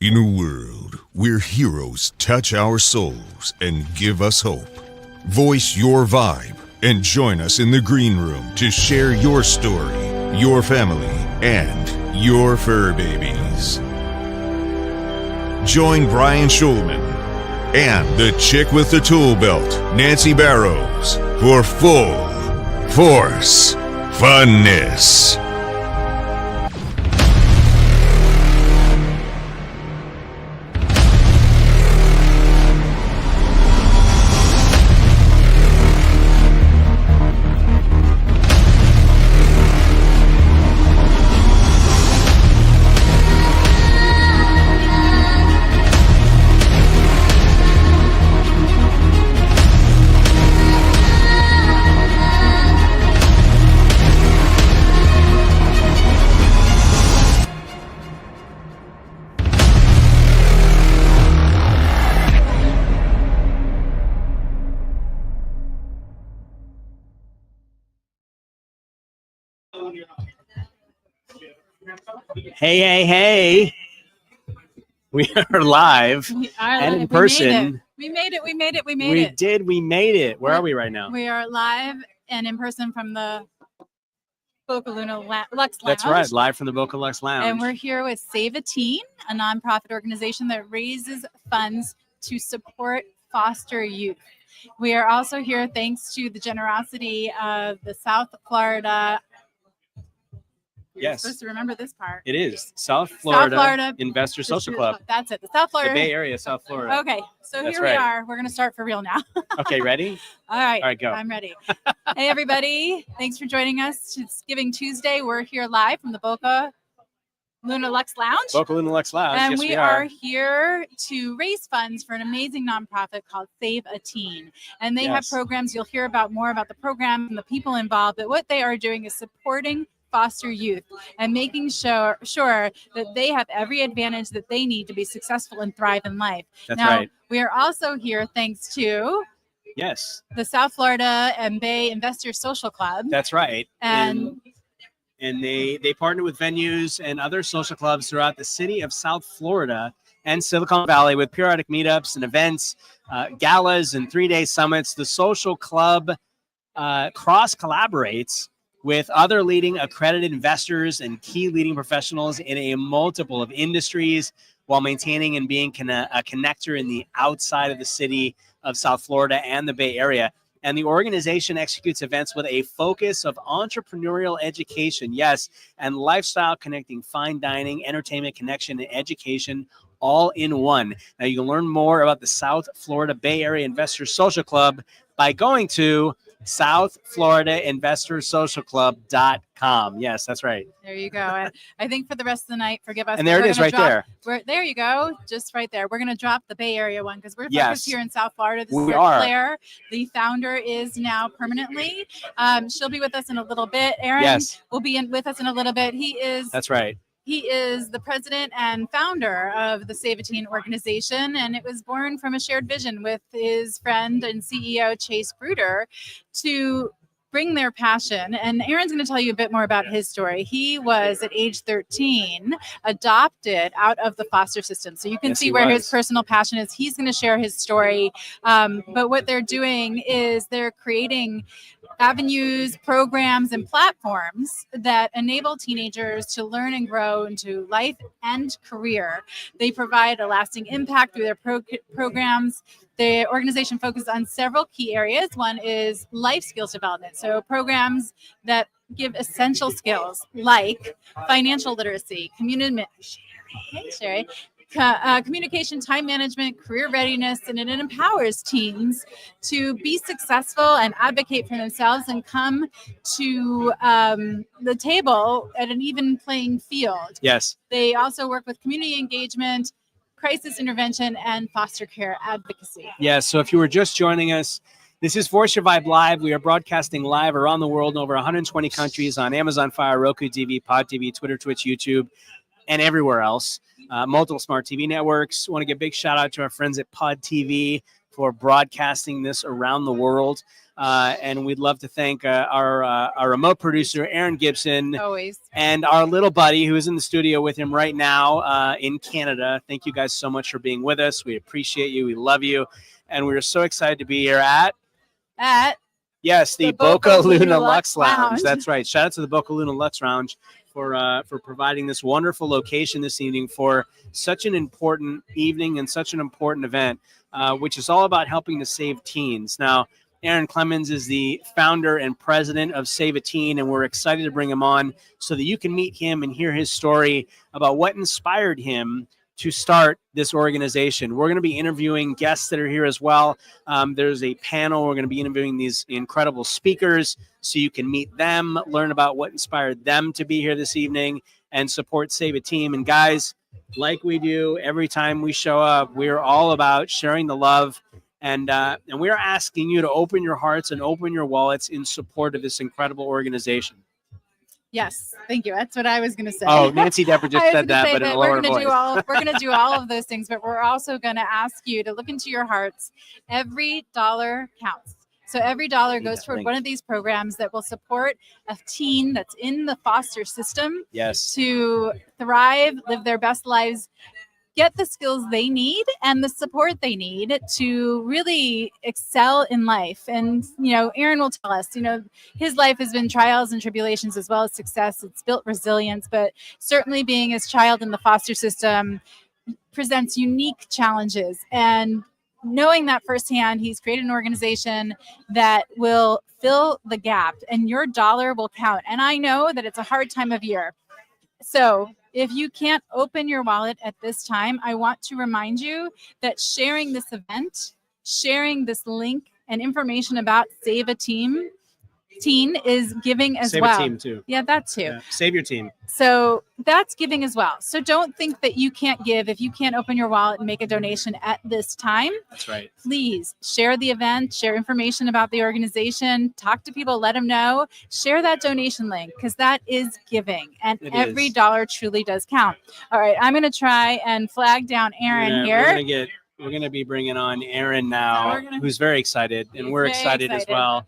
In a world where heroes touch our souls and give us hope, voice your vibe and join us in the green room to share your story, your family, and your fur babies. Join Brian Schulman and the chick with the tool belt, Nancy Barrows, for full force funness. Hey. We are live and in person. We made it. We made it. Where are we right now? We are live and in person from the Boca Luna Lux Lounge. That's right, live from the Boca Lux Lounge. And we're here with Save a Teen, a nonprofit organization that raises funds to support foster youth. We are also here thanks to the generosity of the South Florida. Yes. Supposed to remember this part. It is South Florida Investor Social Club. That's it. The South Florida. The Bay Area, South Florida. Okay. So That's here we are. We're going to start for real now. Okay. Ready? All right, go. I'm ready. Hey, everybody. Thanks for joining us. It's Giving Tuesday. We're here live from the Boca Luna Lux Lounge. Boca Luna Lux Lounge. And yes, we are here to raise funds for an amazing nonprofit called Save a Teen. And they have programs. You'll hear about more about the program and the people involved. But what they are doing is supporting foster youth and making sure that they have every advantage that they need to be successful and thrive in life. That's now, right. We are also here thanks to the South Florida and Bay Investor Social Club. That's right. And they partner with venues and other social clubs throughout the city of South Florida and Silicon Valley with periodic meetups and events, galas and 3-day summits. The social club cross collaborates with other leading accredited investors and key leading professionals in a multiple of industries while maintaining and being a connector in the outside of the city of South Florida and the Bay Area. And the organization executes events with a focus of entrepreneurial education, and lifestyle, connecting fine dining, entertainment, connection, and education all in one. Now you can learn more about the South Florida Bay Area Investors Social Club by going to southfloridainvestorsocialclub.com. Yes, that's right. There you go. And I think for the rest of the night, forgive us. And there it is right there. There you go. Just right there. We're going to drop the Bay Area one because we're focused here in South Florida. This is Claire. The founder is now permanently. She'll be with us in a little bit. Aaron will be with us in a little bit. That's right. He is the president and founder of the Save a Teen organization, and it was born from a shared vision with his friend and CEO, Chase Bruder, to bring their passion. And Aaron's going to tell you a bit more about his story. He was, at age 13, adopted out of the foster system. So you can see where his personal passion is. He's going to share his story. But what they're doing is they're creating avenues, programs, and platforms that enable teenagers to learn and grow into life and career. They provide a lasting impact through their programs. The organization focuses on several key areas. One is life skills development. So programs that give essential skills like financial literacy, communication, time management, career readiness, and it empowers teens to be successful and advocate for themselves and come to the table at an even playing field. Yes. They also work with community engagement, crisis intervention, and foster care advocacy. Yes. So if you were just joining us, this is Voice Your Vibe Live. We are broadcasting live around the world in over 120 countries on Amazon Fire, Roku TV, Pod TV, Twitter, Twitch, YouTube, and everywhere else. Multiple smart TV networks. Want to give a big shout out to our friends at Pod TV for broadcasting this around the world. And we'd love to thank our remote producer, Aaron Gibson. Always. And our little buddy who is in the studio with him right now in Canada. Thank you guys so much for being with us. We appreciate you. We love you. And we're so excited to be here at yes, the Boca Luna Lux Lounge. That's right. Shout out to the Boca Luna Lux Lounge for providing this wonderful location this evening for such an important evening and such an important event, which is all about helping to save teens. Now, Aaron Clemens is the founder and president of Save a Teen, and we're excited to bring him on so that you can meet him and hear his story about what inspired him to start this organization. We're going to be interviewing guests that are here as well. There's a panel. We're going to be interviewing these incredible speakers so you can meet them, learn about what inspired them to be here this evening, and support Save a Teen. And guys, like we do every time we show up, we're all about sharing the love. And we are asking you to open your hearts and open your wallets in support of this incredible organization. Yes, thank you. That's what I was going to say. Oh, Nancy Debra just said that, but in a lower voice. We're going to do all of those things, but we're also going to ask you to look into your hearts. Every dollar counts. So every dollar goes toward one of these programs that will support a teen that's in the foster system to thrive, live their best lives, get the skills they need and the support they need to really excel in life. And, Aaron will tell us, his life has been trials and tribulations as well as success. It's built resilience, but certainly being his child in the foster system presents unique challenges. And knowing that firsthand, he's created an organization that will fill the gap and your dollar will count. And I know that it's a hard time of year. So if you can't open your wallet at this time, I want to remind you that sharing this event, sharing this link and information about Save a Teen is giving as well. Save a Team too. Yeah, that too. Yeah. Save your team. So that's giving as well. So don't think that you can't give if you can't open your wallet and make a donation at this time. That's right. Please share the event, share information about the organization, talk to people, let them know, share that donation link because that is giving and every dollar truly does count. All right, I'm going to try and flag down Aaron here. We're going to be bringing on Aaron now, who's very excited, and we're excited as well.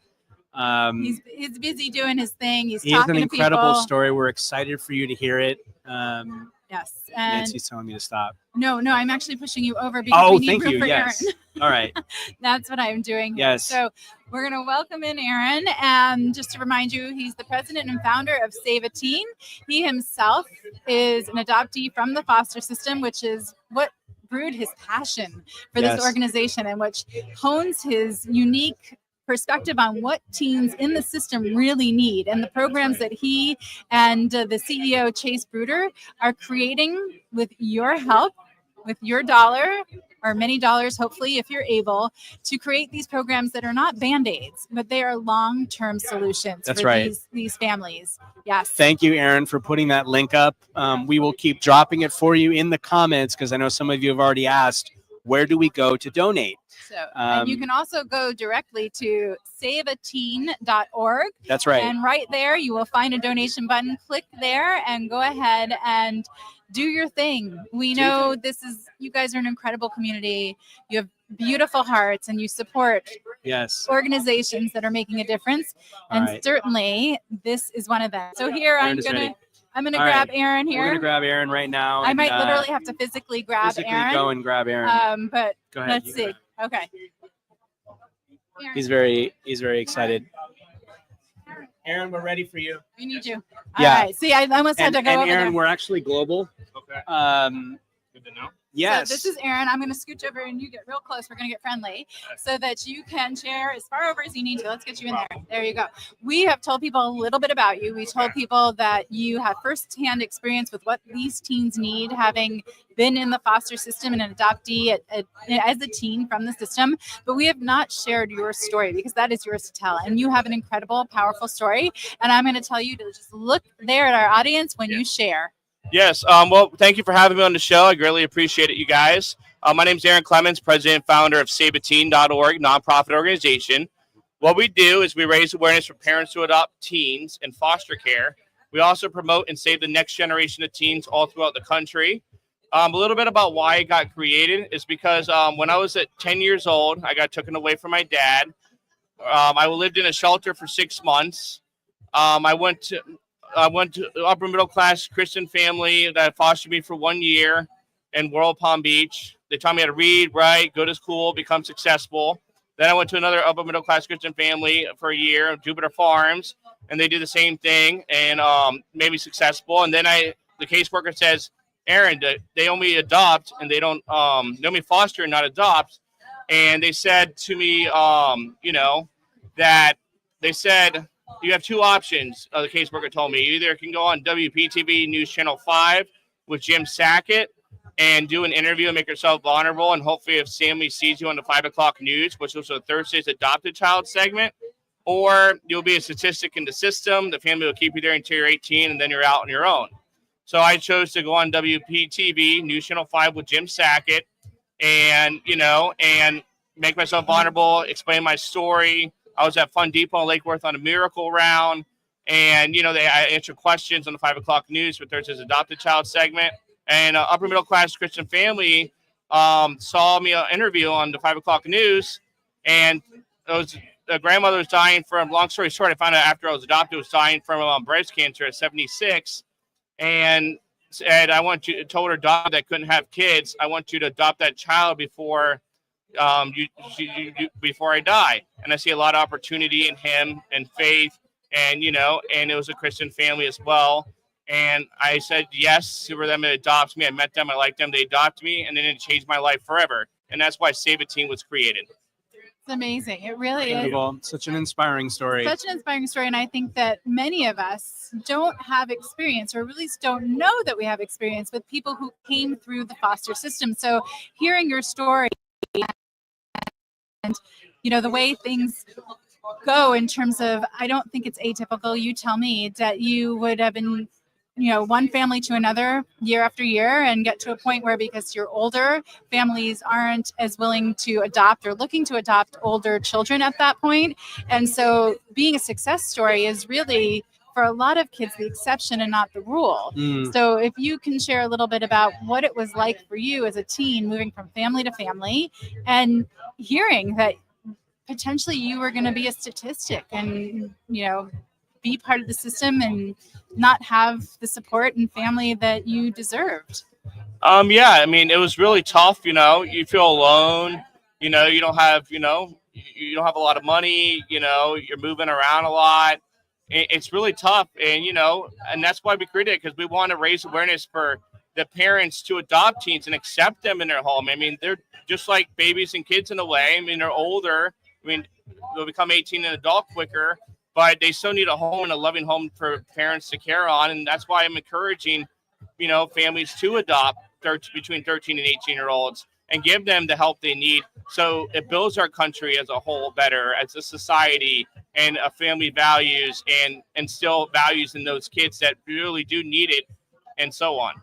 He's busy doing his thing. He's he talking has an to incredible people. story. We're excited for you to hear it. Yes. And Nancy's telling me to stop. No, I'm actually pushing you over because we need room for Yes. Aaron. All right. That's what I'm doing. Yes. So we're going to welcome in Aaron. And just to remind you, he's the president and founder of Save a Teen. He himself is an adoptee from the foster system, which is what brewed his passion for this organization and which hones his unique perspective on what teens in the system really need and the programs that he and the CEO Chase Bruder are creating with your help, with your dollar or many dollars, hopefully, if you're able to create these programs that are not Band-Aids, but they are long-term solutions for these families. Yes. Thank you, Aaron, for putting that link up. We will keep dropping it for you in the comments because I know some of you have already asked, where do we go to donate? So, and you can also go directly to saveateen.org. That's right. And right there, you will find a donation button. Click there and go ahead and do your thing. We know you guys are an incredible community. You have beautiful hearts and you support organizations that are making a difference. And certainly this is one of them. So here I'm going to grab Aaron here. We're going to grab Aaron right now. I might literally have to physically grab Aaron. Go and grab Aaron. But go ahead, let's see. Okay. He's very excited. Aaron, we're ready for you. We need you. Yeah. All right. See, I almost had to go over Aaron, there. we're actually global. Okay. Good to know. Yes. So this is Aaron. I'm going to scooch over and you get real close. We're going to get friendly so that you can share as far over as you need to. Let's get you in there. There you go. We have told people a little bit about you. We told people that you have firsthand experience with what these teens need, having been in the foster system and an adoptee as a teen from the system. But we have not shared your story because that is yours to tell. And you have an incredible, powerful story. And I'm going to tell you to just look there at our audience when you share. Yes. Well, thank you for having me on the show. I greatly appreciate it, you guys. My name is Aaron Clemens, president and founder of SaveATeen.org, nonprofit organization. What we do is we raise awareness for parents who adopt teens in foster care. We also promote and save the next generation of teens all throughout the country. A little bit about why it got created is because when I was at 10 years old, I got taken away from my dad. I lived in a shelter for 6 months. I went to upper middle class Christian family that fostered me for 1 year in World Palm Beach. They taught me how to read, write, go to school, become successful. Then I went to another upper middle class Christian family for a year, Jupiter Farms, and they did the same thing and made me successful. And then the caseworker says, Aaron, they only adopt and they don't they only foster and not adopt. And they said to me, that they said you have two options. The caseworker told me you either can go on WPTV News Channel 5 with Jim Sackett and do an interview and make yourself vulnerable. And hopefully if Sammy sees you on the 5 o'clock news, which was a Thursday's adopted child segment, or you'll be a statistic in the system. The family will keep you there until you're 18 and then you're out on your own. So I chose to go on WPTV News Channel 5 with Jim Sackett and make myself vulnerable, explain my story. I was at Fun Depot in Lake Worth on a miracle round. And, I answered questions on the 5 o'clock news for Thursday's adopted child segment. And upper middle class Christian family saw me interview on the 5 o'clock news. And the grandmother was dying from, long story short, I found out after I was adopted, was dying from breast cancer at 76. And said, told her daughter that couldn't have kids, I want you to adopt that child before before I die. And I see a lot of opportunity in him and faith and it was a Christian family as well. And I said yes for them to adopt me. I met them, I liked them, they adopted me, and then it changed my life forever. And that's why Save a Teen was created. It's amazing. It really is. Such an inspiring story. Such an inspiring story. And I think that many of us don't have experience, or at least don't know that we have experience with people who came through the foster system. So hearing your story and, the way things go in terms of, I don't think it's atypical. You tell me that you would have been one family to another year after year and get to a point where, because you're older, families aren't as willing to adopt or looking to adopt older children at that point. And so being a success story is really, for a lot of kids, the exception and not the rule. So if you can share a little bit about what it was like for you as a teen, moving from family to family and hearing that potentially you were going to be a statistic and, be part of the system and not have the support and family that you deserved. It was really tough. You feel alone, you don't have a lot of money, you're moving around a lot. It's really tough. And that's why we created it, because we want to raise awareness for the parents to adopt teens and accept them in their home. They're just like babies and kids in a way. They're older. They'll become 18 and adult quicker, but they still need a home and a loving home for parents to care on. And that's why I'm encouraging, families to adopt between 13 and 18-year-olds and give them the help they need. So it builds our country as a whole better, as a society, and a family values and instill values in those kids that really do need it, and so on.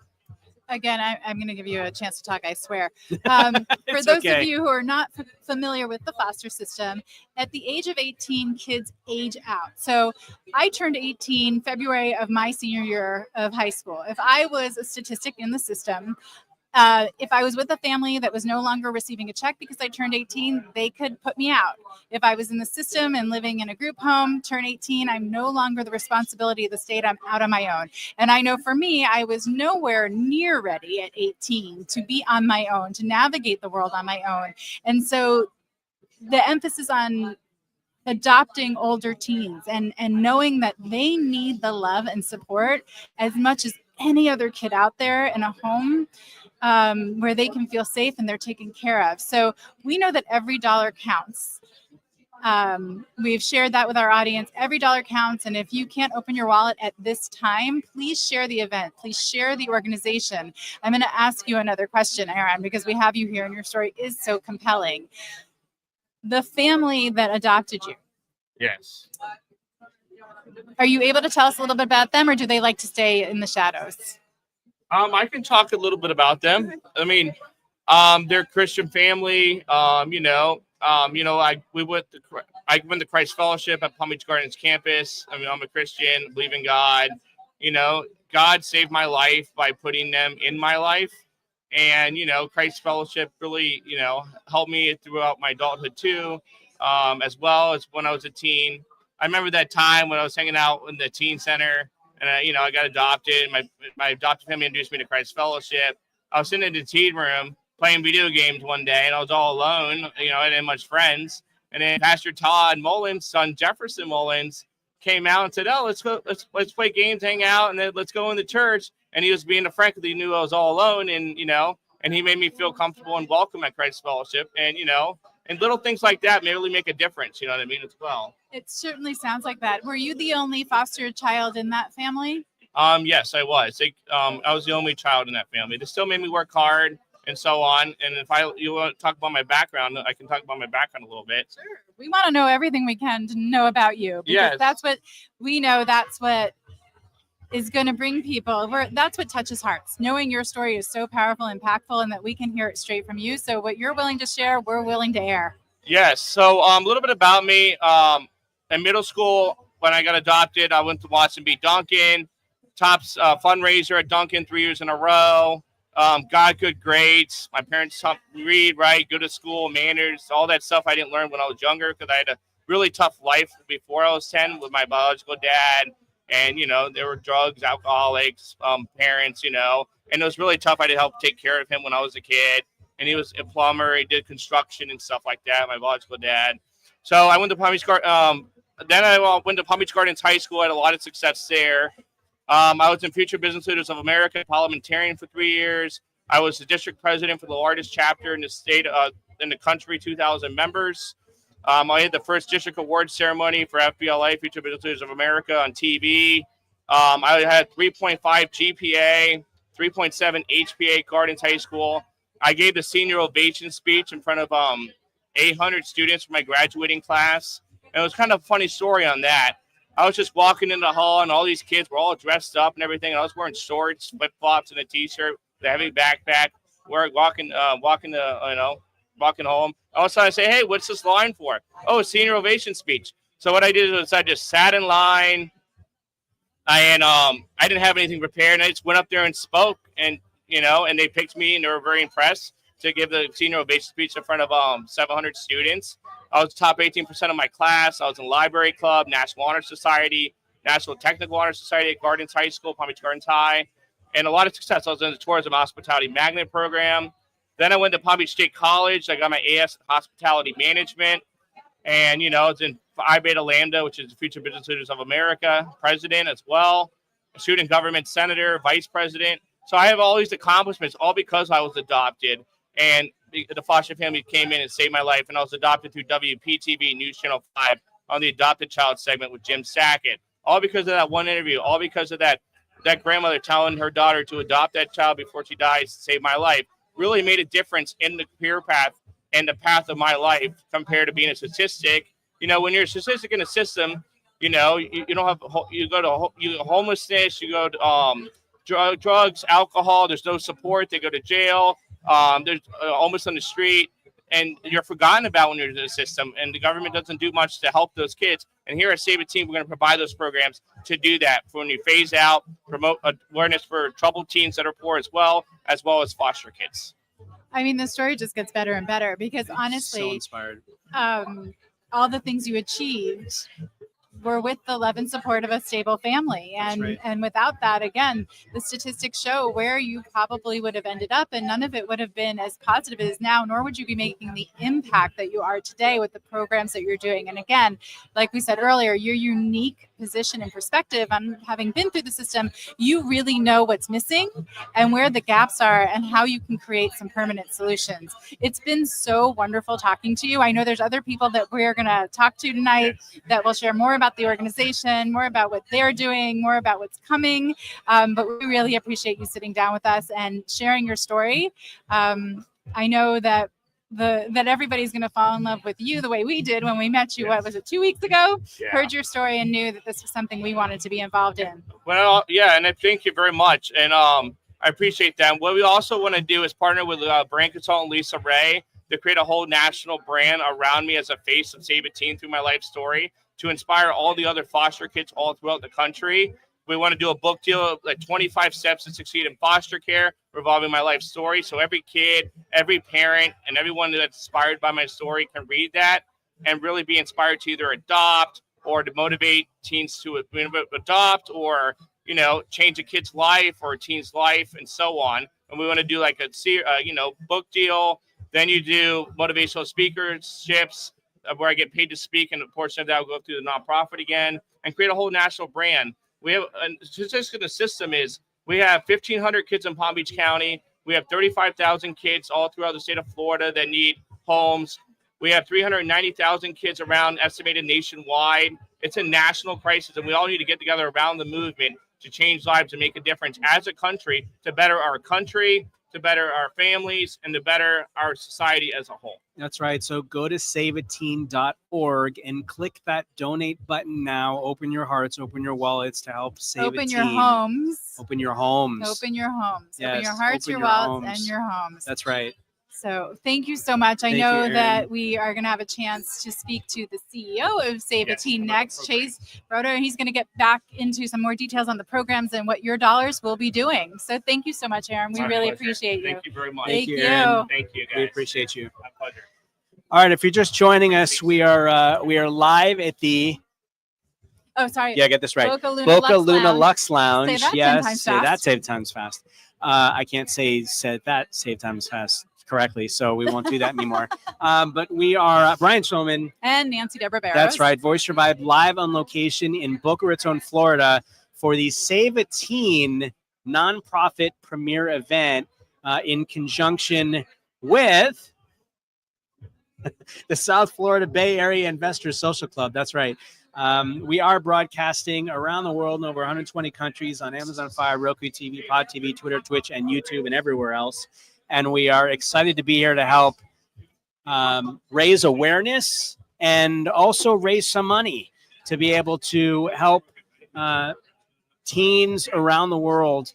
Again, I'm going to give you a chance to talk, I swear. For those of you who are not familiar with the foster system, at the age of 18, kids age out. So I turned 18 February of my senior year of high school. If I was a statistic in the system, if I was with a family that was no longer receiving a check because I turned 18, they could put me out. If I was in the system and living in a group home, turn 18, I'm no longer the responsibility of the state. I'm out on my own. And I know for me, I was nowhere near ready at 18 to be on my own, to navigate the world on my own. And so the emphasis on adopting older teens and knowing that they need the love and support as much as any other kid out there in a home where they can feel safe and they're taken care of. So we know that every dollar counts. We've shared that with our audience. Every dollar counts. And if you can't open your wallet at this time, please share the event. Please share the organization. I'm going to ask you another question, Aaron, because we have you here and your story is so compelling. The family that adopted you. Yes. Are you able to tell us a little bit about them, or do they like to stay in the shadows? I can talk a little bit about them. They're a Christian family. I went to Christ Fellowship at Palm Beach Gardens campus. I'm a Christian, believe in God. God saved my life by putting them in my life. And, Christ Fellowship really, helped me throughout my adulthood too, as well as when I was a teen. I remember that time when I was hanging out in the teen center and, I got adopted. My adopted family introduced me to Christ Fellowship. I was sitting in the teen room playing video games one day, and I was all alone. I didn't have much friends. And then Pastor Todd Mullins' son, Jefferson Mullins, came out and said, "Oh, let's play games, hang out, and then let's go in the church." And he was being a friend because he knew I was all alone, and and he made me feel comfortable and welcome at Christ Fellowship, and and little things like that may really make a difference. You know what I mean, as well. It certainly sounds like that. Were you the only foster child in that family? Yes, I was. I was the only child in that family. They still made me work hard and so on. And if you want to talk about my background, I can talk about my background a little bit. Sure. We want to know everything we can to know about you. Because yes. That's what we know. That's what is going to bring people. That's what touches hearts. Knowing your story is so powerful, impactful, and that we can hear it straight from you. So what you're willing to share, we're willing to air. Yes. So a little bit about me. In middle school, when I got adopted, I went to Watson B. Duncan, top fundraiser at Duncan 3 years in a row. Got good grades. My parents taught me read, write, go to school, manners, all that stuff I didn't learn when I was younger because I had a really tough life before I was 10 with my biological dad. And, there were drugs, alcoholics, parents, and it was really tough. I had to help take care of him when I was a kid. And he was a plumber. He did construction and stuff like that, my biological dad. So I went to Palm Beach Gardens. Then I went to Palm Beach Gardens High School. I had a lot of success there. I was in Future Business Leaders of America, parliamentarian for 3 years. I was the district president for the largest chapter in the state, in the country, 2,000 members. I had the first district award ceremony for FBLA, Future Business Leaders of America, on TV. I had 3.5 GPA, 3.7 HPA, Gardens High School. I gave the senior ovation speech in front of 800 students for my graduating class. And it was kind of a funny story on that. I was just walking in the hall, and all these kids were all dressed up and everything. And I was wearing shorts, flip-flops, and a T-shirt, with a heavy backpack, walking home. All of a sudden, I say, "Hey, what's this line for?" "Oh, senior ovation speech." So what I did was I just sat in line, and I didn't have anything prepared. And I just went up there and spoke, and and they picked me, and they were very impressed to give the senior ovation speech in front of 700 students. I was top 18% of my class. I was in Library Club, National Honor Society, National Technical Honor Society at Gardens High School, Palm Beach Gardens High, and a lot of success. I was in the Tourism Hospitality Magnet Program. Then I went to Palm Beach State College. I got my AS in Hospitality Management. And, I was in Phi Beta Lambda, which is the Future Business Leaders of America, president as well, a student government senator, vice president. So I have all these accomplishments, all because I was adopted. And the foster family came in and saved my life. And I was adopted through WPTV News Channel 5 on the Adopted Child segment with Jim Sackett. All because of that one interview. All because of that grandmother telling her daughter to adopt that child before she dies to save my life. Really made a difference in the career path and the path of my life compared to being a statistic. When you're a statistic in a system, you don't have, you go to homelessness, you go to drugs, alcohol, there's no support, they go to jail, there's almost on the street, and you're forgotten about when you're in the system, and the government doesn't do much to help those kids. And here at Save a Teen, we're going to provide those programs to do that. For when you phase out, promote awareness for troubled teens that are poor as well as foster kids. I mean, the story just gets better and better because honestly, so inspired. All the things you achieved were with the love and support of a stable family. And without that, again, the statistics show where you probably would have ended up, and none of it would have been as positive as now, nor would you be making the impact that you are today with the programs that you're doing. And again, like we said earlier, your unique position and perspective on having been through the system, you really know what's missing and where the gaps are and how you can create some permanent solutions. It's been so wonderful talking to you. I know there's other people that we're going to talk to tonight that will share more about the organization, more about what they're doing, more about what's coming. But we really appreciate you sitting down with us and sharing your story. I know that everybody's going to fall in love with you the way we did when we met you. What was it, 2 weeks ago? Yeah. Heard your story and knew that this was something we wanted to be involved in. Well, yeah, and I thank you very much. And I appreciate that. What we also want to do is partner with brand consultant Lisa Ray to create a whole national brand around me as a face of Save a Teen through my life story, to inspire all the other foster kids all throughout the country We want to do a book deal, like 25 Steps to Succeed in Foster Care, revolving my life story. So every kid, every parent, and everyone that's inspired by my story can read that and really be inspired to either adopt or to motivate teens to adopt, or, you know, change a kid's life or a teen's life, and so on. And we want to do like a book deal. Then you do motivational speakerships where I get paid to speak, and a portion of that will go through the nonprofit again, and create a whole national brand. We have just the system is we have 1,500 kids in Palm Beach County. We have 35,000 kids all throughout the state of Florida that need homes. We have 390,000 kids around, estimated nationwide. It's a national crisis, and we all need to get together around the movement to change lives and make a difference as a country, to better our country, to better our families, and to better our society as a whole. That's right. So go to saveateen.org and click that donate button now. Open your hearts, open your wallets to help save a teen. Open your homes. Open your homes. Open your homes. Yes, open your hearts, open your your wallets, homes. and your homes. That's right. So thank you so much. I Thank know you, that Erin. we are going to have a chance to speak to the CEO of Save a Teen next, Chase Broder, and he's going to get back into some more details on the programs and what your dollars will be doing. So thank you so much, Aaron. We My really pleasure. appreciate you. Thank you very much. Thank you. Erin. Thank you, guys. We appreciate you. My pleasure. All right. If you're just joining us, we are live at the get this right. Boca Luna Lux Lounge. Say that 10 yes, times say fast. that 10 times fast. I can't say that save times fast correctly, so we won't do that anymore. But we are Brian Schulman and Nancy Debra Barrows. That's right. Voice Your Vibe live on location in Boca Raton, Florida for the Save a Teen nonprofit premiere event in conjunction with the South Florida Bay Area Investors Social Club. That's right. We are broadcasting around the world in over 120 countries on Amazon Fire, Roku TV, Pod TV, Twitter, Twitch, and YouTube, and everywhere else. And we are excited to be here to help raise awareness and also raise some money to be able to help teens around the world.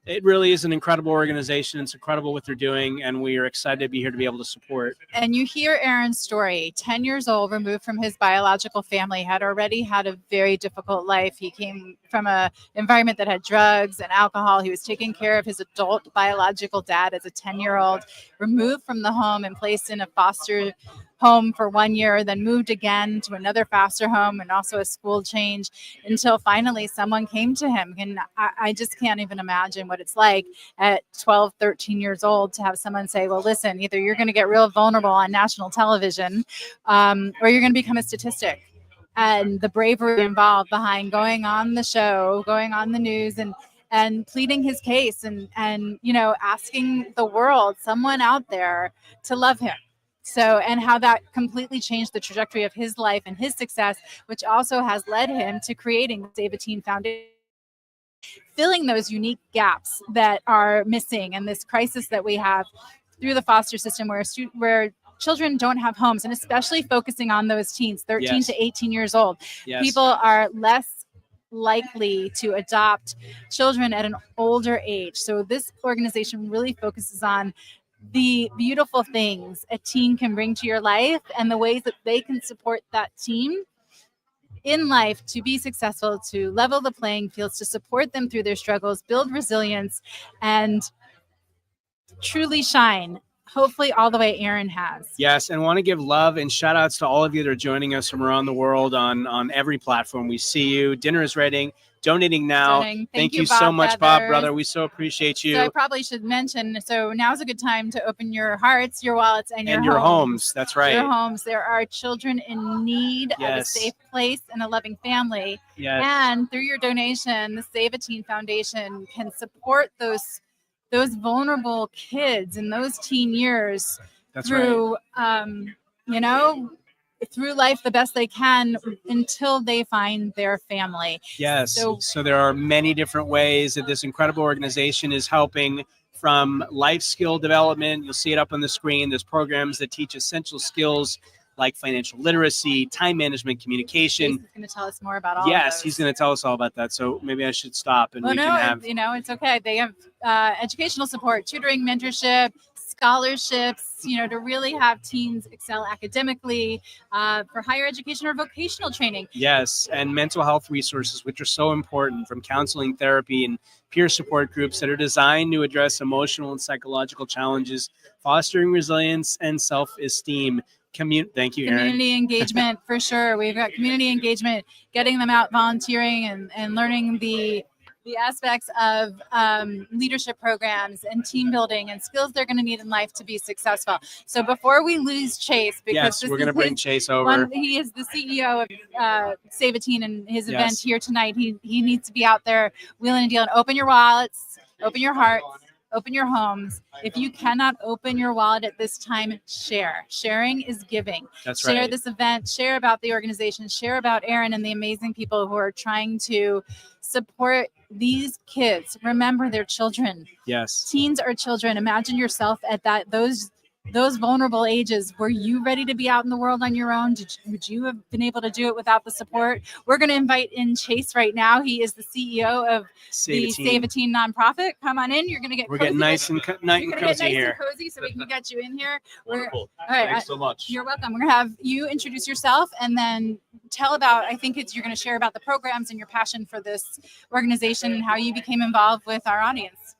It really is an incredible organization. It's incredible what they're doing, and we are excited to be here to be able to support. And you hear Aaron's story. 10 years old, removed from his biological family, had already had a very difficult life. He came from an environment that had drugs and alcohol. He was taking care of his adult biological dad as a 10-year-old, removed from the home and placed in a foster home for 1 year, then moved again to another foster home and also a school change, until finally someone came to him. And I just can't even imagine what it's like at 12, 13 years old to have someone say, well, listen, either you're going to get real vulnerable on national television or you're going to become a statistic. And the bravery involved behind going on the show, going on the news, and pleading his case and asking the world, someone out there, to love him. So, and how that completely changed the trajectory of his life and his success, which also has led him to creating the Save a Teen Foundation, filling those unique gaps that are missing in this crisis that we have through the foster system, where children don't have homes, and especially focusing on those teens, 13 Yes. to 18 years old. Yes. People are less likely to adopt children at an older age. So this organization really focuses on the beautiful things a teen can bring to your life and the ways that they can support that teen in life to be successful, to level the playing fields, to support them through their struggles, build resilience, and truly shine, hopefully all the way Aaron has. Yes, and want to give love and shout outs to all of you that are joining us from around the world on every platform. We see you. Dinner is ready. Donating now. Thank you so Bob much, Feathers. Bob, brother. We so appreciate you. So I probably should mention, so now's a good time to open your hearts, your wallets, and your homes. That's right. Your homes. There are children in need of a Yes. safe place and a loving family. Yes. And through your donation, the Save a Teen Foundation can support those vulnerable kids in those teen years That's through through life the best they can until they find their family. Yes. So there are many different ways that this incredible organization is helping, from life skill development. You'll see it up on the screen. There's programs that teach essential skills like financial literacy, time management, communication. Jason's going to tell us more about all Yes, of those. he's going to tell us all about that. So maybe I should stop and we can have. It's okay. They have educational support, tutoring, mentorship, scholarships, to really have teens excel academically, for higher education or vocational training. Yes, and mental health resources, which are so important, from counseling, therapy, and peer support groups that are designed to address emotional and psychological challenges, fostering resilience and self-esteem. Thank you, Erin. Community engagement, for sure. We've got community engagement, getting them out volunteering and learning the aspects of leadership programs and team building and skills they're going to need in life to be successful. So before we lose Chase, because we're going to bring Chase over. He is the CEO of Save a Teen and his event here tonight. He needs to be out there wheeling and dealing. Open your wallets, open your hearts, open your homes. If you cannot open your wallet at this time, share. Sharing is giving. That's right. Share this event, share about the organization, share about Erin and the amazing people who are trying to support these kids. Remember, they're children. Yes. Teens are children. Imagine yourself at those vulnerable ages. Were you ready to be out in the world on your own? Would you have been able to do it without the support? We're going to invite in Chase right now. He is the CEO of the Save a Teen nonprofit. Come on in. You're going to get. We're getting nice and cozy here. And cozy, so we can get you in here. Wonderful. All right. Thanks so much. You're welcome. We're going to have you introduce yourself and then tell about. I think you're going to share about the programs and your passion for this organization and how you became involved with our audience.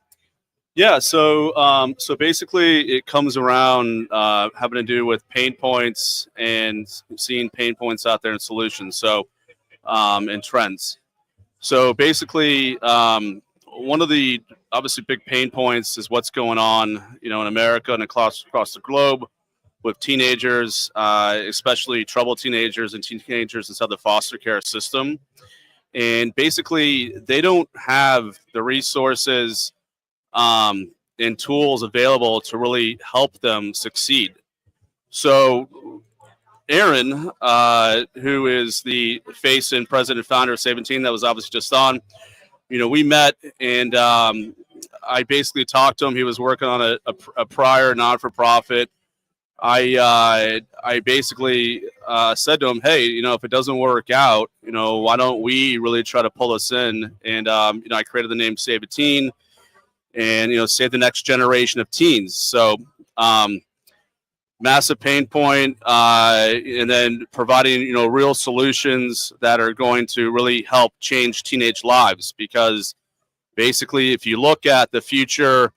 Yeah, so basically it comes around having to do with pain points and seeing pain points out there and solutions. So and trends. So basically, one of the obviously big pain points is what's going on, in America and across the globe with teenagers, especially troubled teenagers and teenagers inside the foster care system. And basically, they don't have the resources and tools available to really help them succeed. So Erin, who is the face and president and founder of Save a Teen that was obviously just on, we met and I basically talked to him. He was working on a prior non-for-profit. I basically said to him, hey, if it doesn't work out, why don't we really try to pull us in? And, I created the name Save a Teen. And, save the next generation of teens. So massive pain point, and then providing, real solutions that are going to really help change teenage lives. Because basically, if you look at the future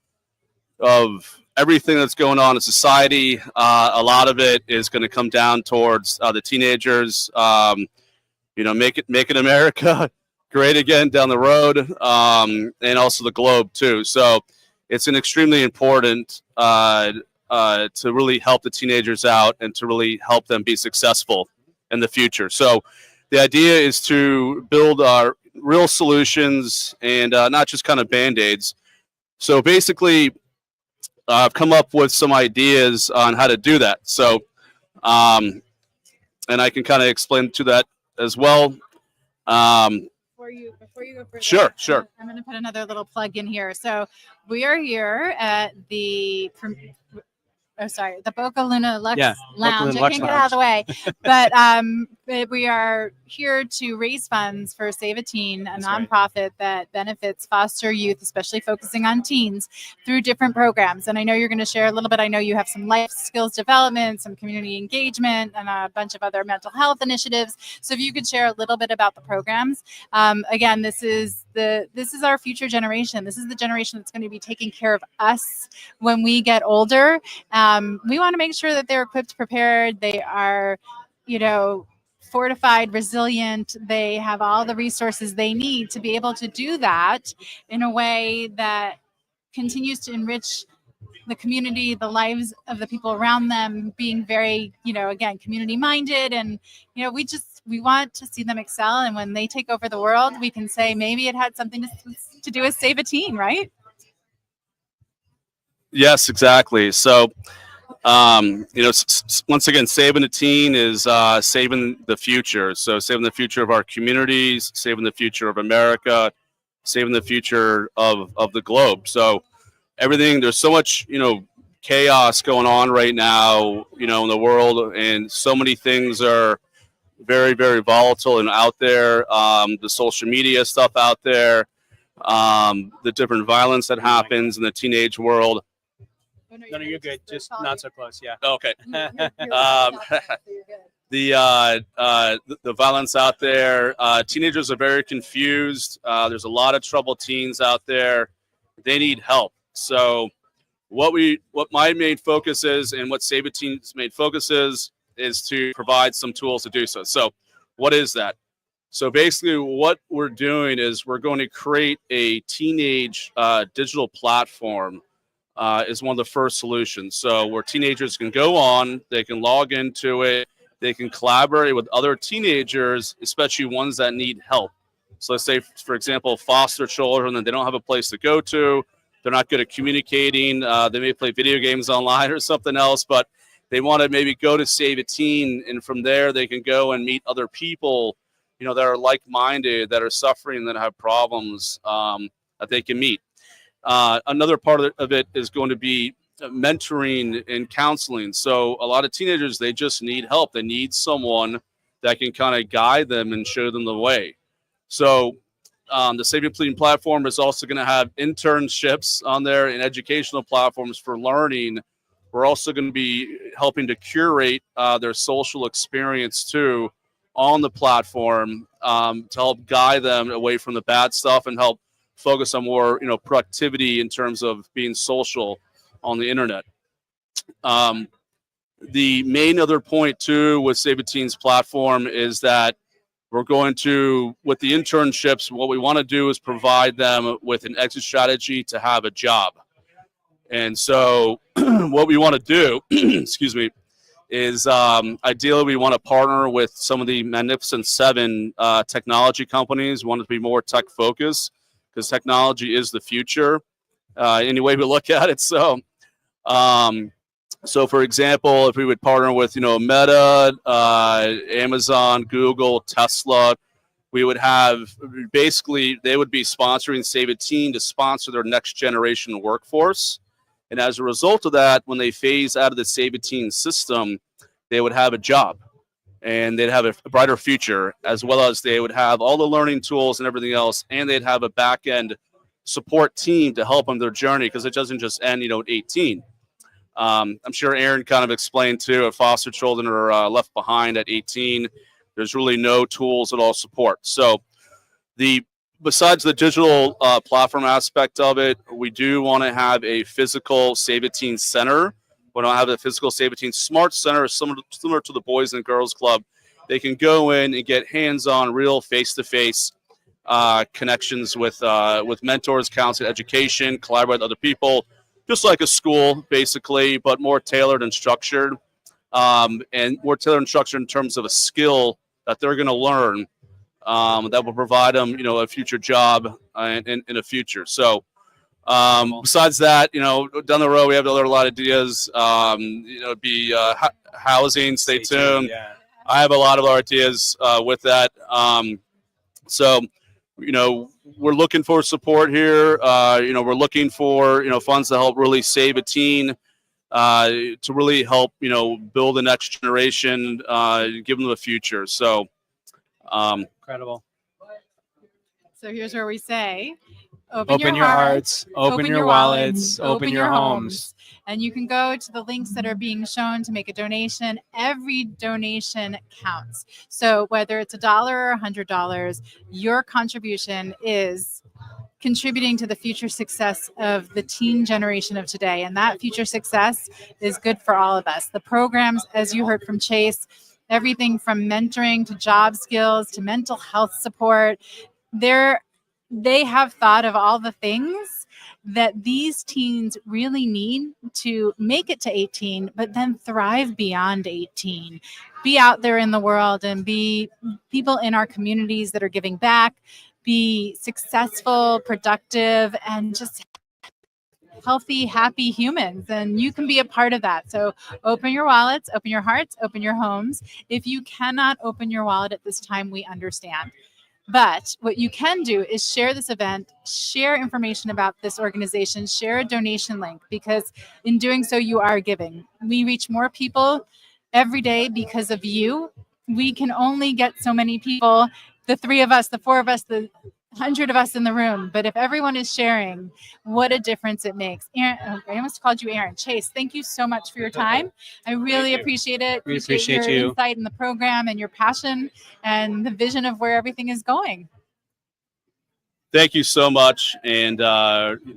of everything that's going on in society, a lot of it is going to come down towards the teenagers, making America great again down the road, and also the globe too. So it's an extremely important to really help the teenagers out and to really help them be successful in the future. So the idea is to build our real solutions and not just kind of Band-Aids. So basically, I've come up with some ideas on how to do that. So, and I can kind of explain to that as well. Before you go further, Sure. I'm going to put another little plug in here. So we are here at the Boca Luna Lux Lounge. I can't get out of the way, but we are here to raise funds for Save a Teen, a nonprofit that benefits foster youth, especially focusing on teens, through different programs. And I know you're going to share a little bit. I know you have some life skills development, some community engagement, and a bunch of other mental health initiatives. So if you could share a little bit about the programs. Again, this is our future generation. This is the generation that's going to be taking care of us when we get older. We want to make sure that they're equipped, prepared. They are, fortified, resilient. They have all the resources they need to be able to do that in a way that continues to enrich the community, the lives of the people around them, being very, again, community minded. And, we want to see them excel. And when they take over the world, we can say maybe it had something to do with Save a Teen, right? Yes, exactly. So, once again, saving a teen is saving the future. So saving the future of our communities, saving the future of America, saving the future of the globe. So everything, there's so much, chaos going on right now, in the world, and so many things are very, very volatile and out there. The social media stuff out there, the different violence that happens in the teenage world. No, you're good. Just not so close. Yeah. Okay. You're The violence out there. Teenagers are very confused. There's a lot of troubled teens out there. They need help. So what my main focus is, and what Save a Teen's main focus is to provide some tools to do so. So what is that? So basically what we're doing is we're going to create a teenage digital platform is one of the first solutions. So where teenagers can go on, they can log into it, they can collaborate with other teenagers, especially ones that need help. So let's say, for example, foster children, and they don't have a place to go to. They're not good at communicating. They may play video games online or something else, but they want to maybe go to Save a Teen, and from there they can go and meet other people, that are like-minded, that are suffering, that have problems that they can meet. Another part of it is going to be mentoring and counseling. So a lot of teenagers, they just need help. They need someone that can kind of guide them and show them the way. So the Save a Teen platform is also going to have internships on there and educational platforms for learning. We're also going to be helping to curate their social experience too on the platform to help guide them away from the bad stuff and help focus on more, productivity in terms of being social on the internet. The main other point too with Save a Teen's platform is that we're going to, with the internships, what we want to do is provide them with an exit strategy to have a job. And so what we want to do, excuse me, is ideally we want to partner with some of the Magnificent Seven technology companies. We want it to be more tech focused because technology is the future, any way we look at it. So, for example, if we would partner with, Meta, Amazon, Google, Tesla, we would have basically, they would be sponsoring Save a Teen to sponsor their next generation workforce. And as a result of that, when they phase out of the Save a Teen system, they would have a job and they'd have a brighter future, as well as they would have all the learning tools and everything else. And they'd have a back end support team to help them their journey, because it doesn't just end, at 18. I'm sure Aaron kind of explained too, if foster children are left behind at 18, there's really no tools at all support. So besides the digital platform aspect of it, we do want to have a physical Save a Teen center. We don't have a physical Save a Teen Smart Center, similar to the Boys and Girls Club. They can go in and get hands-on, real face-to-face connections with mentors, counseling, education, collaborate with other people, just like a school, basically, but more tailored and structured, and more tailored and structured in terms of a skill that they're going to learn that will provide them, a future job in the future. So besides that, down the road, we have a lot of ideas, housing, stay tuned. Yeah. I have a lot of ideas with that. So, we're looking for support here. We're looking for, funds to help really Save a Teen, to really help, build the next generation, give them a future. So, incredible. So here's where we say, open your hearts, open your wallets, open your homes. And you can go to the links that are being shown to make a donation. Every donation counts. So whether it's $1 or $100, your contribution is contributing to the future success of the teen generation of today. And that future success is good for all of us. The programs, as you heard from Chase, everything from mentoring to job skills to mental health support, they have thought of all the things that these teens really need to make it to 18, but then thrive beyond 18. Be out there in the world and be people in our communities that are giving back, be successful, productive, and just healthy, happy humans. And you can be a part of that. So open your wallets, open your hearts, open your homes. If you cannot open your wallet at this time, we understand. But what you can do is share this event, share information about this organization, share a donation link, because in doing so, you are giving. We reach more people every day because of you. We can only get so many people, the 3 of us, the 4 of us, the 100 of us in the room, but if everyone is sharing, what a difference it makes. Aaron, I almost called you Aaron. Chase, thank you so much for your time. I really appreciate it. We appreciate your you. insight in the program and your passion and the vision of where everything is going. Thank you so much. And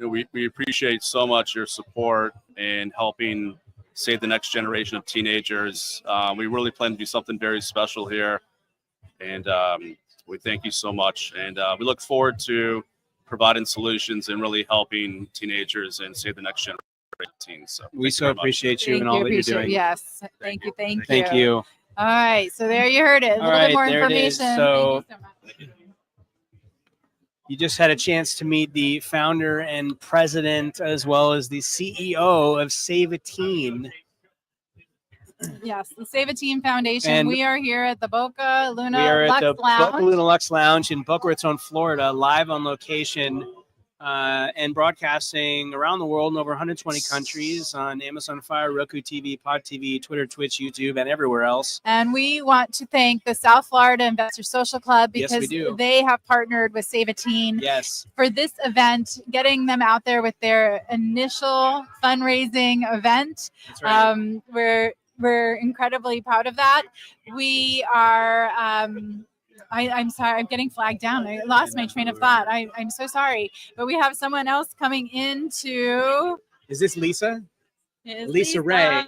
we appreciate so much your support in helping save the next generation of teenagers. We really plan to do something very special here. And we thank you so much. And we look forward to providing solutions and really helping teenagers and save the next generation of teens. So we so appreciate you and all that you're doing. Yes. Thank you. Thank you. All right. So there you heard it. A little bit more information. So, thank you so much. You just had a chance to meet the founder and president, as well as the CEO of Save a Teen. Yes, the Save a Teen Foundation. And we are here at the Boca Luna we are Lux at the Lounge. Boca Luna Lux Lounge in Boca Raton, Florida, live on location and broadcasting around the world in over 120 countries on Amazon Fire, Roku TV, Pod TV, Twitter, Twitch, YouTube, and everywhere else. And we want to thank the South Florida Investor Social Club Yes, we because do. they have partnered with Save a Teen Yes. for this event, getting them out there with their initial fundraising event. That's right. We're incredibly proud of that. We are, I'm sorry, I'm getting flagged down. I lost my train of thought. I'm so sorry. But we have someone else coming into. Is this Lisa? Lisa Ray.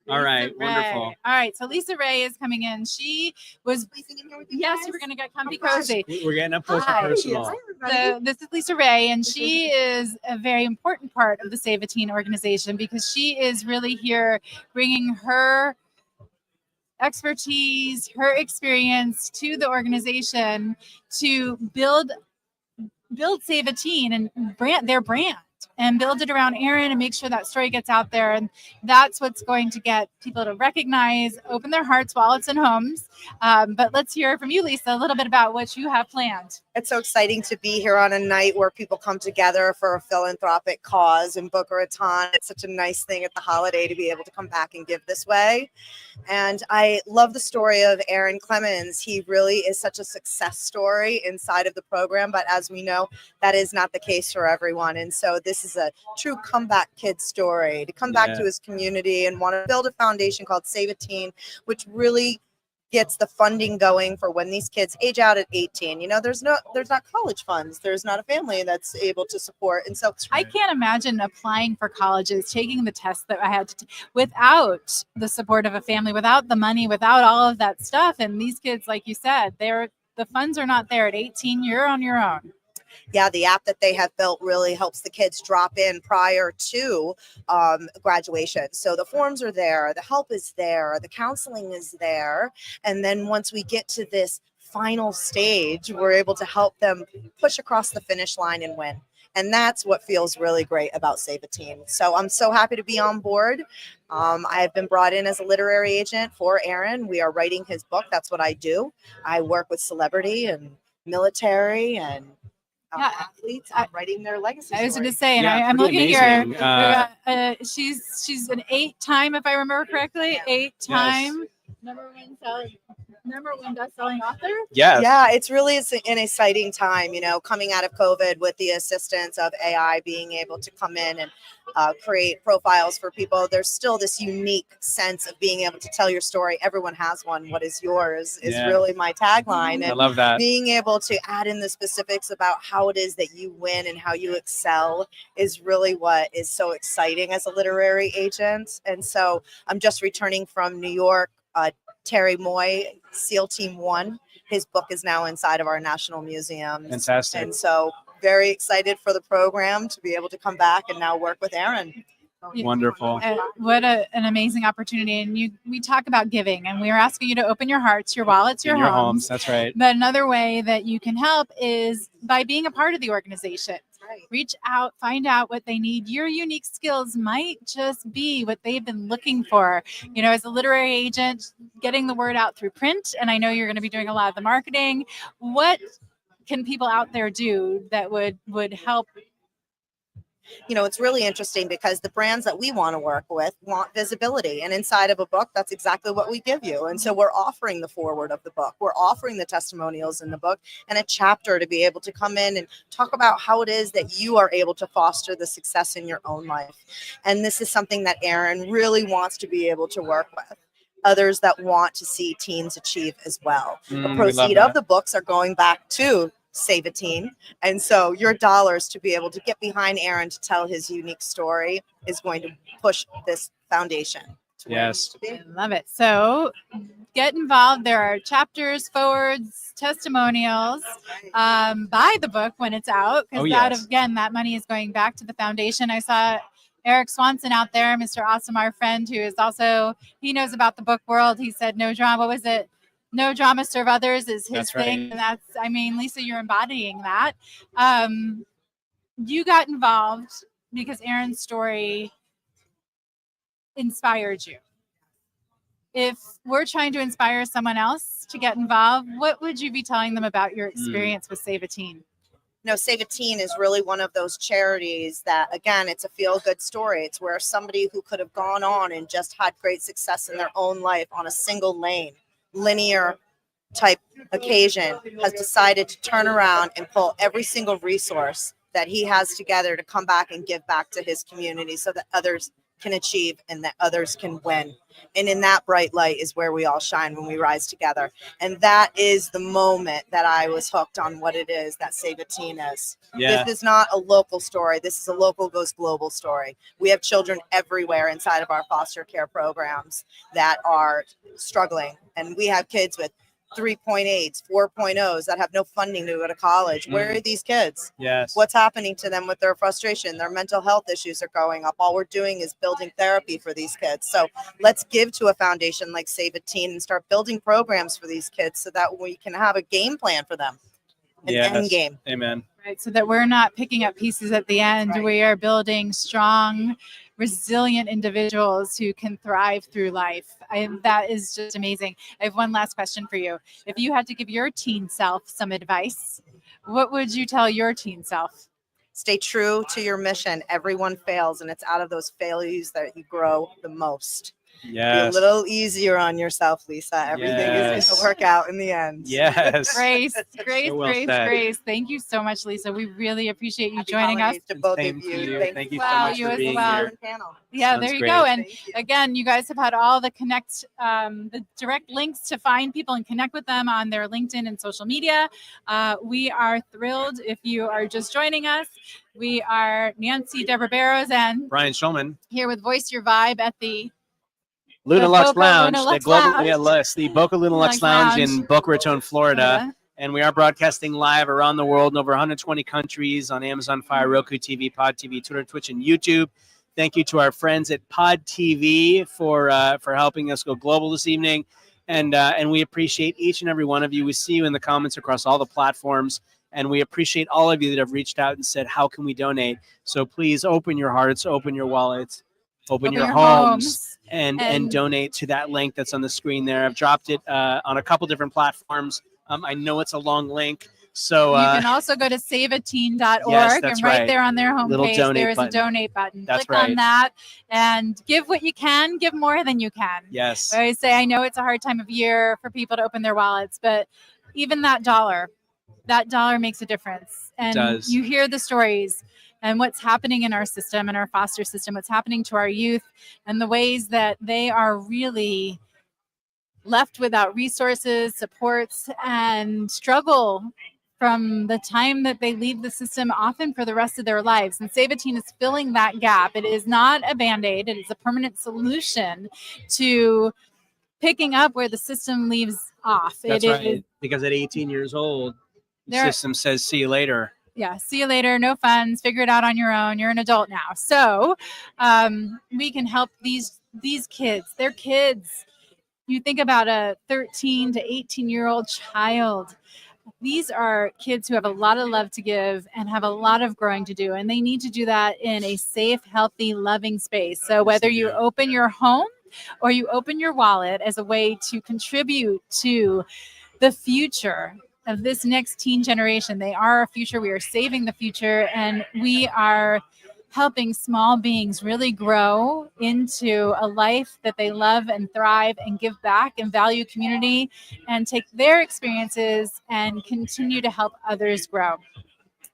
All right, wonderful. All right, so Lisa Ray is coming in. She was. Yes, we're going to get comfy cozy. We're getting up close and personal. So this is Lisa Ray, and she is a very important part of the Save a Teen organization because she is really here bringing her expertise, her experience to the organization to build Save a Teen and their brand and build it around Aaron and make sure that story gets out there. And that's what's going to get people to recognize, open their hearts, wallets, and homes. But let's hear from you, Lisa, a little bit about what you have planned. It's so exciting to be here on a night where people come together for a philanthropic cause in Boca Raton. It's such a nice thing at the holiday to be able to come back and give this way. And I love the story of Aaron Clemens. He really is such a success story inside of the program, but as we know, that is not the case for everyone. And so this is a true comeback kid story to come back to his community and want to build a foundation called Save a Teen, which really gets the funding going for when these kids age out at 18. You know, there's not college funds. There's not a family that's able to support. And so I can't imagine applying for colleges, taking the test that I had to without the support of a family, without the money, without all of that stuff. And these kids, like you said, the funds are not there at 18. You're on your own. Yeah, the app that they have built really helps the kids drop in prior to graduation. So the forms are there, the help is there, the counseling is there. And then once we get to this final stage, we're able to help them push across the finish line and win. And that's what feels really great about Save a Teen. So I'm so happy to be on board. I've been brought in as a literary agent for Aaron. We are writing his book. That's what I do. I work with celebrity and military and athletes writing their legacy story. I was going to say, and I'm looking amazing. here. She's an 8-time, if I remember correctly, 8-time number one best-selling author. Yes. Yeah, it's really an exciting time, you know, coming out of COVID with the assistance of AI being able to come in and create profiles for people. There's still this unique sense of being able to tell your story. Everyone has one. What is yours is really my tagline. And I love that. Being able to add in the specifics about how it is that you win and how you excel is really what is so exciting as a literary agent. And so I'm just returning from New York. Terry Moy, SEAL Team 1. His book is now inside of our National Museum. Fantastic. And so very excited for the program to be able to come back and now work with Aaron. Wonderful. What an amazing opportunity. And we talk about giving, and we are asking you to open your hearts, your wallets, your homes. That's right. But another way that you can help is by being a part of the organization. Right. Reach out, find out what they need. Your unique skills might just be what they've been looking for. You know, as a literary agent, getting the word out through print, and I know you're going to be doing a lot of the marketing. What can people out there do that would help It's really interesting because the brands that we want to work with want visibility. And inside of a book, that's exactly what we give you. And so we're offering the foreword of the book. We're offering the testimonials in the book and a chapter to be able to come in and talk about how it is that you are able to foster the success in your own life. And this is something that Aaron really wants to be able to work with others that want to see teens achieve as well. The proceeds of the books are going back to Save a Teen. And so your dollars to be able to get behind Aaron to tell his unique story is going to push this foundation. Yes. I love it. So get involved. There are chapters, forwards, testimonials. Buy the book when it's out, because that money is going back to the foundation. I saw Eric Swanson out there, Mr. Awesome, our friend, who is also, he knows about the book world. He said, no drama. What was it? No drama, serve others is his thing. Right. And Lisa, you're embodying that. You got involved because Aaron's story inspired you. If we're trying to inspire someone else to get involved, what would you be telling them about your experience with Save a Teen? Save a Teen is really one of those charities that, again, it's a feel-good story. It's where somebody who could have gone on and just had great success in their own life on a single lane, linear type occasion, has decided to turn around and pull every single resource that he has together to come back and give back to his community so that others can achieve and that others can win. And in that bright light is where we all shine when we rise together. And that is the moment that I was hooked on what it is that Save a Teen is. Yeah. This is not a local story. This is a local goes global story. We have children everywhere inside of our foster care programs that are struggling. And we have kids with 3.8s, 4.0s that have no funding to go to college. Where are these kids? Yes. What's happening to them with their frustration? Their mental health issues are going up. All we're doing is building therapy for these kids. So let's give to a foundation like Save a Teen and start building programs for these kids so that we can have a game plan for them. An end game. Amen. Right. So that we're not picking up pieces at the end. Right. We are building strong, resilient individuals who can thrive through life. That is just amazing. I have one last question for you. If you had to give your teen self some advice, what would you tell your teen self? Stay true to your mission. Everyone fails, and it's out of those failures that you grow the most. Yes. Be a little easier on yourself, Lisa. Everything is going to work out in the end. Yes. Grace. Said. Thank you so much, Lisa. We really appreciate you Happy joining us. To both Same of to you. Thank you so much for being here. Yeah, Sounds there you great. go. And again, you guys have had all the the direct links to find people and connect with them on their LinkedIn and social media. We are thrilled if you are just joining us. We are Nancy, Debra Barrows, and Brian Schulman here with Voice Your Vibe at the Luna Lux Lounge, the Boca Luna Lux Lounge in Boca Raton, Florida. And we are broadcasting live around the world in over 120 countries on Amazon Fire, Roku TV, Pod TV, Twitter, Twitch, and YouTube. Thank you to our friends at Pod TV for helping us go global this evening. And we appreciate each and every one of you. We see you in the comments across all the platforms. And we appreciate all of you that have reached out and said, how can we donate? So please open your hearts, open your wallets, open your homes. And donate to that link that's on the screen there. I've dropped it on a couple different platforms. I know it's a long link. So you can also go to saveateen.org and right there on their homepage, there is a donate button. That's Click on that and give what you can, give more than you can. Yes. I always say, I know it's a hard time of year for people to open their wallets, but even that dollar makes a difference. And it does. You hear the stories and what's happening in our system and our foster system, what's happening to our youth and the ways that they are really left without resources, supports, and struggle from the time that they leave the system, often for the rest of their lives. And Save a Teen is filling that gap. It is not a Band-Aid. It is a permanent solution to picking up where the system leaves off. That's right. Because at 18 years old, the system says, see you later. Yeah, see you later. No funds. Figure it out on your own. You're an adult now. So we can help these kids. They're kids. You think about a 13 to 18-year-old child. These are kids who have a lot of love to give and have a lot of growing to do. And they need to do that in a safe, healthy, loving space. So whether you open your home or you open your wallet as a way to contribute to the future of this next teen generation, they are our future. We are saving the future, and we are helping small beings really grow into a life that they love and thrive and give back and value community and take their experiences and continue to help others grow.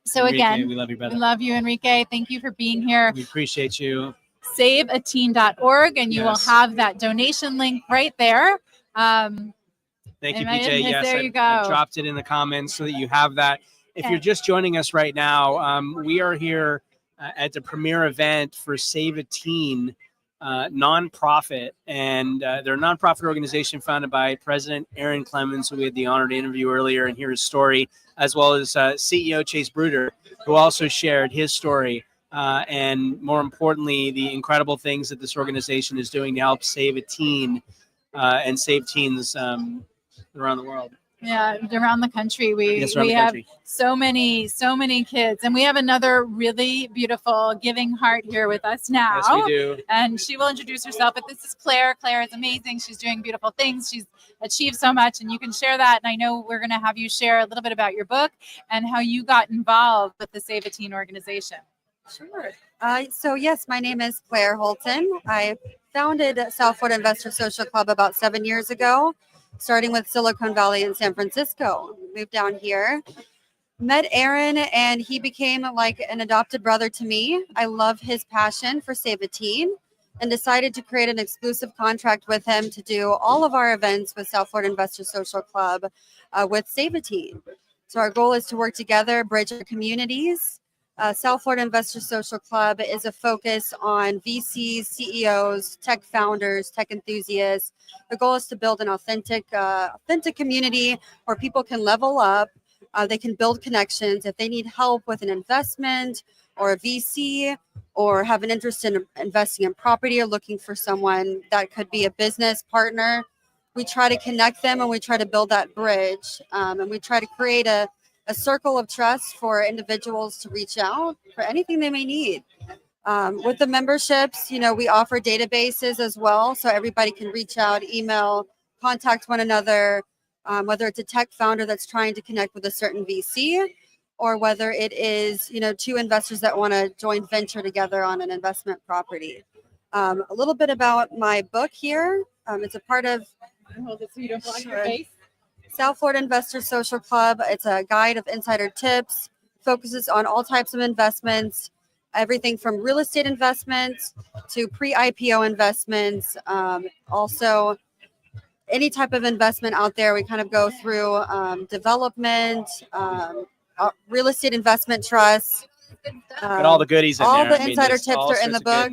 So Enrique, again, we love you, brother. We love you, Enrique. Thank you for being here. We appreciate you. SaveAteen.org, and you will have that donation link right there. Thank you, PJ. Yes, there you go. I dropped it in the comments so that you have that. If you're just joining us right now, we are here at the premier event for Save a Teen nonprofit, and they're a nonprofit organization founded by President Aaron Clemens, who we had the honor to interview earlier and hear his story, as well as CEO Chase Bruder, who also shared his story. And more importantly, the incredible things that this organization is doing to help save a teen and save teens around the world. Yeah, around the country. We have so many kids. And we have another really beautiful giving heart here with us now. Yes, we do. And she will introduce herself. But this is Claire. Claire is amazing. She's doing beautiful things. She's achieved so much. And you can share that. And I know we're going to have you share a little bit about your book and how you got involved with the Save a Teen organization. Sure. So yes, my name is Claire Holton. I founded South Florida Investor Social Club about 7 years ago, starting with Silicon Valley in San Francisco. Moved down here, met Aaron, and he became like an adopted brother to me. I love his passion for Save a Teen and decided to create an exclusive contract with him to do all of our events with South Florida Investor Social Club with Save a Teen. So our goal is to work together, bridge our communities. South Florida Investor Social Club is a focus on VCs, CEOs, tech founders, tech enthusiasts. The goal is to build an authentic community where people can level up. They can build connections. If they need help with an investment or a VC or have an interest in investing in property or looking for someone that could be a business partner, we try to connect them and we try to build that bridge. And we try to create a circle of trust for individuals to reach out for anything they may need. With the memberships, we offer databases as well, so everybody can reach out, email, contact one another, whether it's a tech founder that's trying to connect with a certain VC, or whether it is, two investors that want to joint venture together on an investment property. A little bit about my book here. It's a part of Hold it so you don't block your face. South Florida Investor Social Club. It's a guide of insider tips, focuses on all types of investments, everything from real estate investments to pre-IPO investments. Also, any type of investment out there, we kind of go through development, real estate investment trusts. Got all the goodies in all there. The insider tips are in the book.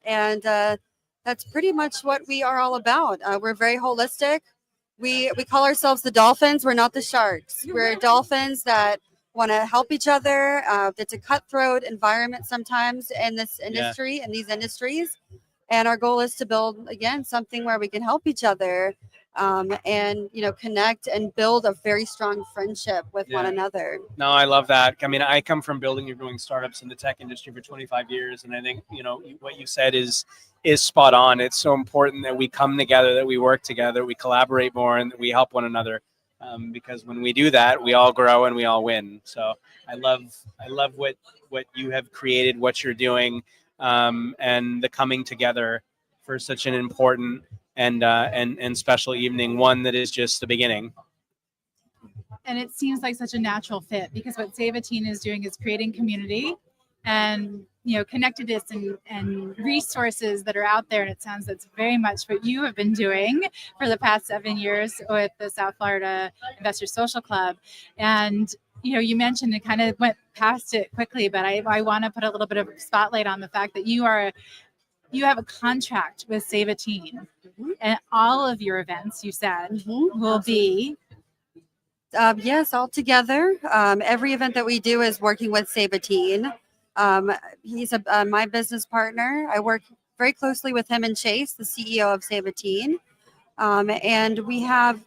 And that's pretty much what we are all about. We're very holistic. We call ourselves the dolphins. We're not the sharks. We're dolphins that want to help each other. It's a cutthroat environment sometimes in this industry, in these industries. And our goal is to build, again, something where we can help each other and, connect and build a very strong friendship with one another. No, I love that. I mean, I come from building and growing startups in the tech industry for 25 years. And I think, what you said is spot on. It's so important that we come together, that we work together, we collaborate more, and that we help one another. Because when we do that, we all grow and we all win. So I love what you have created, what you're doing, and the coming together for such an important and special evening, one that is just the beginning. And it seems like such a natural fit, because what Save a Teen is doing is creating community and connectedness and resources that are out there. And it sounds that's very much what you have been doing for the past 7 years with the South Florida Investor Social Club. And you mentioned it kind of went past it quickly, but I want to put a little bit of spotlight on the fact that you have a contract with Save a Teen, and all of your events, you said, will be. Yes, all together. Every event that we do is working with Save a Teen. He's my business partner. I work very closely with him and Chase, the CEO of Save a Teen. And we have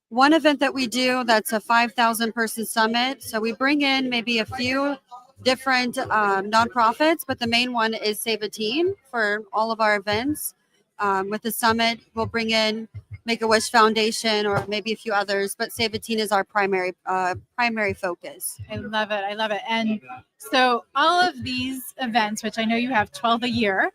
one event that we do that's a 5,000 person summit. So we bring in maybe a few different nonprofits, but the main one is Save a Teen for all of our events. With the summit, we'll bring in Make-A-Wish Foundation or maybe a few others, but Save a Teen is our primary focus. I love it. And So all of these events, which I know you have 12 a year,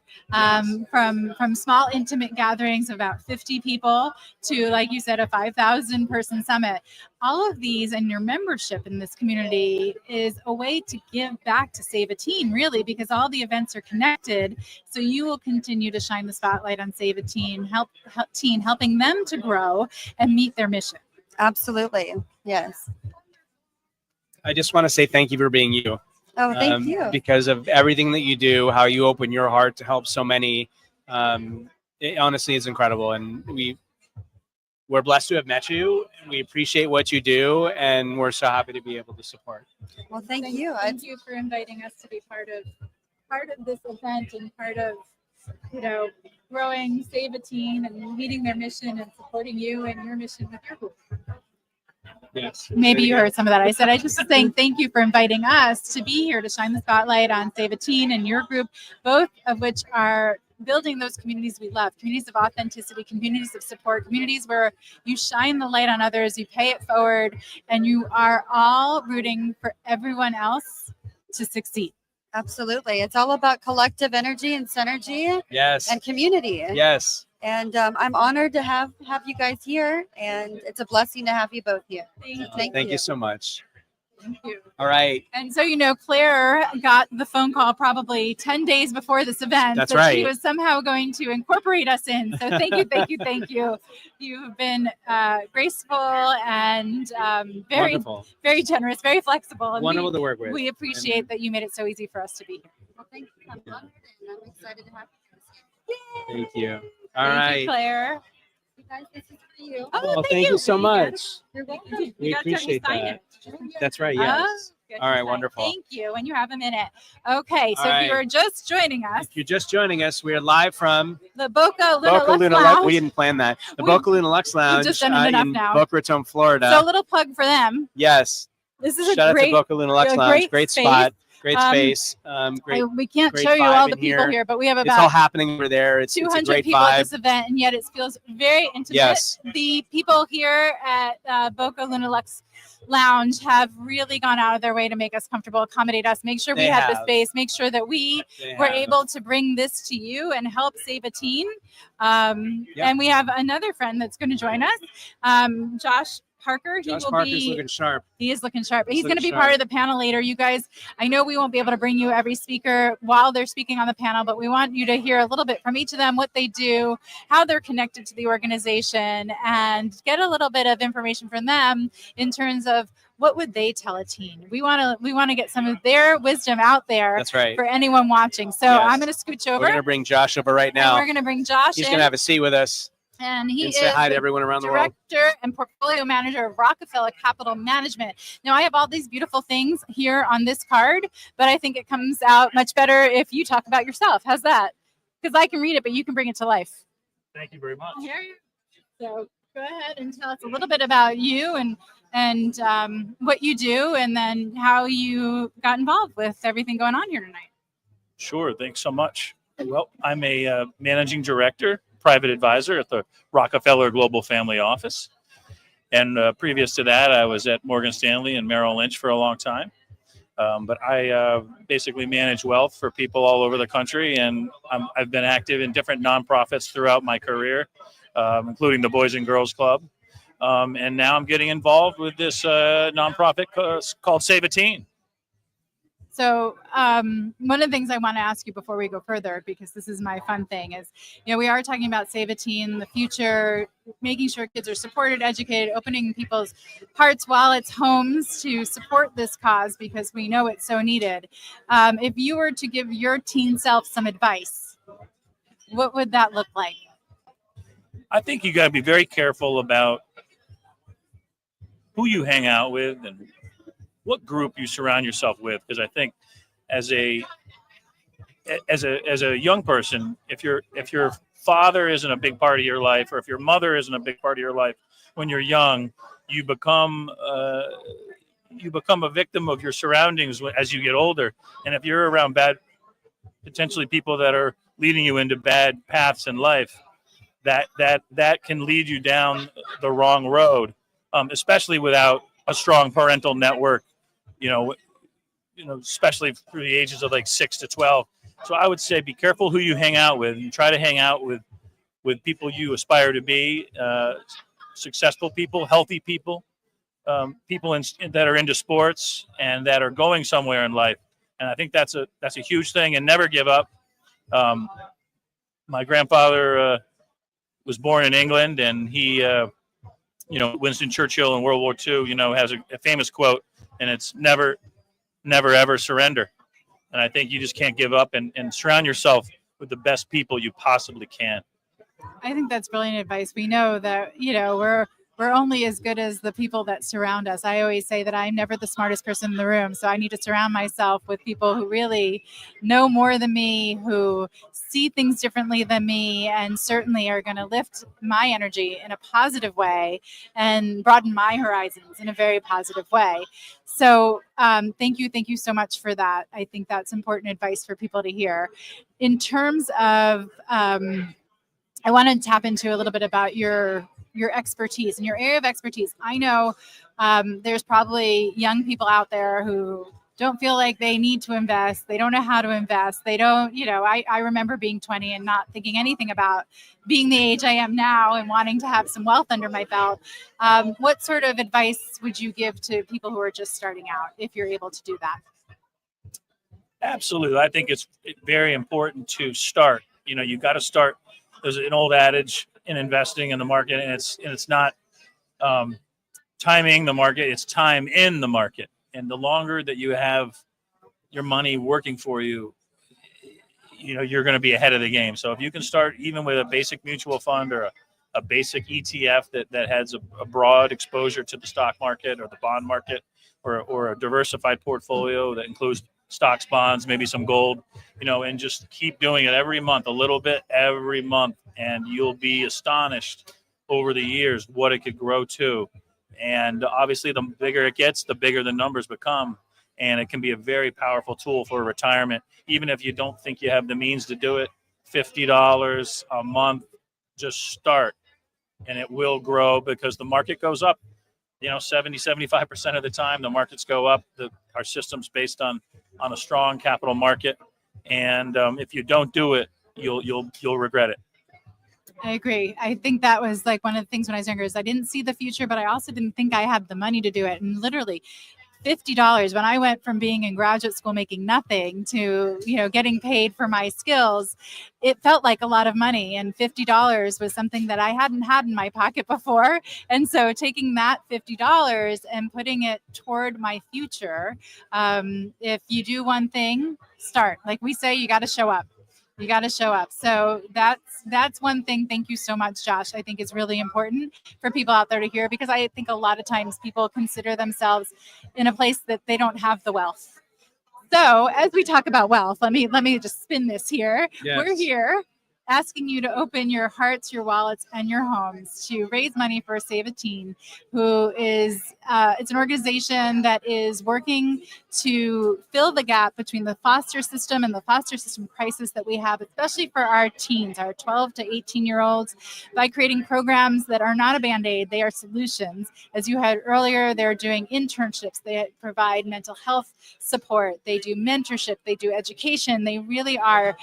from small intimate gatherings of about 50 people to, like you said, a 5,000 person summit, all of these and your membership in this community is a way to give back to Save a Teen, really, because all the events are connected. So you will continue to shine the spotlight on Save a Teen, helping them to grow and meet their mission. Absolutely. Yes. I just want to say thank you for being you. Oh, thank you. Because of everything that you do, how you open your heart to help so many. It honestly is incredible. And we're blessed to have met you. We appreciate what you do, and we're so happy to be able to support. Well, thank you. Thank you for inviting us to be part of this event and part of, growing Save a Teen and meeting their mission and supporting you and your mission with your group. Yes. Maybe you heard some of that. I said, I just saying thank you for inviting us to be here to shine the spotlight on Save a Teen and your group, both of which are building those communities we love, communities of authenticity, communities of support, communities where you shine the light on others, you pay it forward, and you are all rooting for everyone else to succeed. Absolutely. It's all about collective energy and synergy. Yes. And community. Yes. And I'm honored to have you guys here, and it's a blessing to have you both here. Thank you so much. Thank you. All right. And so, Claire got the phone call probably 10 days before this event. That's that right. She was somehow going to incorporate us in. So thank you, thank you, thank you. You've been graceful and very, Wonderful. very generous, very flexible. And Wonderful to work with. We appreciate that you made it so easy for us to be here. Well, thank you. I'm honored, and I'm excited to have you. Thank you. All Thank right. you, Claire. You guys, this is for you. Oh, thank you so much. You're welcome. We appreciate that. That's right. Oh, Yes. good All right. design. Wonderful. Thank you. And you have a minute. Okay. So All if you right. are just joining us, If you're just joining us, we are live from the Boca Luna Boca Lux Luna Lounge. Lux. We didn't plan that. The We- Boca Luna Lux Lounge just done it enough in now. Boca Raton, Florida. So a little plug for them. Yes. This is Shout a out great, to Boca Luna Lux a Lounge. Great space. spot. Great Um, space. Great. we can't great show you vibe all the in people here, but we have It's all about happening over there. It's a 200 great people at vibe. this event, and yet it feels very intimate. Yes. The people here at Boca Luna Lux Lounge have really gone out of their way to make us comfortable, accommodate us, make sure we They had the have. space, make sure that we They were have. able to bring this to you and help Save a Teen. Yep. And we have another friend that's going to join us, Josh Parker. Josh Parker's looking sharp. He is looking sharp. He's looking going to be sharp. part of the panel later. You guys, I know we won't be able to bring you every speaker while they're speaking on the panel, but we want you to hear a little bit from each of them, what they do, how they're connected to the organization, and get a little bit of information from them in terms of what would they tell a teen. We want to get some of their wisdom out there. That's right. For anyone watching. So Yes. I'm going to scooch over. We're going to bring Josh over right and now. we're going to bring Josh He's in. going to have a seat with us And he and is say hi to the everyone around the world. Director and Portfolio Manager of Rockefeller Capital Management. Now, I have all these beautiful things here on this card, but I think it comes out much better if you talk about yourself. How's that? Because I can read it, but you can bring it to life. Thank you very much. So go ahead and tell us a little bit about you and what you do, and then how you got involved with everything going on here tonight. Sure. Thanks so much. Well, I'm a managing director, private advisor at the Rockefeller Global Family Office. And previous to that, I was at Morgan Stanley and Merrill Lynch for a long time. But I basically manage wealth for people all over the country. And I've been active in different nonprofits throughout my career, including the Boys and Girls Club. And now I'm getting involved with this nonprofit called Save a Teen. So one of the things I want to ask you before we go further, because this is my fun thing, is, we are talking about Save a Teen, the future, making sure kids are supported, educated, opening people's hearts, wallets, homes to support this cause, because we know it's so needed. If you were to give your teen self some advice, what would that look like? I think you got to be very careful about who you hang out with and what group you surround yourself with, because I think as a young person, if your father isn't a big part of your life, or if your mother isn't a big part of your life when you're young, you become a victim of your surroundings as you get older. And if you're around potentially people that are leading you into bad paths in life, that can lead you down the wrong road, especially without a strong parental network, especially through the ages of like 6 to 12. So I would say be careful who you hang out with, and try to hang out with people you aspire to be, successful people, healthy people, people that are into sports and that are going somewhere in life. And I think that's a huge thing. And never give up. My grandfather was born in England, and he, Winston Churchill in World War II, has a famous quote, and it's never, ever surrender. And I think you just can't give up, and surround yourself with the best people you possibly can. I think that's brilliant advice. We know that, we're only as good as the people that surround us. I always say that I'm never the smartest person in the room. So I need to surround myself with people who really know more than me, who see things differently than me, and certainly are going to lift my energy in a positive way and broaden my horizons in a very positive way. So thank you so much for that. I think that's important advice for people to hear. In terms of, I want to tap into a little bit about your expertise and your area of expertise. I know there's probably young people out there who don't feel like they need to invest. They don't know how to invest. They don't, I remember being 20 and not thinking anything about being the age I am now and wanting to have some wealth under my belt. What sort of advice would you give to people who are just starting out, if you're able to do that? Absolutely. I think it's very important to start. You've got to start. There's an old adage in investing in the market, and it's not timing the market, it's time in the market. And the longer that you have your money working for you, you're going to be ahead of the game. So if you can start even with a basic mutual fund or a basic ETF that has a broad exposure to the stock market or the bond market, or a diversified portfolio that includes stocks, bonds, maybe some gold, and just keep doing it every month, a little bit every month, and you'll be astonished over the years what it could grow to. And obviously, the bigger it gets, the bigger the numbers become, and it can be a very powerful tool for retirement. Even if you don't think you have the means to do it, $50 a month, just start, and it will grow because the market goes up. 75% of the time the markets go up. Our system's based on a strong capital market, and if you don't do it, you'll regret it. I agree. I think that was like one of the things when I was younger is I didn't see the future, but I also didn't think I had the money to do it. And literally $50 when I went from being in graduate school making nothing to, getting paid for my skills, it felt like a lot of money. And $50 was something that I hadn't had in my pocket before. And so taking that $50 and putting it toward my future, if you do one thing, start. Like we say, you got to show up. You got to show up. So that's one thing. Thank you so much, Josh. I think is really important for people out there to hear, because I think a lot of times people consider themselves in a place that they don't have the wealth. So as we talk about wealth, let me just spin this here. Yes. We're here asking you to open your hearts, your wallets, and your homes to raise money for Save a Teen, who is it's an organization that is working to fill the gap between the foster system and the foster system crisis that we have, especially for our teens, our 12 to 18-year-olds, by creating programs that are not a Band-Aid, they are solutions. As you had earlier, they're doing internships, they provide mental health support, they do mentorship, they do education, they really are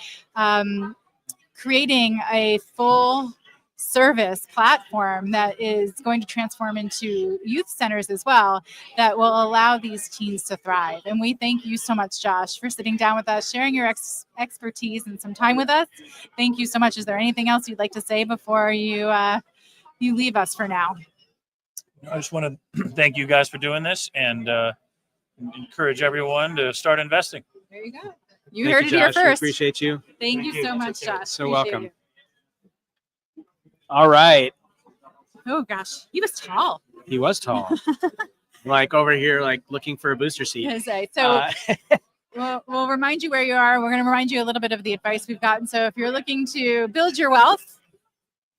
creating a full service platform that is going to transform into youth centers as well, that will allow these teens to thrive. And we thank you so much, Josh, for sitting down with us, sharing your expertise and some time with us. Thank you so much. Is there anything else you'd like to say before you leave us for now? I just want to thank you guys for doing this and encourage everyone to start investing. There you go. You heard it here first. We appreciate you. Thank you so much, Josh. So welcome. You. All right. Oh gosh, he was tall. He was tall. Like over here, like looking for a booster seat. So we'll remind you where you are. We're going to remind you a little bit of the advice we've gotten. So if you're looking to build your wealth,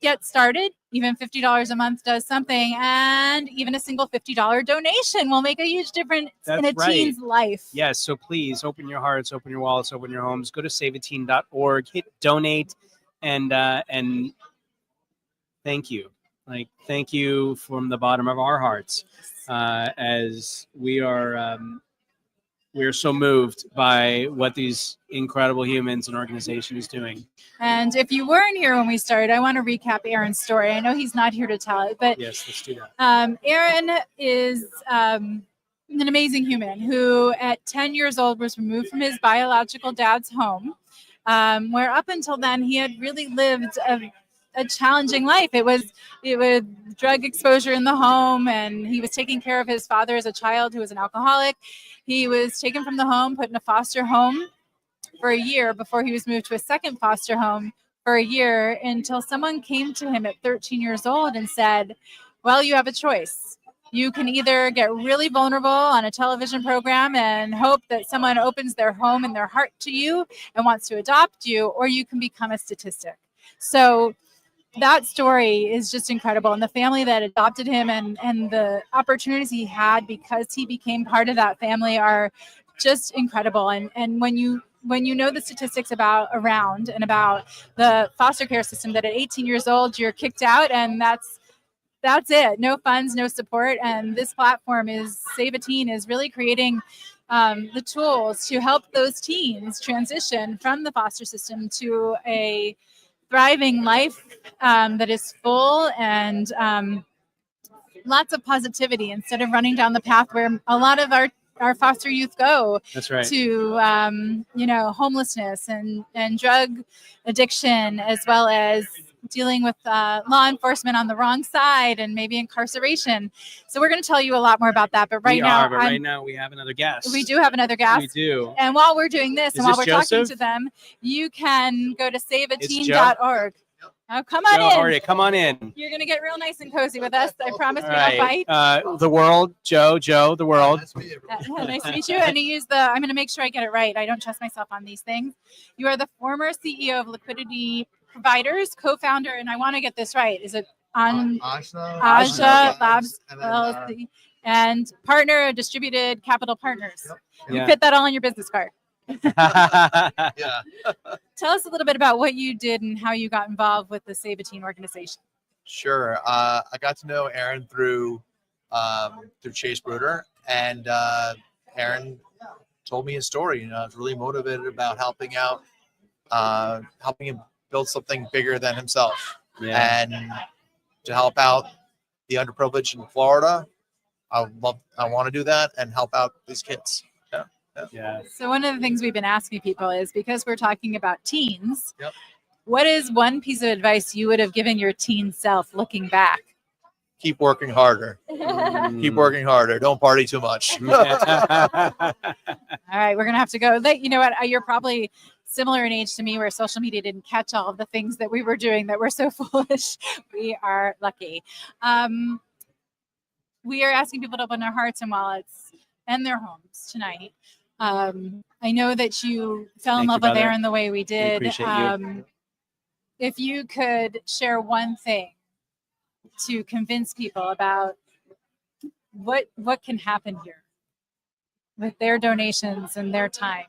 get started. Even $50 a month does something, and even a single $50 donation will make a huge difference in a teen's life. Yes, so please open your hearts, open your wallets, open your homes. Go to saveateen.org, hit donate, and thank you. Thank you from the bottom of our hearts, as we are we're so moved by what these incredible humans and organization is doing. And if you weren't here when we started, I want to recap Aaron's story. I know he's not here to tell it, but yes, let's do that. Aaron is an amazing human who at 10 years old was removed from his biological dad's home, where up until then he had really lived a challenging life. It was drug exposure in the home, and he was taking care of his father as a child who was an alcoholic. He was taken from the home, put in a foster home for a year before he was moved to a second foster home for a year, until someone came to him at 13 years old and said, well, you have a choice. You can either get really vulnerable on a television program and hope that someone opens their home and their heart to you and wants to adopt you, or you can become a statistic. So that story is just incredible. And the family that adopted him and the opportunities he had because he became part of that family are just incredible. And when you know the statistics about the foster care system, that at 18 years old, you're kicked out, and that's it. No funds, no support. And this platform Save a Teen is really creating the tools to help those teens transition from the foster system to a thriving life that is full and lots of positivity, instead of running down the path where a lot of our foster youth go. That's right. To homelessness and drug addiction, as well as dealing with law enforcement on the wrong side and maybe incarceration. So we're going to tell you a lot more about that. But right now we have another guest. We do have another guest. We do. And while we're doing this, and while we're Joseph? Talking to them, you can go to saveateen.org. Oh, come on Joe, in. come on in. You're going to get real nice and cozy with us. I promise we don't fight. The world, Joe, the world. Nice to meet you. And I'm going to make sure I get it right. I don't trust myself on these things. You are the former CEO of Liquidity Providers, co-founder, and I want to get this right. Is it Asha Labs LLC, and partner of Distributed Capital Partners? Yep. You fit that all on your business card. Yeah. Tell us a little bit about what you did and how you got involved with the Save a Teen organization. Sure. I got to know Aaron through Chase Bruder, and Aaron told me his story. I was really motivated about helping him build something bigger than himself, and to help out the underprivileged in Florida. I want to do that and help out these kids. Yeah. So one of the things we've been asking people is, because we're talking about teens, Yep. What is one piece of advice you would have given your teen self looking back? Keep working harder. Keep working harder. Don't party too much. All right, we're going to have to go. You know what? You're probably similar in age to me, where social media didn't catch all of the things that we were doing that were so foolish. We are lucky. We are asking people to open their hearts and wallets and their homes tonight. I know that you fell in love with Aaron the way we did. You. If you could share one thing to convince people about what can happen here with their donations and their time.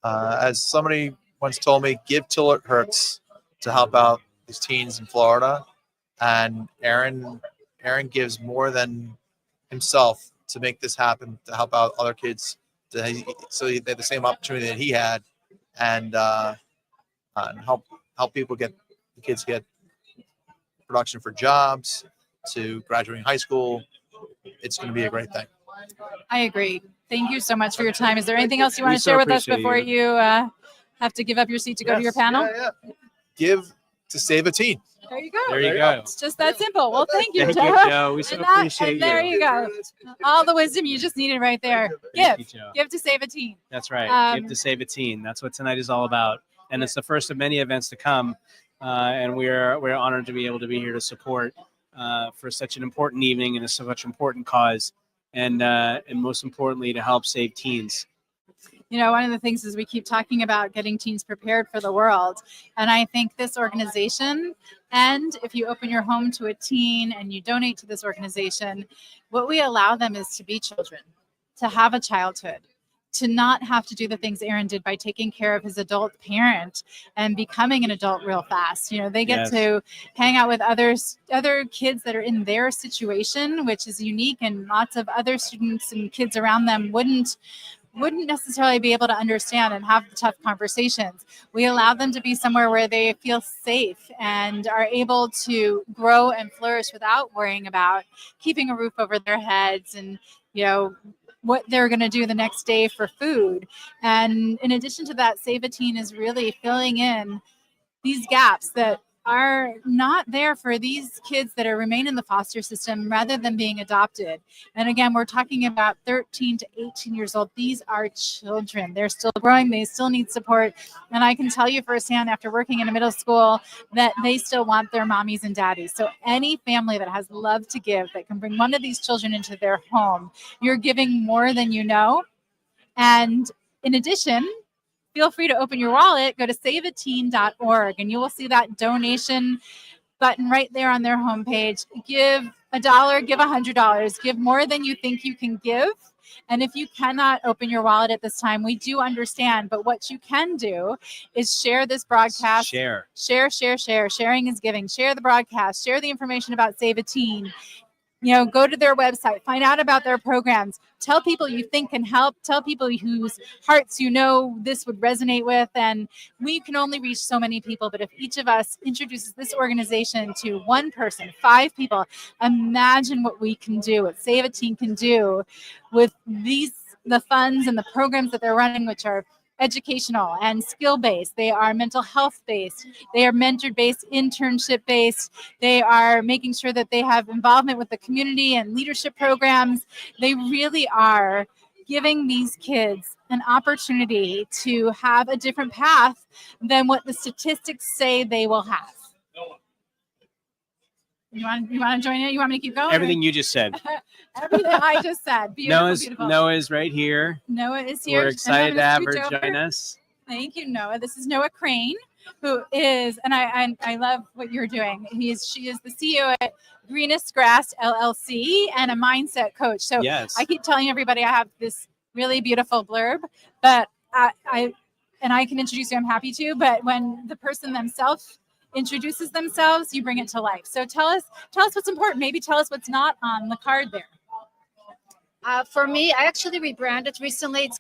As somebody once told me, give till it hurts to help out these teens in Florida. And Aaron gives more than himself to make this happen, to help out other kids, so they have the same opportunity that he had, and help kids get production for jobs, to graduating high school. It's going to be a great thing. I agree. Thank you so much for your time. Is there anything else you want to share with us before you have to give up your seat to go to your panel? Yeah. Give to Save a Teen. There you go. There you go. It's just that simple. Well, thank you, Thank Joe. you, Joe. We so appreciate you. There you go. All the wisdom you just needed right there. Thank you, Joe. Give to Save a Teen. That's right. Give to Um, Save a Teen. That's what tonight is all about. And it's the first of many events to come. And we're honored to be able to be here to support for such an important evening and such an important cause. And most importantly, to help save teens. You know, one of the things is we keep talking about getting teens prepared for the world. And I think this organization, and if you open your home to a teen and you donate to this organization, what we allow them is to be children, to have a childhood, to not have to do the things Aaron did by taking care of his adult parent and becoming an adult real fast. You know, they get to hang out with other kids that are in their situation, which is unique, and lots of other students and kids around them wouldn't wouldn't necessarily be able to understand and have the tough conversations. We allow them to be somewhere where they feel safe and are able to grow and flourish without worrying about keeping a roof over their heads and, what they're going to do the next day for food. And in addition to that, Save a Teen is really filling in these gaps that are not there for these kids that remain in the foster system rather than being adopted. And again, we're talking about 13 to 18 years old. These are children. They're still growing. They still need support. And I can tell you firsthand after working in a middle school that they still want their mommies and daddies. So any family that has love to give, that can bring one of these children into their home, you're giving more than you know. And in addition, feel free to open your wallet, go to saveateen.org, and you will see that donation button right there on their homepage. Give $1, give $100, give more than you think you can give. And if you cannot open your wallet at this time, we do understand. But what you can do is share this broadcast. Share. Sharing is giving. Share the broadcast. Share the information about Save a Teen. Go to their website, find out about their programs, tell people you think can help, tell people whose hearts this would resonate with. And we can only reach so many people, but if each of us introduces this organization to one person, 5 people, imagine what we can do, what Save a Teen can do with the funds and the programs that they're running, which are educational and skill-based. They are mental health-based. They are mentor-based, internship-based. They are making sure that they have involvement with the community and leadership programs. They really are giving these kids an opportunity to have a different path than what the statistics say they will have. You want to join in? You want me to keep going? Everything you just said. Everything I just said. Beautiful. Noah's right here. Noah is here. We're excited to have her join us. Thank you, Noah. This is Noah Crane, who is, and I love what you're doing. She is the CEO at Greenest Grass LLC and a mindset coach. So yes. I keep telling everybody I have this really beautiful blurb, but I can introduce you. I'm happy to. But when the person themselves introduces themselves, you bring it to life. So tell us what's important. Maybe tell us what's not on the card there. For me, I actually rebranded recently. It's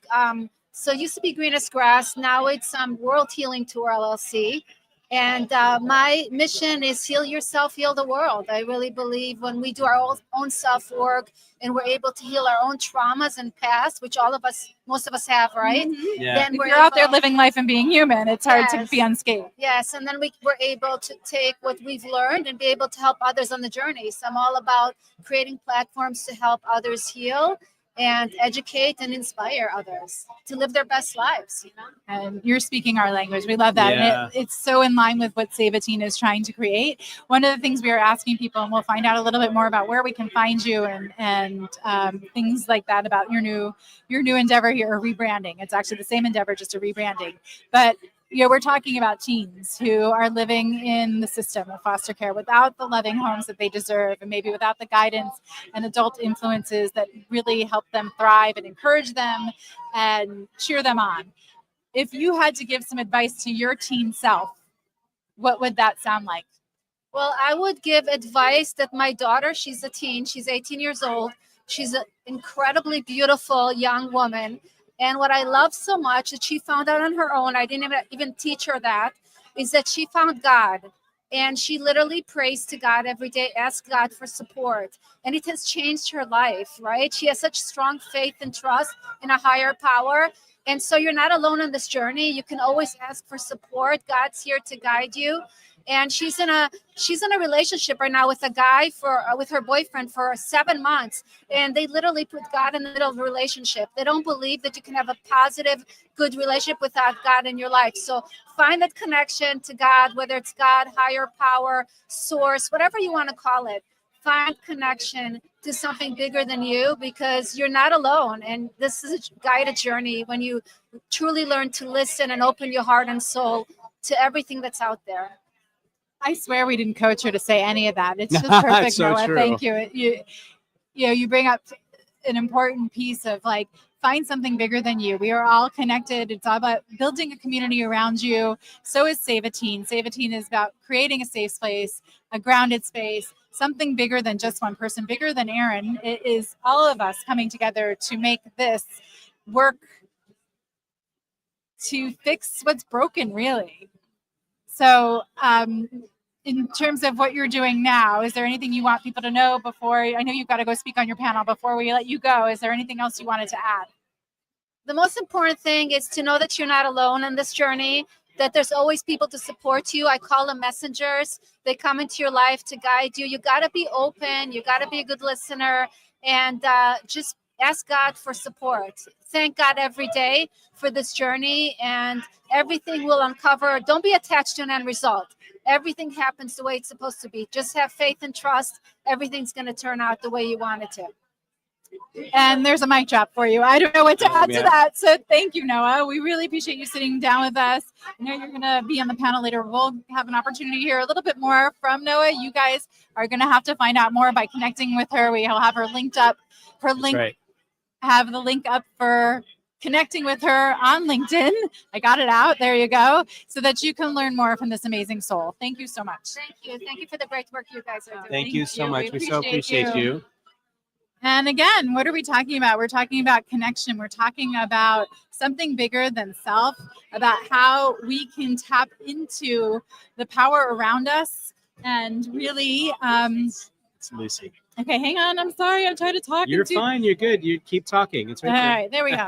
so it used to be Greenest Grass. Now it's World Healing Tour LLC. And my mission is heal yourself, heal the world. I really believe when we do our own self-work and we're able to heal our own traumas and past, which most of us have, right? Mm-hmm. Yeah. Then if you're out there living life and being human, it's hard to be unscathed. Yes, and then we're able to take what we've learned and be able to help others on the journey. So I'm all about creating platforms to help others heal and educate and inspire others to live their best lives. And you're speaking our language. We love that. Yeah. And it's so in line with what Save a Teen is trying to create. One of the things we are asking people, and we'll find out a little bit more about where we can find you and things like that about your new endeavor here, or rebranding. It's actually the same endeavor, just a rebranding. But we're talking about teens who are living in the system of foster care without the loving homes that they deserve, and maybe without the guidance and adult influences that really help them thrive and encourage them and cheer them on. If you had to give some advice to your teen self, what would that sound like? Well, I would give advice that my daughter, she's a teen, she's 18 years old. She's an incredibly beautiful young woman. And what I love so much that she found out on her own, I didn't even teach her that, is that she found God. And she literally prays to God every day, asks God for support. And it has changed her life, right? She has such strong faith and trust in a higher power. And so you're not alone on this journey. You can always ask for support. God's here to guide you. And she's in a relationship right now with a guy with her boyfriend for 7 months. And they literally put God in the middle of the relationship. They don't believe that you can have a positive, good relationship without God in your life. So find that connection to God, whether it's God, higher power, source, whatever you want to call it. Find connection to something bigger than you, because you're not alone. And this is a guided journey when you truly learn to listen and open your heart and soul to everything that's out there. I swear we didn't coach her to say any of that. It's just perfect, so Noah. true. Thank you. You bring up an important piece of find something bigger than you. We are all connected. It's all about building a community around you. So is Save a Teen. Save a Teen is about creating a safe space, a grounded space, something bigger than just one person, bigger than Aaron. It is all of us coming together to make this work to fix what's broken, really. So in terms of what you're doing now, is there anything you want people to know before? I know you've got to go speak on your panel. Before we let you go, is there anything else you wanted to add? The most important thing is to know that you're not alone in this journey, that there's always people to support you. I call them messengers. They come into your life to guide you. You got to be open. You got to be a good listener, and just ask God for support. Thank God every day for this journey, and everything will uncover. Don't be attached to an end result. Everything happens the way it's supposed to be. Just have faith and trust. Everything's going to turn out the way you want it to. And there's a mic drop for you. I don't know what to add to that. So thank you, Noah. We really appreciate you sitting down with us. I know you're going to be on the panel later. We'll have an opportunity to hear a little bit more from Noah. You guys are going to have to find out more by connecting with her. We'll have her linked up. Her link, right. Have the link up for connecting with her on LinkedIn. I got it out. There you go. So that you can learn more from this amazing soul. Thank you so much. Thank you. Thank you for the great work you guys are doing. Thank you so much. We so appreciate you. And again, what are we talking about? We're talking about connection. We're talking about something bigger than self, about how we can tap into the power around us and really. It's Lucy. Okay, hang on. I'm sorry. I'm trying to talk. You're fine. You're good. You keep talking. It's right there. All right, there we go.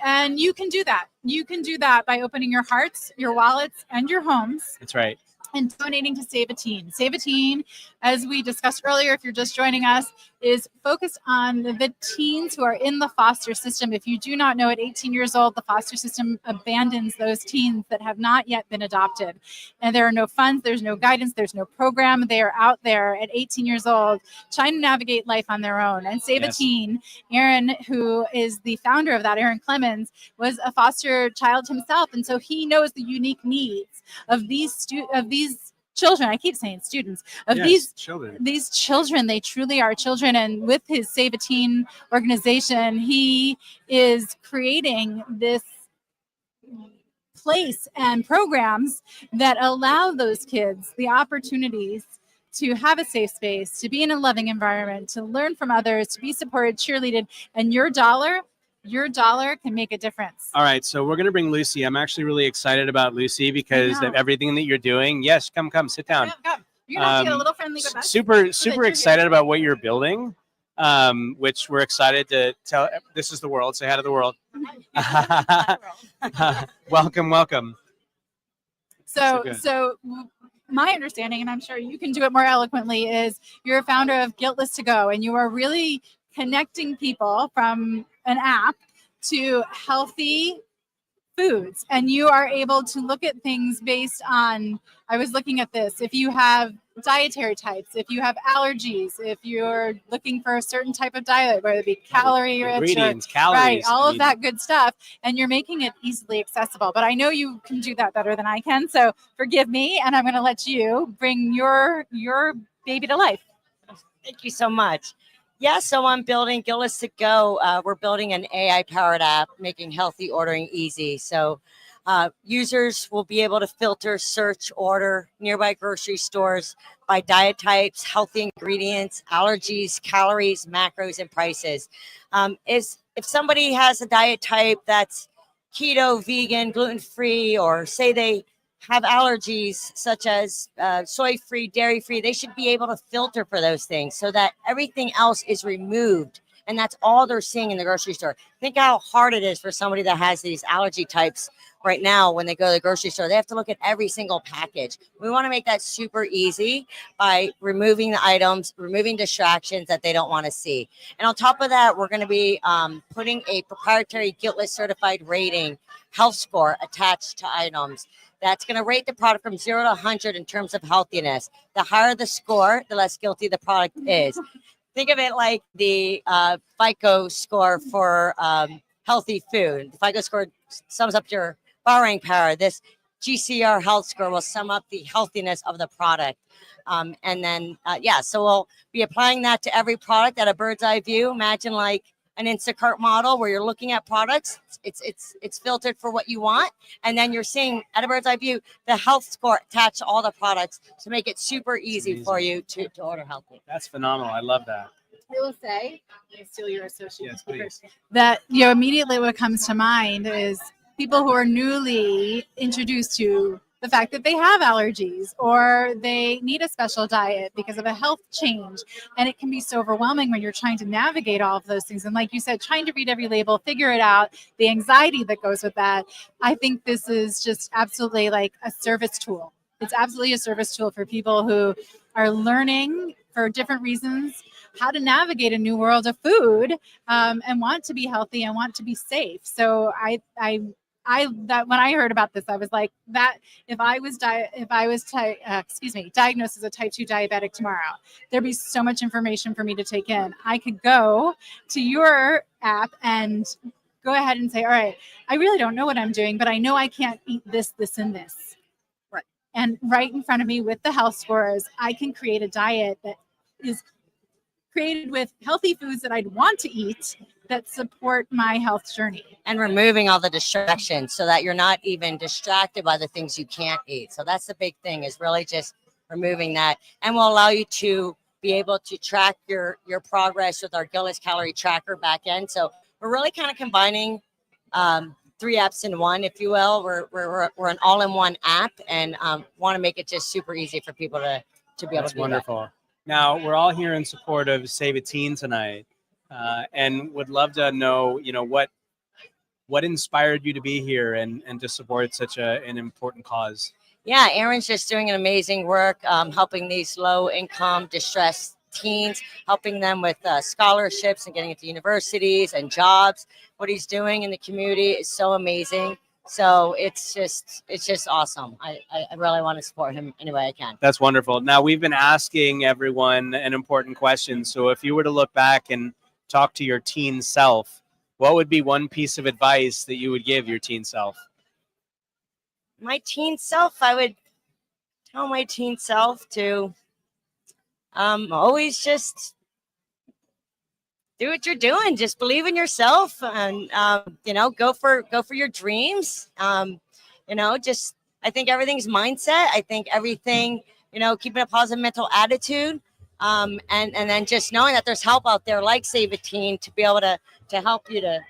And you can do that. You can do that by opening your hearts, your wallets, and your homes. That's right. And donating to Save a Teen. Save a Teen, as we discussed earlier, if you're just joining us, is focused on the teens who are in the foster system. If you do not know, at 18 years old, the foster system abandons those teens that have not yet been adopted. And there are no funds, there's no guidance, there's no program. They are out there at 18 years old trying to navigate life on their own. And Save a Teen, Aaron, who is the founder of that, Aaron Clemens, was a foster child himself. And so he knows the unique needs of these children. I keep saying students of these children. They truly are children. And with his Save a Teen organization, he is creating this place and programs that allow those kids the opportunities to have a safe space, to be in a loving environment, to learn from others, to be supported, cheerleaded, and your dollar can make a difference. All right, so we're going to bring Lucy. I'm actually really excited about Lucy because of everything that you're doing. Yes, come, sit down. Come. You're going to have to get a little friendly with us. Super excited about what you're building, which we're excited to tell. This is the world. Say hi to the world. Welcome. So my understanding, and I'm sure you can do it more eloquently, is you're a founder of Guiltless to Go, and you are really connecting people from an app to healthy foods. And you are able to look at things based on, I was looking at this, if you have dietary types, if you have allergies, if you're looking for a certain type of diet, whether it be calorie rich, ingredients, calories, right, all of that good stuff, and you're making it easily accessible. But I know you can do that better than I can, so forgive me, and I'm going to let you bring your baby to life. Thank you so much. Yeah, so I'm building Guiltless to Go. We're building an AI-powered app, making healthy ordering easy. So users will be able to filter, search, order nearby grocery stores by diet types, healthy ingredients, allergies, calories, macros, and prices. If somebody has a diet type that's keto, vegan, gluten-free, or say they have allergies such as soy-free, dairy-free, they should be able to filter for those things so that everything else is removed. And that's all they're seeing in the grocery store. Think how hard it is for somebody that has these allergy types right now when they go to the grocery store. They have to look at every single package. We want to make that super easy by removing the items, removing distractions that they don't want to see. And on top of that, we're going to be putting a proprietary Guiltless certified rating health score attached to items. That's going to rate the product from 0 to 100 in terms of healthiness. The higher the score, the less guilty the product is. Think of it like the FICO score for healthy food. The FICO score sums up your borrowing power. This GCR health score will sum up the healthiness of the product. So we'll be applying that to every product at a bird's eye view. Imagine like an Instacart model where you're looking at products. It's filtered for what you want. And then you're seeing at a bird's eye view, the health score attached to all the products to make it super easy for you to order healthy. That's phenomenal. I love that. I will say, steal your associate. Yes, please. That immediately what comes to mind is people who are newly introduced to the fact that they have allergies or they need a special diet because of a health change. And it can be so overwhelming when you're trying to navigate all of those things. And like you said, trying to read every label, figure it out, the anxiety that goes with that. I think this is just absolutely like a service tool. It's absolutely a service tool for people who are learning for different reasons how to navigate a new world of food, and want to be healthy and want to be safe. So that when I heard about this, I was like, that if I was diagnosed as a type 2 diabetic tomorrow, there'd be so much information for me to take in. I could go to your app and go ahead and say, all right, I really don't know what I'm doing, but I know I can't eat this, this, and this. Right. And right in front of me with the health scores, I can create a diet that is created with healthy foods that I'd want to eat that support my health journey. And removing all the distractions so that you're not even distracted by the things you can't eat. So that's the big thing, is really just removing that, and will allow you to be able to track your progress with our Gillis calorie tracker back end. So we're really kind of combining 3 apps in one, if you will. We're an all-in-one app, and want to make it just super easy for people to be able to do wonderful. that. Now, we're all here in support of Save a Teen tonight, and would love to know, what inspired you to be here and to support such an important cause. Yeah, Aaron's just doing an amazing work, helping these low-income, distressed teens, helping them with scholarships and getting into universities and jobs. What he's doing in the community is so amazing. So it's just awesome. I really want to support him any way I can. That's wonderful. Now, we've been asking everyone an important question. So if you were to look back and talk to your teen self, what would be one piece of advice that you would give your teen self? My teen self, I would tell my teen self to always just do what you're doing. Just believe in yourself, and go for your dreams. I think everything's mindset. I think everything, keeping a positive mental attitude, and then just knowing that there's help out there like Save a Teen to be able to help you to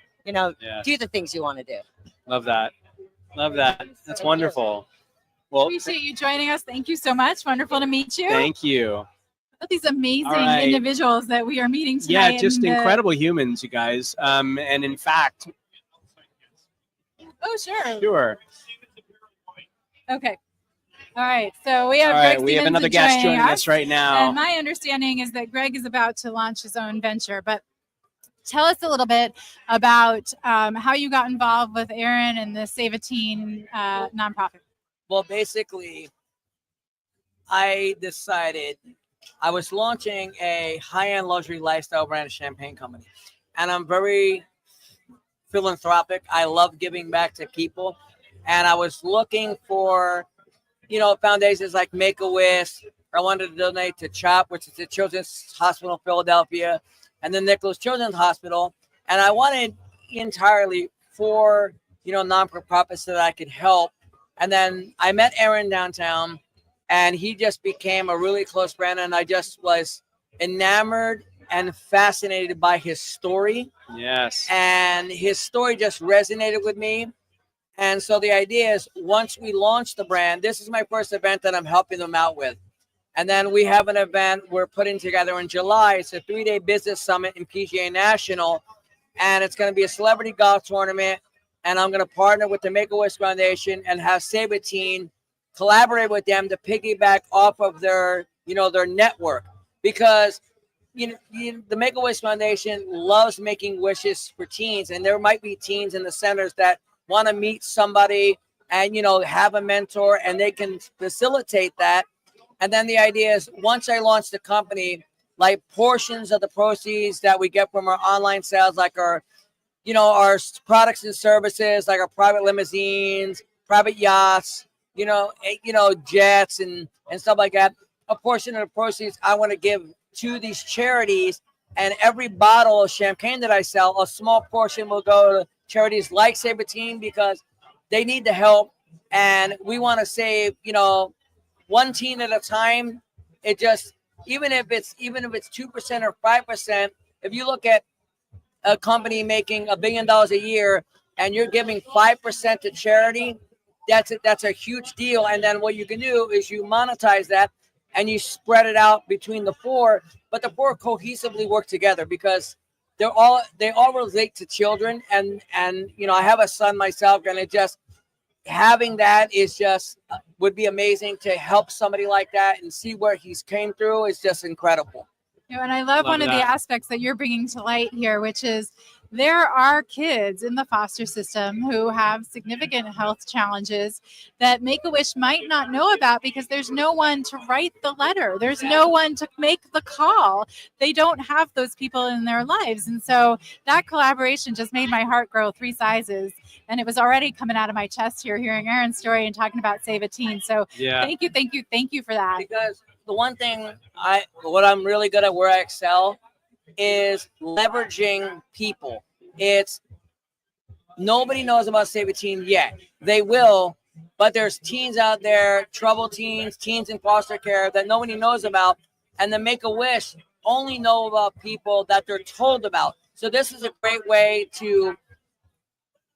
do the things you want to do. Love that. That's wonderful. Well, appreciate you joining us. Thank you so much. Wonderful to meet you. Thank you. These amazing individuals that we are meeting tonight. Yeah, just incredible humans, you guys. And in fact, sure. Okay. All right. So we have we have another guest joining us right now. And my understanding is that Greg is about to launch his own venture, but tell us a little bit about how you got involved with Aaron and the Save a Teen nonprofit. Well, basically, I decided I was launching a high-end luxury lifestyle brand champagne company, and I'm very philanthropic. I love giving back to people, and I was looking for, foundations like Make-A-Wish. I wanted to donate to CHOP, which is the Children's Hospital in Philadelphia, and the Nicholas Children's Hospital, and I wanted entirely for non-profits that I could help. And then I met Aaron downtown, and he just became a really close friend, and I just was enamored and fascinated by his story. Yes. And his story just resonated with me. And so the idea is, once we launch the brand, this is my first event that I'm helping them out with. And then we have an event we're putting together in July. It's a 3-day business summit in PGA National, and it's going to be a celebrity golf tournament. And I'm going to partner with the Make-A-Wish Foundation and have Save a Teen collaborate with them to piggyback off of their network, because the Make-A-Wish Foundation loves making wishes for teens, and there might be teens in the centers that want to meet somebody and have a mentor, and they can facilitate that. And then the idea is, once I launch the company, like portions of the proceeds that we get from our online sales, like our products and services, like our private limousines, private yachts, jets and stuff like that. A portion of the proceeds I want to give to these charities, and every bottle of champagne that I sell, a small portion will go to charities like Save a Teen, because they need the help, and we want to save, one teen at a time. It just, even if it's 2% or 5%, if you look at a company making $1 billion a year, and you're giving 5% to charity, that's a huge deal. And then what you can do is you monetize that and you spread it out between the 4, but the 4 cohesively work together because they all relate to children. And I have a son myself, and it just having that is just would be amazing to help somebody like that and see where he's came through is just incredible. And I love one of the aspects that you're bringing to light here, which is there are kids in the foster system who have significant health challenges that Make-A-Wish might not know about because there's no one to write the letter. There's no one to make the call. They don't have those people in their lives. And so that collaboration just made my heart grow 3 sizes. And it was already coming out of my chest here, hearing Aaron's story and talking about Save a Teen. So thank you for that. Because the one thing what I'm really good at, where I excel, is leveraging people. It's nobody knows about Save a Teen yet. They will, but there's teens out there, troubled teens, teens in foster care that nobody knows about. And the Make-A-Wish only know about people that they're told about. So this is a great way to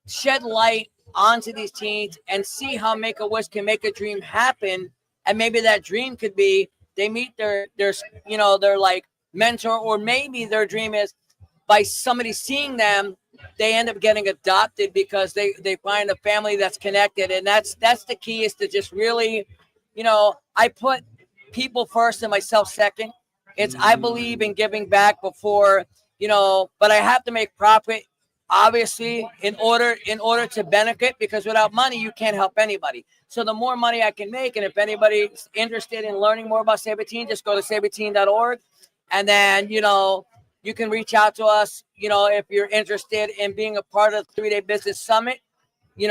shed light onto these teens and see how Make-A-Wish can make a dream happen. And maybe that dream could be they meet their like mentor, or maybe their dream is by somebody seeing them, they end up getting adopted because they find a family that's connected. And that's the key, is to just really, I put people first and myself second. I believe in giving back before, but I have to make profit, obviously, in order to benefit, because without money, you can't help anybody. So the more money I can make, and if anybody's interested in learning more about Save a Teen, just go to saveateen.org. And then, you can reach out to us, if you're interested in being a part of the 3-day business summit. My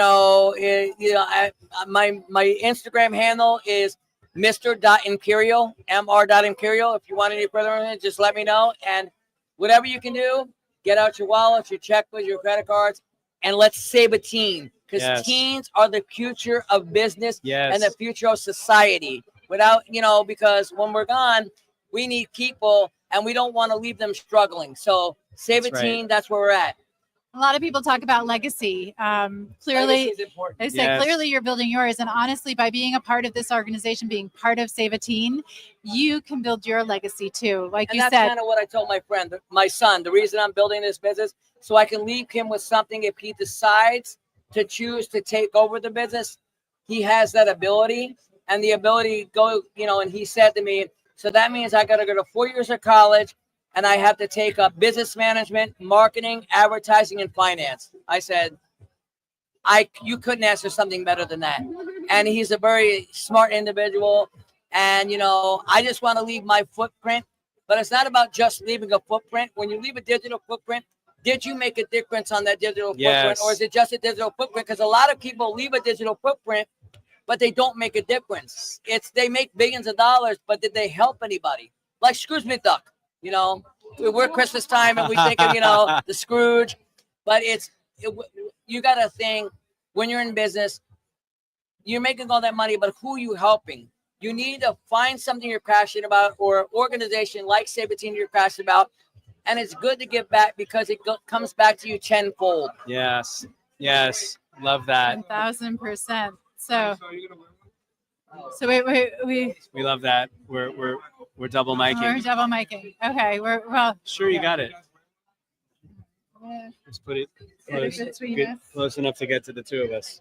Instagram handle is Mr.Imperial, Mr.Imperial. If you want any further on it, just let me know. And whatever you can do, get out your wallets, your checkbooks, your credit cards, and let's save a teen. Because teens are the future of business and the future of society. Without, because when we're gone, we need people, and we don't want to leave them struggling. So Save a Teen, that's where we're at. A lot of people talk about legacy. Clearly, they say clearly you're building yours. And honestly, by being a part of this organization, being part of Save a Teen, you can build your legacy too. Like you said. That's kind of what I told my son. The reason I'm building this business, so I can leave him with something if he decides to choose to take over the business. He has that ability and the ability to go, and he said to me, so that means I got to go to 4 years of college, and I have to take up business management, marketing, advertising, and finance. I said, you couldn't ask for something better than that. And he's a very smart individual. And, I just want to leave my footprint, but it's not about just leaving a footprint. When you leave a digital footprint, did you make a difference on that digital footprint, or is it just a digital footprint? Because a lot of people leave a digital footprint, but they don't make a difference. They make billions of dollars, but did they help anybody? Like Scrooge McDuck, we're Christmas time and we think of, the Scrooge, but you got to think, when you're in business, you're making all that money, but who are you helping? You need to find something you're passionate about, or an organization like Save a Teen you're passionate about. And it's good to give back because it comes back to you tenfold. Yes. Love that. 1,000%. So we love that. We're double miking. We're double miking. Okay. Sure, you got it. Just put it close enough to get to the 2 of us.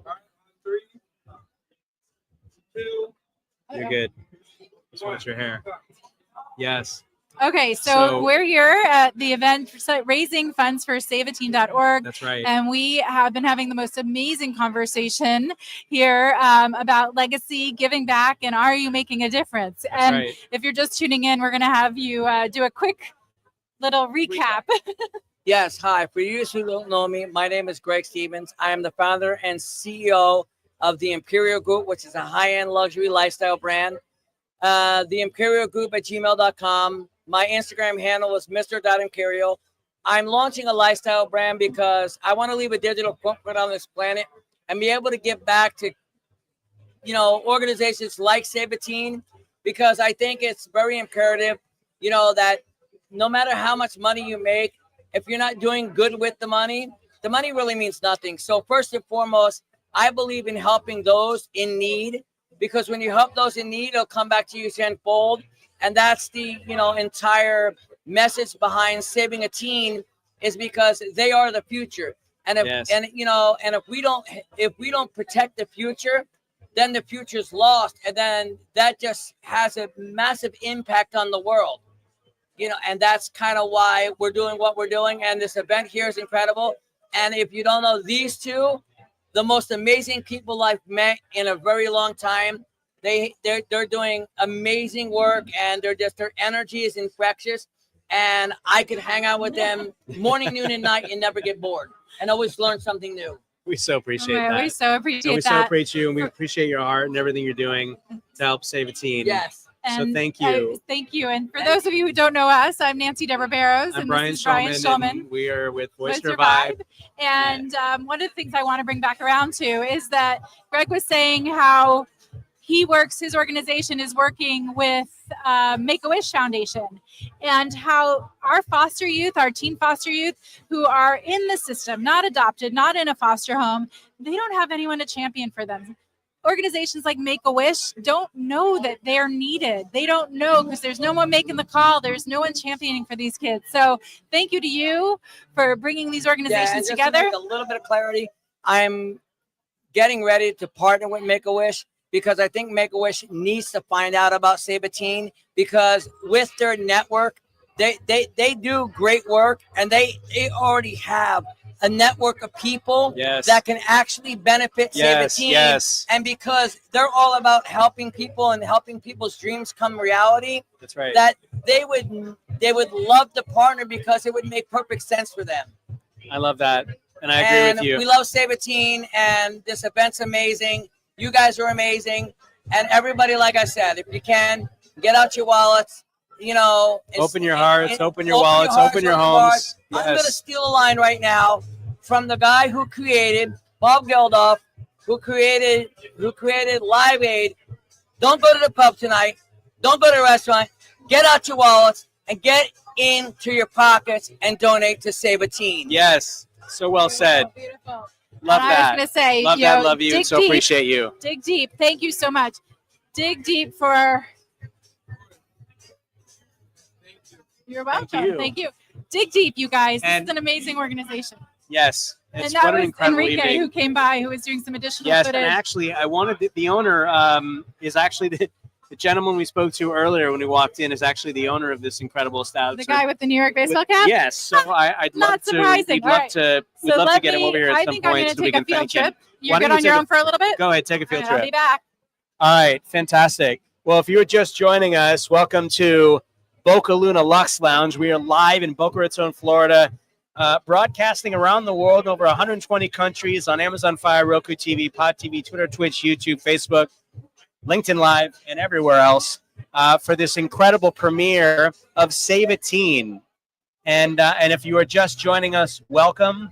You're good. Just watch your hair. Yes. Okay, so we're here at the event raising funds for saveateen.org. That's right. And we have been having the most amazing conversation here about legacy, giving back, and are you making a difference? That's right. If you're just tuning in, we're going to have you do a quick little recap. Yes, hi. For you who don't know me, my name is Greg Stevens. I am the founder and CEO of the Imperial Group, which is a high-end luxury lifestyle brand. The Imperial Group at gmail.com. My Instagram handle is Mr.Imperial. I'm launching a lifestyle brand because I want to leave a digital footprint on this planet and be able to give back to, organizations like Save a Teen, because I think it's very imperative, that no matter how much money you make, if you're not doing good with the money, the money really means nothing. So first and foremost, I believe in helping those in need, because when you help those in need, it'll come back to you tenfold. And that's the, entire message behind Saving a Teen, is because they are the future. And if we don't protect the future, then the future's lost. And then that just has a massive impact on the world. And that's kind of why we're doing what we're doing. And this event here is incredible. And if you don't know, these two, the most amazing people I've met in a very long time, they're doing amazing work, and their energy is infectious. And I could hang out with them morning, noon, and night and never get bored, and always learn something new. We so appreciate that. We so appreciate we that. so appreciate you, and we appreciate your heart and everything you're doing to help Save a Teen. Yes. So thank you. Thank you. And for those of you who don't know us, I'm Nancy Debra Barrows. I'm and Brian this is Brian Schulman. And we are with Voice Your Vibe. And one of the things I want to bring back around to is that Greg was saying how his organization is working with Make-A-Wish Foundation, and how our foster youth, our teen foster youth who are in the system, not adopted, not in a foster home, they don't have anyone to champion for them. Organizations like Make-A-Wish don't know that they're needed. They don't know, because there's no one making the call. There's no one championing for these kids. So thank you to you for bringing these organizations together. To make a little bit of clarity, I'm getting ready to partner with Make-A-Wish, because I think Make-A-Wish needs to find out about Save a Teen, because with their network, they do great work, and they already have a network of people that can actually benefit Save a Teen. And because they're all about helping people and helping people's dreams come reality, that's right. That they would love to partner, because it would make perfect sense for them. I love that, and I agree with you. We love Save a Teen, and this event's amazing. You guys are amazing, and everybody, like I said, if you can, get out your wallets. Open your hearts, open your wallets, open your homes. I'm going to steal a line right now from the guy who created, Bob Geldof, who created Live Aid. Don't go to the pub tonight. Don't go to the restaurant. Get out your wallets and get into your pockets and donate to Save a Teen. Yes, so well said. Beautiful. Love that. I was going to say, love that, love you, and so appreciate you. Dig deep. Thank you so much. Dig deep for... You're welcome. Thank you. Dig deep, you guys. This is an amazing organization. Yes. And that was Enrique who came by, who was doing some additional footage. And actually, I wanted the owner is actually the gentleman we spoke to earlier when we walked in is actually the owner of this incredible establishment. The guy with the New York baseball cap? Yes. So I'd love Not surprising. We'd love to get him over here at some point so we can thank him. You're good on your own for a little bit? Go ahead, take a field trip. I'll be back. All right, fantastic. Well, if you were just joining us, welcome to Boca Luna Lux Lounge. We are live in Boca Raton, Florida, broadcasting around the world in over 120 countries on Amazon Fire, Roku TV, Pod TV, Twitter, Twitch, YouTube, Facebook, LinkedIn Live, and everywhere else for this incredible premiere of Save a Teen. And if you are just joining us, welcome.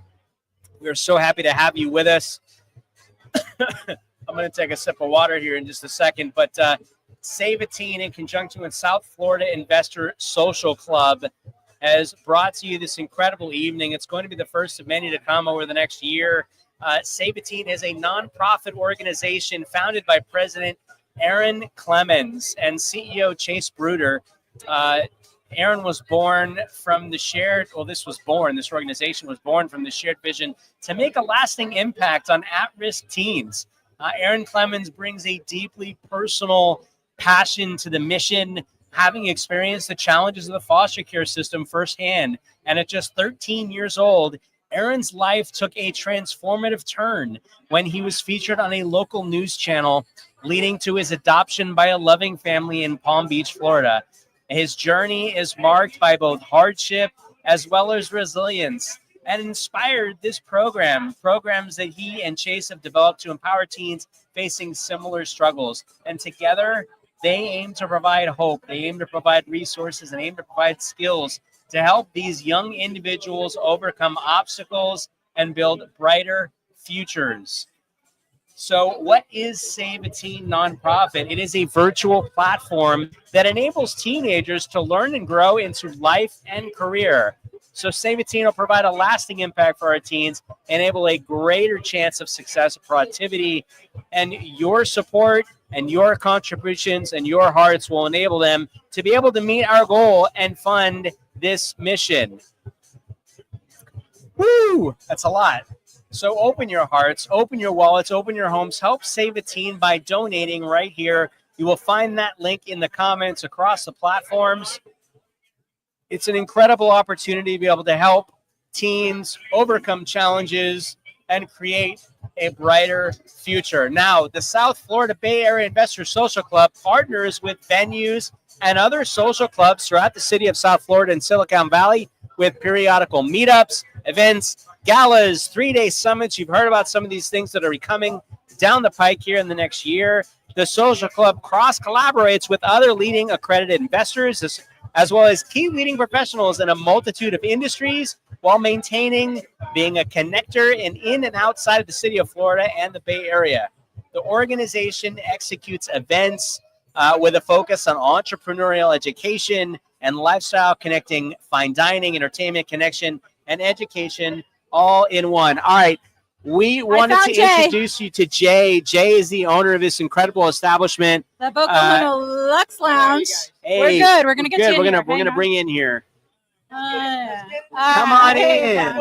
We are so happy to have you with us. I'm going to take a sip of water here in just a second, but Save a Teen, in conjunction with South Florida Investor Social Club, has brought to you this incredible evening. It's going to be the first of many to come over the next year. Save a Teen is a nonprofit organization founded by President Aaron Clemens and CEO Chase Bruder. Aaron was born from the this organization was born from the shared vision to make a lasting impact on at-risk teens. Aaron Clemens brings a deeply personal passion to the mission, having experienced the challenges of the foster care system firsthand. And at just 13 years old, Aaron's life took a transformative turn when he was featured on a local news channel, leading to his adoption by a loving family in Palm Beach, Florida. His journey is marked by both hardship as well as resilience, and inspired this programs that he and Chase have developed to empower teens facing similar struggles. And together, they aim to provide hope, they aim to provide resources, and aim to provide skills to help these young individuals overcome obstacles and build brighter futures. So what is Save a Teen nonprofit? It is a virtual platform that enables teenagers to learn and grow into life and career. So Save a Teen will provide a lasting impact for our teens, enable a greater chance of success and productivity, and your support and your contributions and your hearts will enable them to be able to meet our goal and fund this mission. Woo! That's a lot. So open your hearts, open your wallets, open your homes, help Save a Teen by donating right here. You will find that link in the comments across the platforms. It's an incredible opportunity to be able to help teens overcome challenges and create a brighter future. Now, the South Florida Bay Area Investor Social Club partners with venues and other social clubs throughout the city of South Florida and Silicon Valley with periodical meetups, events, galas, 3-day summits. You've heard about some of these things that are coming down the pike here in the next year. The social club cross-collaborates with other leading accredited investors, as well as key leading professionals in a multitude of industries, while maintaining being a connector in and outside of the city of Florida and the Bay Area. The organization executes events with a focus on entrepreneurial education and lifestyle, connecting fine dining, entertainment, connection, and education all in one. All right. We wanted to introduce you to Jay. Jay is the owner of this incredible establishment, the Boca Luna Lux Lounge. Hey, we're good. We're gonna get you in We're here. gonna bring you in here. Come on in.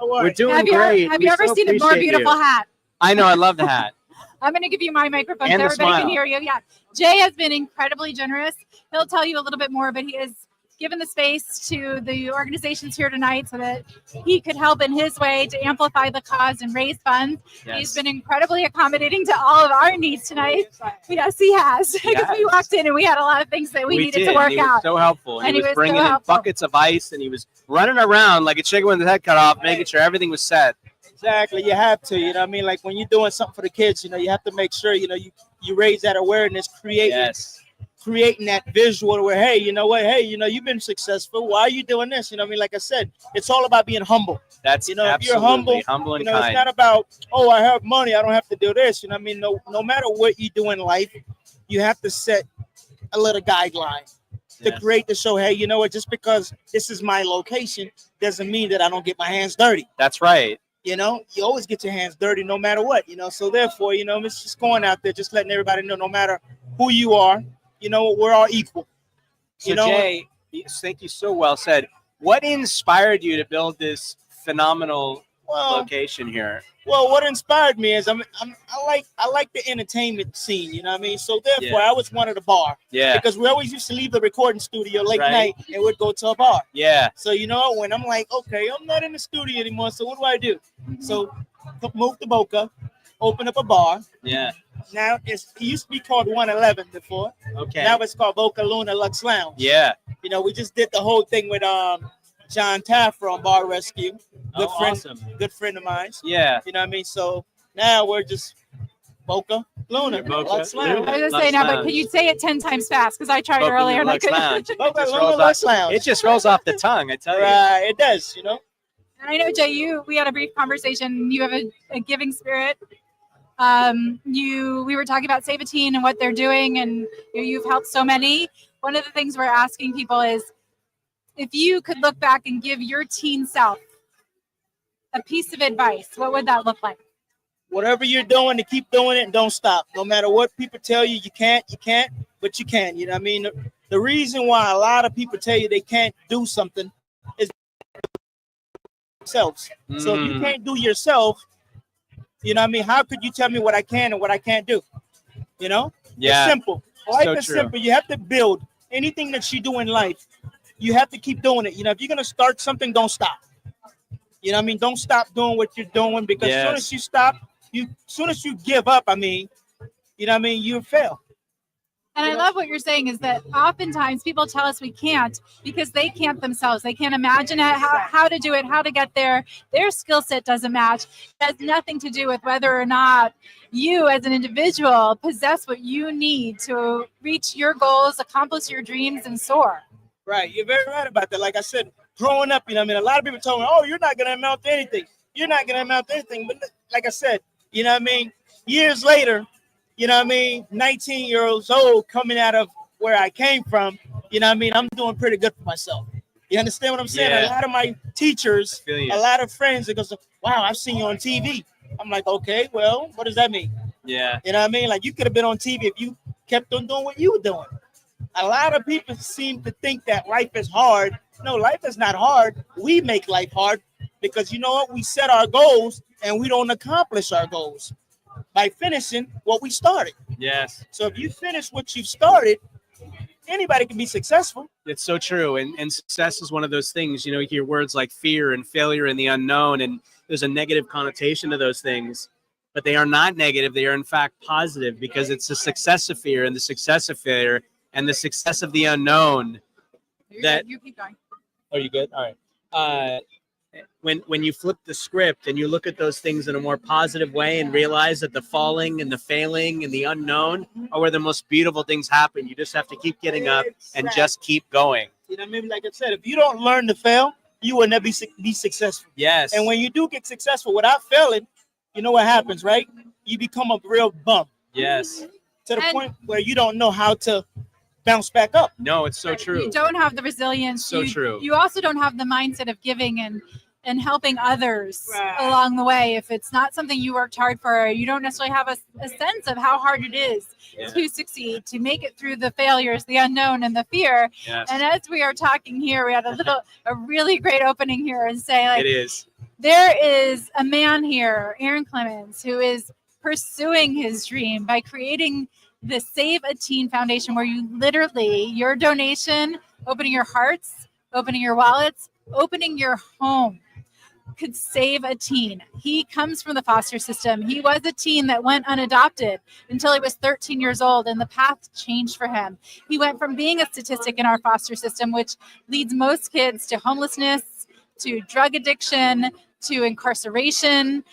We're doing great. Have you ever seen a more beautiful hat? I know. I love the hat. I'm going to give you my microphone and so everybody smile. can hear you. Yeah. Jay has been incredibly generous. He'll tell you a little bit more, but he has given the space to the organizations here tonight so that he could help in his way to amplify the cause and raise funds. Yes. He's been incredibly accommodating to all of our needs tonight. Yes, he has. Because we walked in and we had a lot of things that we needed to work he out. Was so helpful. And he was bringing in buckets of ice, and he was running around like a chicken with his head cut off, making sure everything was set. Exactly. You have to, you know what I mean? Like when you're doing something for the kids, you know, you have to make sure, you know, you raise that awareness, creating that visual where, hey, you know what? Hey, you know, you've been successful. Why are you doing this? You know what I mean? Like I said, it's all about being humble. That's, you know, if you're humble and you know, kind. It's not about, oh, I have money, I don't have to do this. You know what I mean? No matter what you do in life, you have to set a little guideline to create the show. Hey, you know what? Just because this is my location doesn't mean that I don't get my hands dirty. That's right. You know, you always get your hands dirty no matter what, you know. So therefore, you know, it's just going out there, just letting everybody know, no matter who you are, you know, we're all equal. So Jay, thank you. So well said. What inspired you to build this phenomenal location here? Well, what inspired me is I like the entertainment scene, you know what I mean? So therefore, I was one of the bar. Yeah. Because we always used to leave the recording studio late night and we'd go to a bar. Yeah. So you know, when I'm like, okay, I'm not in the studio anymore, so what do? So move to Boca, open up a bar. Yeah. Now it used to be called 111 before. Okay. Now it's called Boca Luna Lux Lounge. Yeah. You know, we just did the whole thing with John Taft from Bar Rescue. Good friend of mine. Yeah. You know what I mean? So now we're just Boca Luna. Lux Lounge. I was going to say now, but can you say it 10 times fast? Because I tried earlier and I couldn't. Boca Luna Lux Lounge. It just rolls off the tongue, I tell you. Right, it does, you know. And I know, Jay, we had a brief conversation. You have a giving spirit. We were talking about Save a Teen and what they're doing, and you've helped so many. One of the things we're asking people is, if you could look back and give your teen self a piece of advice, what would that look like? Whatever you're doing, to keep doing it and don't stop. No matter what people tell you, you can't, but you can. You know what I mean? The reason why a lot of people tell you they can't do something is themselves. So if you can't do yourself, you know what I mean? How could you tell me what I can and what I can't do? You know? Yeah. It's simple. Life So is true. simple. You have to build anything that you do in life. You have to keep doing it. You know, if you're going to start something, don't stop. You know what I mean? Don't stop doing what you're doing, because as soon as you stop, soon as you give up, I mean, you know what I mean? You fail. And I love what you're saying is that oftentimes people tell us we can't because they can't themselves. They can't imagine how to do it, how to get there. Their skill set doesn't match. It has nothing to do with whether or not you as an individual possess what you need to reach your goals, accomplish your dreams, and soar. Right. You're very right about that. Like I said, growing up, you know what I mean? A lot of people told me, oh, you're not going to amount to anything. You're not going to amount to anything. But like I said, you know what I mean? Years later, you know what I mean? 19 years old coming out of where I came from, you know what I mean? I'm doing pretty good for myself. You understand what I'm saying? Yeah. A lot of my teachers, I feel you. a lot of friends, that goes, wow, I've seen you on TV. I'm like, okay, well, what does that mean? Yeah. You know what I mean? Like, you could have been on TV if you kept on doing what you were doing. A lot of people seem to think that life is hard. No, life is not hard. We make life hard because you know what? We set our goals and we don't accomplish our goals by finishing what we started. Yes. So if you finish what you've started, anybody can be successful. It's so true. And success is one of those things, you hear words like fear and failure and the unknown, and there's a negative connotation to those things, but they are not negative. They are in fact positive because it's the success of fear and the success of failure and the success of the unknown. You keep going. Are you good? All right. When you flip the script and you look at those things in a more positive way and realize that the falling and the failing and the unknown are where the most beautiful things happen. You just have to keep getting up and just keep going. You know what I mean? Like I said, if you don't learn to fail, you will never be successful. Yes. And when you do get successful without failing, you know what happens, right? You become a real bum. Yes. To the point where you don't know how to bounce back up. No, it's so true. You don't have the resilience. So true. You also don't have the mindset of giving and helping others along the way. If it's not something you worked hard for, you don't necessarily have a sense of how hard it is to succeed, to make it through the failures, the unknown, and the fear. Yes. And as we are talking here, we had a really great opening here and say, like, it is. There is a man here, Aaron Clemens, who is pursuing his dream by creating the Save a Teen Foundation, where you literally, your donation, opening your hearts, opening your wallets, opening your home, could save a teen. He comes from the foster system. He was a teen that went unadopted until he was 13 years old, and the path changed for him. He went from being a statistic in our foster system, which leads most kids to homelessness, to drug addiction, to incarceration.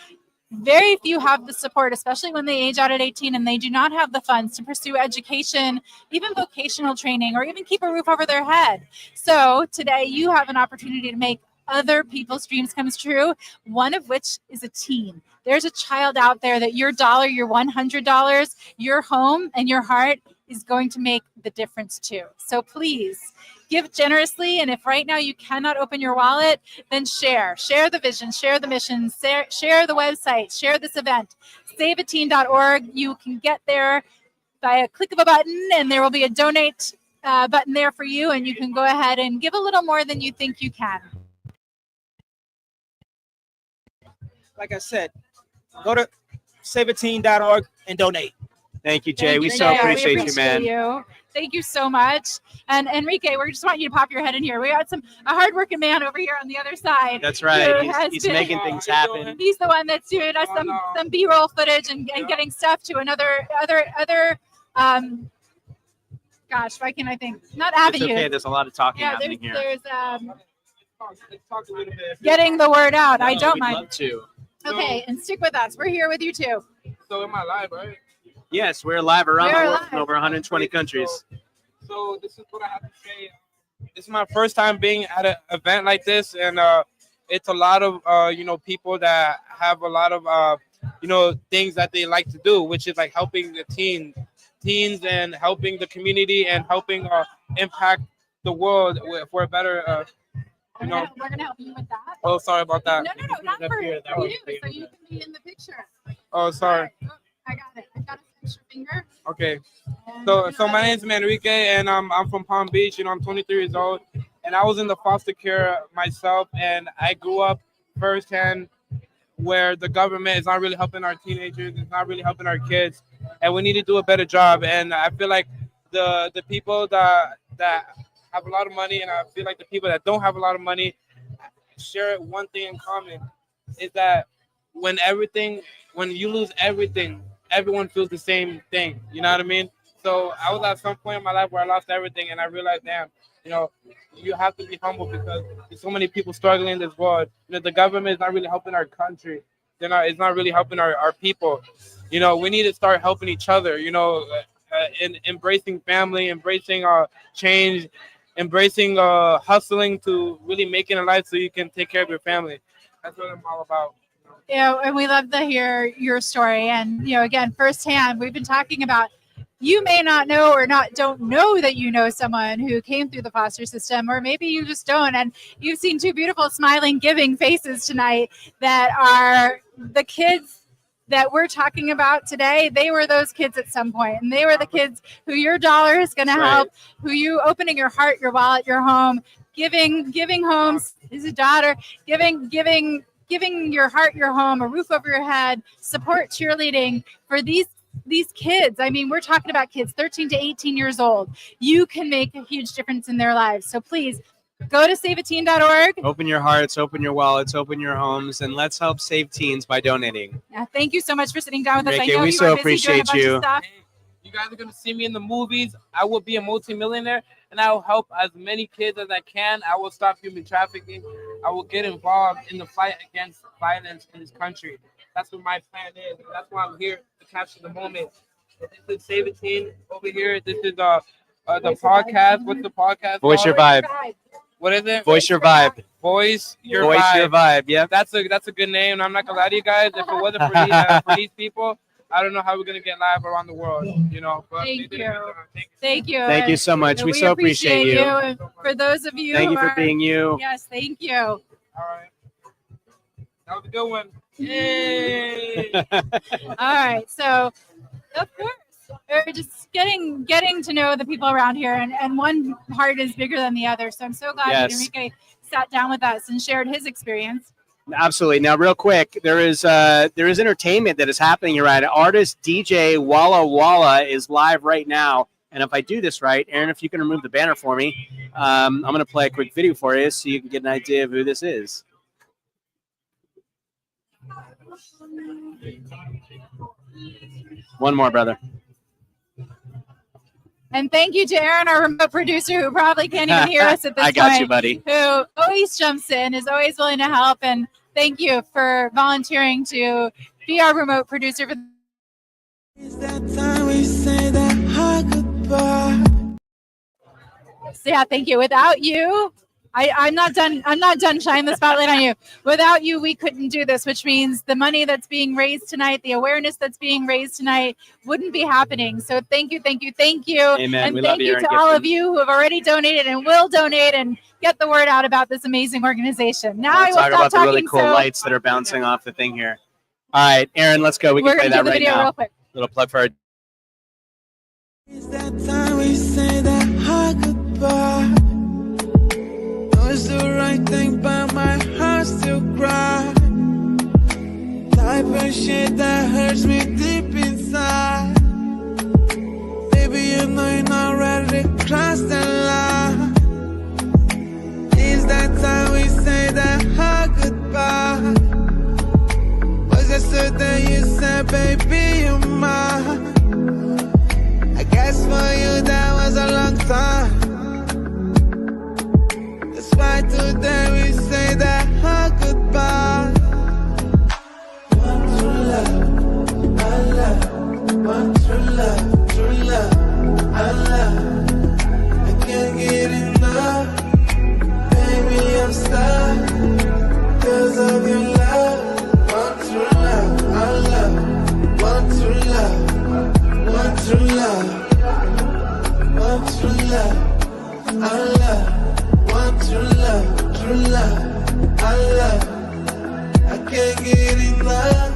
Very few have the support, especially when they age out at 18 and they do not have the funds to pursue education, even vocational training, or even keep a roof over their head. So today you have an opportunity to make other people's dreams come true, one of which is a teen. There's a child out there that your dollar, your $100, your home, and your heart is going to make the difference too. So please give generously. And if right now you cannot open your wallet, then share the vision, share the mission, share the website, share this event, saveateen.org. You can get there by a click of a button, and there will be a donate button there for you. And you can go ahead and give a little more than you think you can. Like I said, go to saveateen.org and donate. Thank you, Jay. We so appreciate you, man. Thank you so much. And Enrique, we just want you to pop your head in here. We got a hardworking man over here on the other side. That's right. He's making things happen. He's the one that's doing us some B-roll footage and getting stuff to another gosh, why can't I think? Not avenue. It's okay. There's a lot of talking happening here. There's getting the word out. I don't mind. Love to. Okay, and stick with us. We're here with you too. So am I live, right? Yes, we're live around the world in over 120 countries. So this is what I have to say. This is my first time being at an event like this, and it's a lot of people that have a lot of things that they like to do, which is like helping the teens and helping the community and helping impact the world for a better. We're gonna help you with that. Oh, sorry about that. No, not for you, so you can be in the picture. Oh, sorry. I got it. I got a picture finger. Okay. So my name is Enrique, and I'm from Palm Beach. I'm 23 years old, and I was in the foster care myself, and I grew up firsthand where the government is not really helping our teenagers, it's not really helping our kids, and we need to do a better job. And I feel like the people that have a lot of money, and I feel like the people that don't have a lot of money share one thing in common, is that when you lose everything, everyone feels the same thing. You know what I mean? So I was at some point in my life where I lost everything, and I realized, damn, you have to be humble because there's so many people struggling in this world. The government is not really helping our country. It's not really helping our people. We need to start helping each other. In embracing family, embracing change, embracing hustling to really make it in life so you can take care of your family. That's what I'm all about. And we love to hear your story. And, again, firsthand, we've been talking about you may not know or don't know that you know someone who came through the foster system, or maybe you just don't. And you've seen two beautiful, smiling, giving faces tonight that are the kids that we're talking about today. They were those kids at some point, and they were the kids who your dollar is going to help, who you opening your heart, your wallet, your home, giving homes is a daughter, giving your heart, your home, a roof over your head, support cheerleading for these kids. I mean, we're talking about kids 13 to 18 years old. You can make a huge difference in their lives. So please go to saveateen.org. Open your hearts, open your wallets, open your homes, and let's help save teens by donating. Yeah, thank you so much for sitting down with us. I Ricky, know we you so are busy doing a appreciate bunch you. of stuff. You guys are going to see me in the movies. I will be a multimillionaire, and I will help as many kids as I can. I will stop human trafficking. I will get involved in the fight against violence in this country. That's what my plan is. That's why I'm here to capture the moment. This is Save a Teen over here. This is the podcast. What's the podcast? Voice Your Vibe. What is it? Voice Your Vibe. Voice Your Voice Vibe. Your Vibe. Yeah. That's a good name. I'm not gonna lie to you guys. If it wasn't for these people, I don't know how we're gonna get live around the world. You know. But Thank you. Thank you. Thank you so much. We so appreciate you. And for those of you, Thank who you for are, being you. Yes, thank you. All right. That was a good one. Yay! All right. So, of course, we're just getting to know the people around here, and one heart is bigger than the other. So I'm so glad that Enrique sat down with us and shared his experience. Absolutely. Now, real quick, there is entertainment that is happening here. Right, artist DJ Walla Walla is live right now. And if I do this right, Aaron, if you can remove the banner for me, I'm going to play a quick video for you so you can get an idea of who this is. One more, brother. And thank you to Aaron, our remote producer, who probably can't even hear us at this point. I got you, buddy. Who always jumps in, is always willing to help. And thank you for volunteering to be our remote producer. It's that time we say that our goodbye. So yeah, thank you. Without you, I'm not done shining the spotlight on you. Without you, we couldn't do this, which means the money that's being raised tonight, the awareness that's being raised tonight wouldn't be happening. So thank you. Amen. And we thank love you to all of you who have already donated and will donate and get the word out about this amazing organization. Now I will talk stop about the talking. really cool lights that are bouncing off the thing here. All right, Aaron, let's go. We can play that right now. Real quick. Little plug for our It's that time we say that our goodbye. Know it's the right thing, but my heart still cries. Type of shit that hurts me deep inside. Baby, you know you're not ready to cross the line. It's that time we say that our goodbye. Was yesterday you said, baby, you're mine. I guess for you that was a long time. That's why today we say that our goodbye. One true love, I love. One true love, I love. I can't get enough. Baby, I'm stuck because of your love. One true love, I love. One true love. One true love, one true love, I love. One true love, I love. I can't get enough.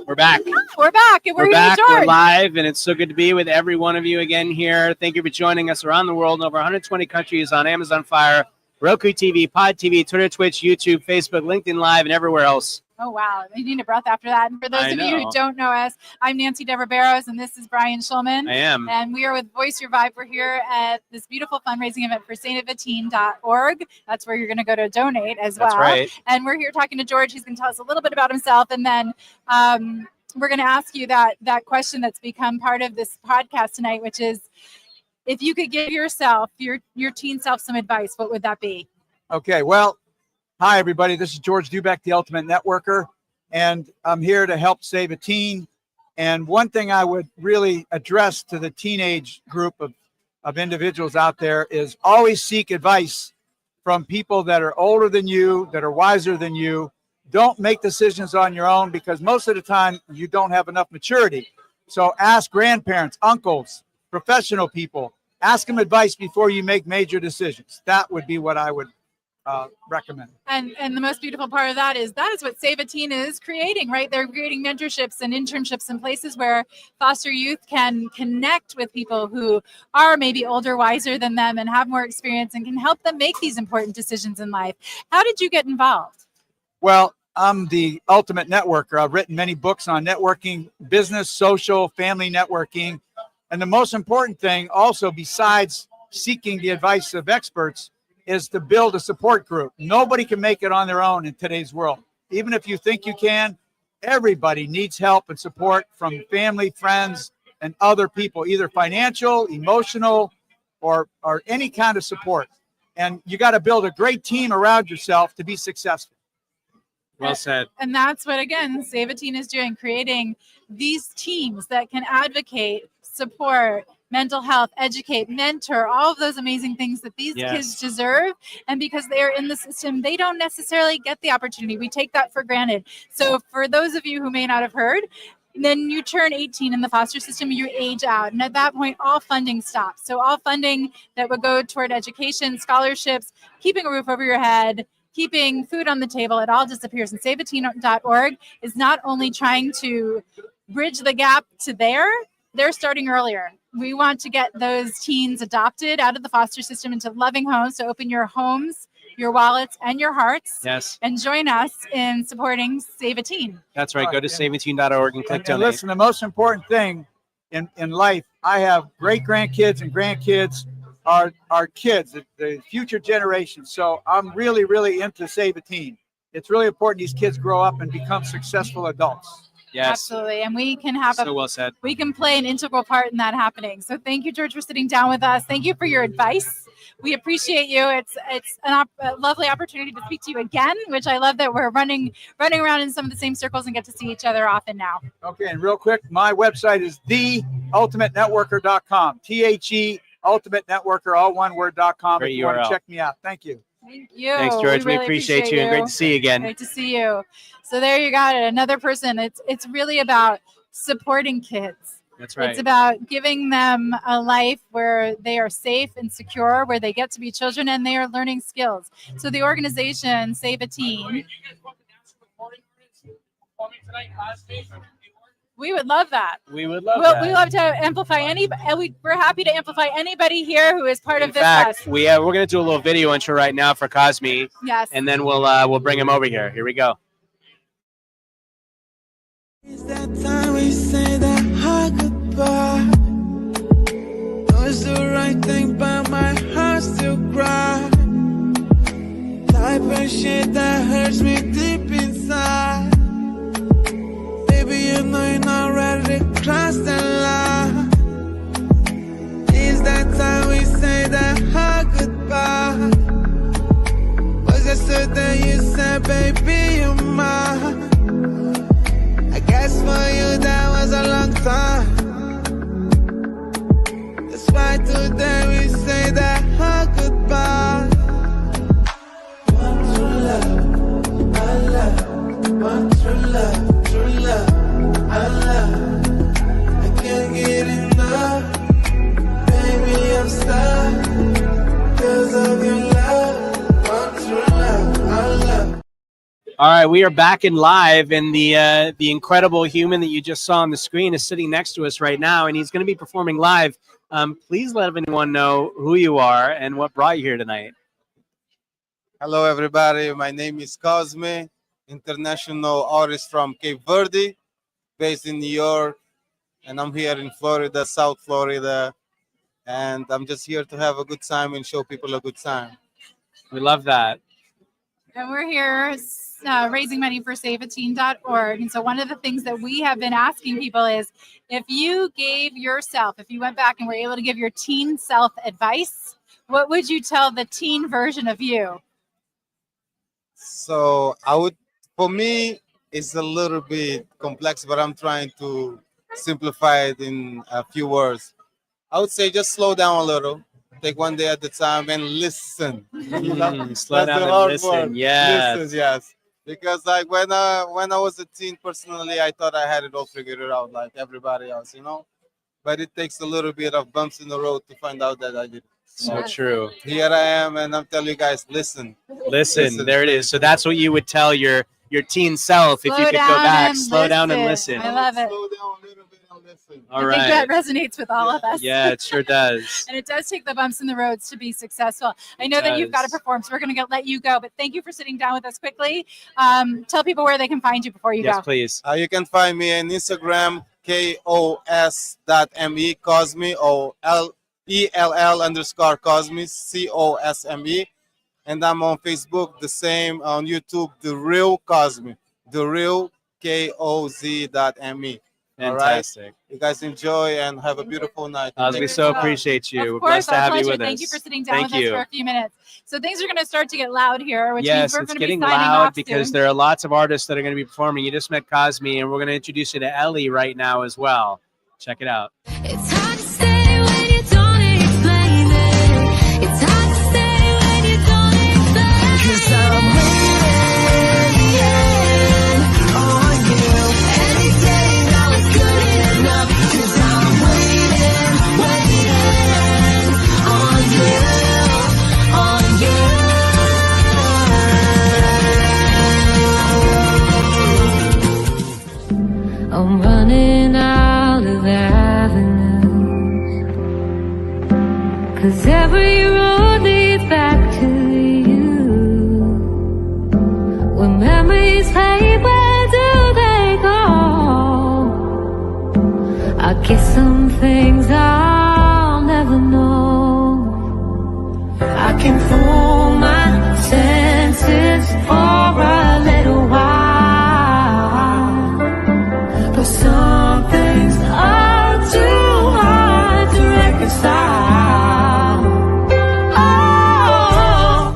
We're back. We're back. And We're back. We're live, and it's so good to be with every one of you again here. Thank you for joining us around the world in over 120 countries on Amazon Fire, Roku TV, Pod TV, Twitter, Twitch, YouTube, Facebook, LinkedIn Live, and everywhere else. Oh, wow. You need a breath after that. And for those of you who don't know us, I'm Nancy Debra Barrows, and this is Brian Schulman. I am. And we are with Voice Your Vibe. We're here at this beautiful fundraising event for saveateen.org. That's where you're going to go to donate as well. That's right. And we're here talking to George. He's going to tell us a little bit about himself. And then we're going to ask you that question that's become part of this podcast tonight, which is, if you could give yourself, your teen self, some advice, what would that be? Okay, well, hi, everybody. This is George Dubeck, the Ultimate Networker, and I'm here to help save a teen. And one thing I would really address to the teenage group of individuals out there is always seek advice from people that are older than you, that are wiser than you, don't make decisions on your own, because most of the time you don't have enough maturity. So ask grandparents, uncles, professional people, ask them advice before you make major decisions. That would be what I would recommend. And the most beautiful part of that is what Save a Teen is creating, right? They're creating mentorships and internships in places where foster youth can connect with people who are maybe older, wiser than them, and have more experience and can help them make these important decisions in life. How did you get involved? Well, I'm the ultimate networker. I've written many books on networking, business, social, family networking. And the most important thing also, besides seeking the advice of experts, is to build a support group. Nobody can make it on their own in today's world. Even if you think you can, everybody needs help and support from family, friends, and other people, either financial, emotional, or any kind of support. And you got to build a great team around yourself to be successful. Well said. And that's what, again, Save a Teen is doing, creating these teams that can advocate, support, mental health, educate, mentor, all of those amazing things that these kids deserve. And because they are in the system, they don't necessarily get the opportunity. We take that for granted. So for those of you who may not have heard, then you turn 18 in the foster system, you age out. And at that point, all funding stops. So all funding that would go toward education, scholarships, keeping a roof over your head, keeping food on the table, it all disappears. And SaveAteen.org is not only trying to bridge the gap to there, they're starting earlier. We want to get those teens adopted out of the foster system into loving homes. So open your homes, your wallets, and your hearts. Yes. And join us in supporting Save a Teen. That's right. Go to SaveAteen.org and click donate. Listen, the most important thing in life, I have great grandkids and grandkids are kids, the future generation. So I'm really, really into Save a Teen. It's really important these kids grow up and become successful adults. Yes. Absolutely. And we can have well said. We can play an integral part in that happening. So thank you, George, for sitting down with us. Thank you for your advice. We appreciate you. It's a lovely opportunity to speak to you again, which I love that we're running around in some of the same circles and get to see each other often now. Okay. And real quick, my website is theultimatenetworker.com. THE Ultimate Networker, all one word.com. If you want to check me out. Thank you. Thank you. Thanks, George. We really appreciate you. And great to see you again. Great to see you. So there you got it. Another person. It's really about supporting kids. That's right. It's about giving them a life where they are safe and secure, where they get to be children and they are learning skills. So the organization Save a Teen. We would love that. We would love that. We love to amplify we're happy to amplify anybody here who is part of this. In fact, we're going to do a little video intro right now for Cosme. Yes. And then we'll bring him over here. Here we go. It's that time we say that hard goodbye. Know it's the right thing, but my heart still cries. Type of shit that hurts me deep inside. Baby, you know you're not ready to cross the line. It's that time we say that hard goodbye. Was yesterday you said, baby, you're mine. I guess for you that was a long time. That's why today we say that hard goodbye. One true love, I love. One true love, true love, I love. I can't get enough. Baby, I'm stuck because of your love. One true love, I love. All right, we are back in live, and the incredible human that you just saw on the screen is sitting next to us right now, and he's going to be performing live. Please let everyone know who you are and what brought you here tonight. Hello, everybody. My name is Cosme, international artist from Cape Verde, based in New York, and I'm here in Florida, South Florida, and I'm just here to have a good time and show people a good time. We love that. And we're here raising money for SaveAteen.org. And so one of the things that we have been asking people is, if you went back and were able to give your teen self advice, what would you tell the teen version of you? So for me, it's a little bit complex, but I'm trying to simplify it in a few words. I would say just slow down a little. Take one day at a time and listen. Slow down and listen. Yes. Listen, yes. Because like when I was a teen, personally, I thought I had it all figured out, like everybody else, you know. But it takes a little bit of bumps in the road to find out that I did. So true. Here I am, and I'm telling you guys, listen. Listen, there it is. So that's what you would tell your teen self if you could go back, slow down and listen. I love it. Slow down a little bit and listen. All I think right. that resonates with all of us. Yeah, it sure does. And it does take the bumps in the roads to be successful. I know that you've got to perform, so we're going to let you go. But thank you for sitting down with us quickly. Tell people where they can find you before you go. Yes, please. You can find me on Instagram, KOS.me, Cosme, ELL_Cosme, COSME. And I'm on Facebook, the same, on YouTube, The Real Cosme, The Real KOZ.me. Fantastic. All right? You guys enjoy and have a beautiful night. We so appreciate you. Of We're course, blessed to our have pleasure. you with us. Thank you for sitting down Thank with you. us for a few minutes. So things are going to start to get loud here, which means Yes, we're it's going to be getting signing loud off because soon. there are lots of artists that are going to be performing. You just met Cosme, and we're going to introduce you to Ellie right now as well. Check it out. It's hard to stay when you don't explain it. It's hard to stay when you don't explain it. 'Cause I'm waiting on you. Any day now is good enough. 'Cause I'm waiting on you, on you. I'm running out of avenues, 'cause every road leads back to you. When memories fade, where do they go? I guess some things I'll never know. I can fool my senses for a little while, but some things are too hard to reconcile. Oh.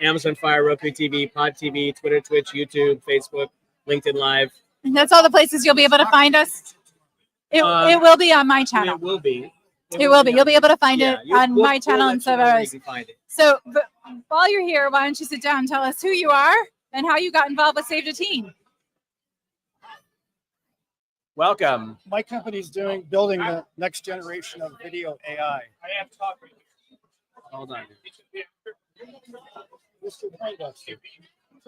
Amazon Fire, Roku TV, Pod TV, Twitter, Twitch, YouTube, Facebook, LinkedIn Live. And that's all the places you'll be able to find us. It will be on my channel. It will be. It will be. You'll be able to find it on we'll- my channel we'll and let you so know where you others. can find it. So but while you're here, why don't you sit down and tell us who you are and how you got involved with Save the Teen? Welcome. My company's building the next generation of video AI. I have to talk. Hold on. Mr. Poindexter.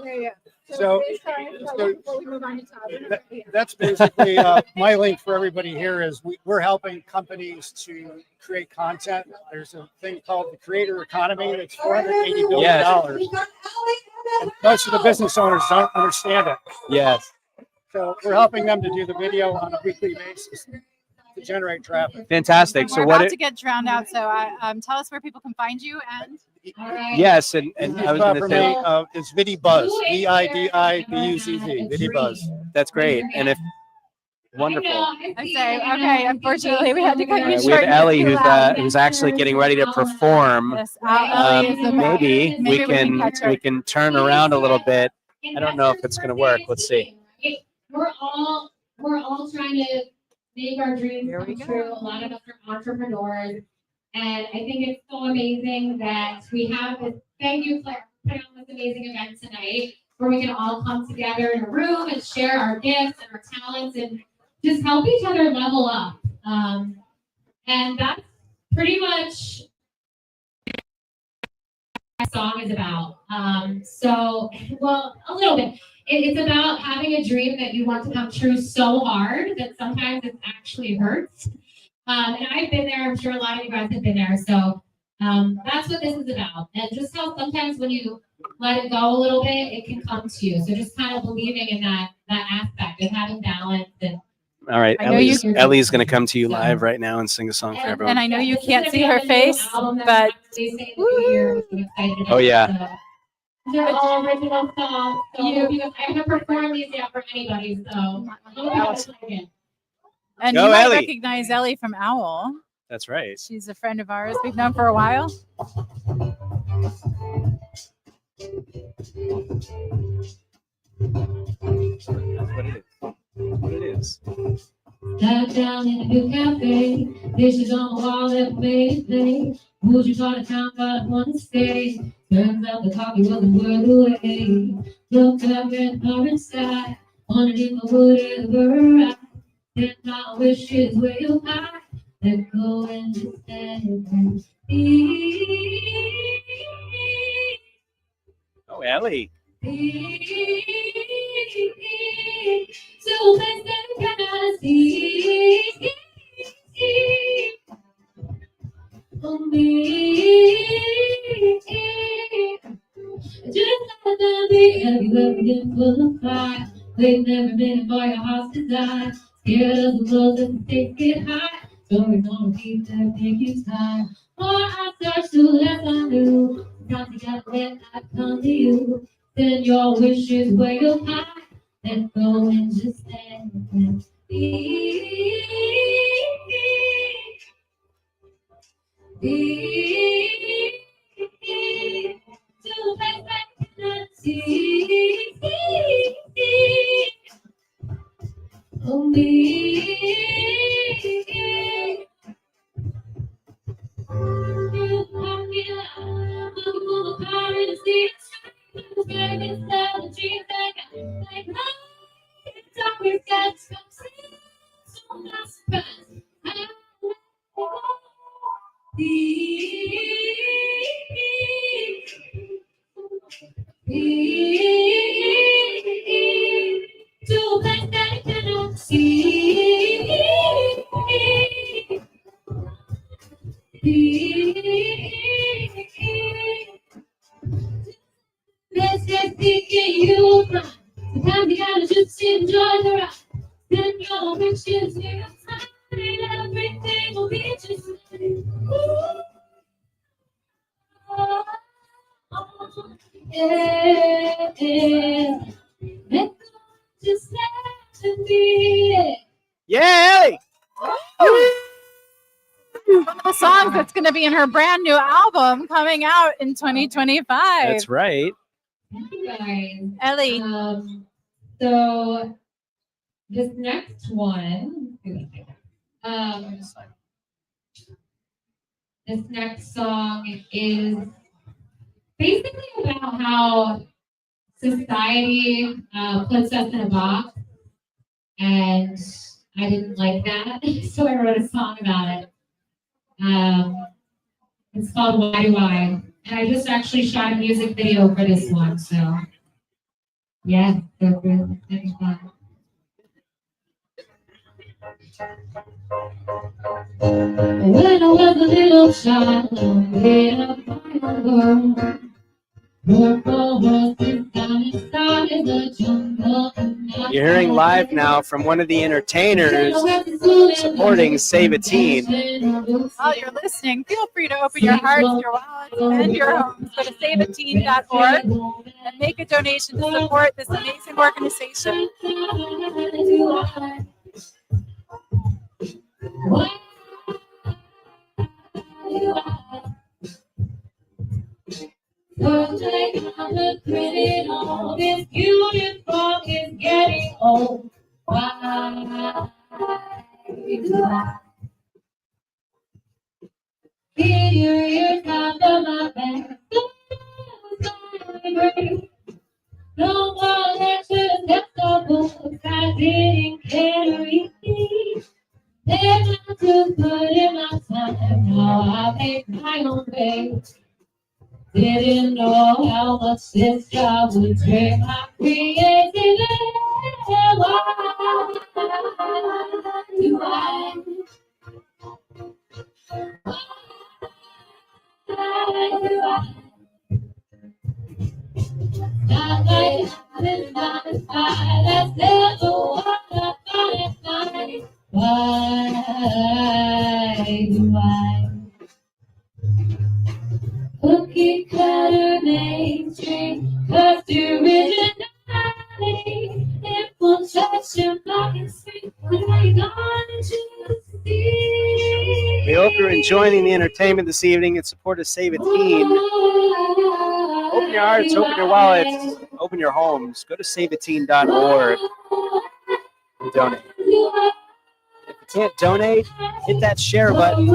Yeah. So- before we move on to Todd, That's basically my link for everybody here is we're helping companies to create content. There's a thing called the creator economy that's $480 billion. Yes. And most of the business owners don't understand it. Yes. So we're helping them to do the video on a weekly basis to generate traffic. Fantastic. We're So about what? to get drowned out. So tell us where people can find you and. Yes, and I was going to For say me, it's VidiBuzz, VidiBuzz, VidiBuzz. that's great, and if wonderful. I say, okay, unfortunately, we had to cut you We short. have Ellie, who's actually getting ready to perform. Yes, Ellie is the best. Maybe we catch her. can turn around a little bit. I don't know if it's going to work. Let's see. We're all trying to make our dreams come true. A lot of us are entrepreneurs, and I think it's so amazing that we have this. Thank you, Claire, for putting on this amazing event tonight, where we can all come together in a room and share our gifts and our talents and just help each other level up. And that's pretty much what the song is about. Well, a little bit. It's about having a dream that you want to come true so hard that sometimes it actually hurts. And I've been there. I'm sure a lot of you guys have been there. So that's what this is about. And just how sometimes when you let it go a little bit, it can come to you. So just kind of believing in that aspect of having balance. And All right, I know you- Ellie's going to come to you live right now and sing a song for everyone. And I know you can't see her face, but Oh yeah. they're all original songs. So I haven't performed these yet for anybody. So and Go, you might Ellie. recognize Ellie from Owl. That's right. She's a friend of ours. We've known for a while. That's what it is. That's what it is. Sat down in a new cafe, dishes on the wall that made me. Would you call the town, but I want to stay. Turns out the coffee wasn't worth the wait. Looked up at the orange sky, underneath the whatever I. Then my wishes were you high. Let go and just stand. Oh, Ellie. So let's kind of see on me. Just let them be. Have you ever been full of fire? They've never been for your heart's desire. Scared of the blows and the stakes get high. Stories on repeat that make you tired. More I search to less I knew. Sometimes you gotta let that come to you. Then your wishes where you're high. Let go and just stand and be. To the place I cannot see. Oh, me. To a place that I cannot see. Let's get thinking you right. Sometimes you gotta just enjoy the ride. Then your wishes will time and everything will be just fine. Yeah. Let go, just let it be. Yeah, Ellie. One of the songs that's going to be in her brand new album coming out in 2025. That's right. Thank you guys. Ellie. So this next one, this next song is basically about how society puts us in a box, and I didn't like that, so I wrote a song about it. It's called Why Do I? And I just actually shot a music video for this one, so yeah, so good. It's fun. When I was a little child, I made up my own world. Purple horses down inside the jungle. You're hearing live now from one of the entertainers supporting Save a Teen. While you're listening, feel free to open your hearts, your wallets, and your homes. Go to saveateen.org and make a donation to support this amazing organization. This uniform is getting old. Why do I hear your ears under my back? No more lectures, that's the books I didn't carry. They're not to put in my time. Now I make my own way. Didn't know how much this job would drain my creativity. Why do I? Not like this, not as fine as never what I thought it might. Why do I? Cookie cutter mainstream, cause the originality. It won't touch your black and sweet. What are you gonna see? We hope you're enjoying the entertainment this evening in support of Save a Teen. Open your hearts, open your wallets, open your homes. Go to saveateen.org and donate. If you can't donate, hit that share button.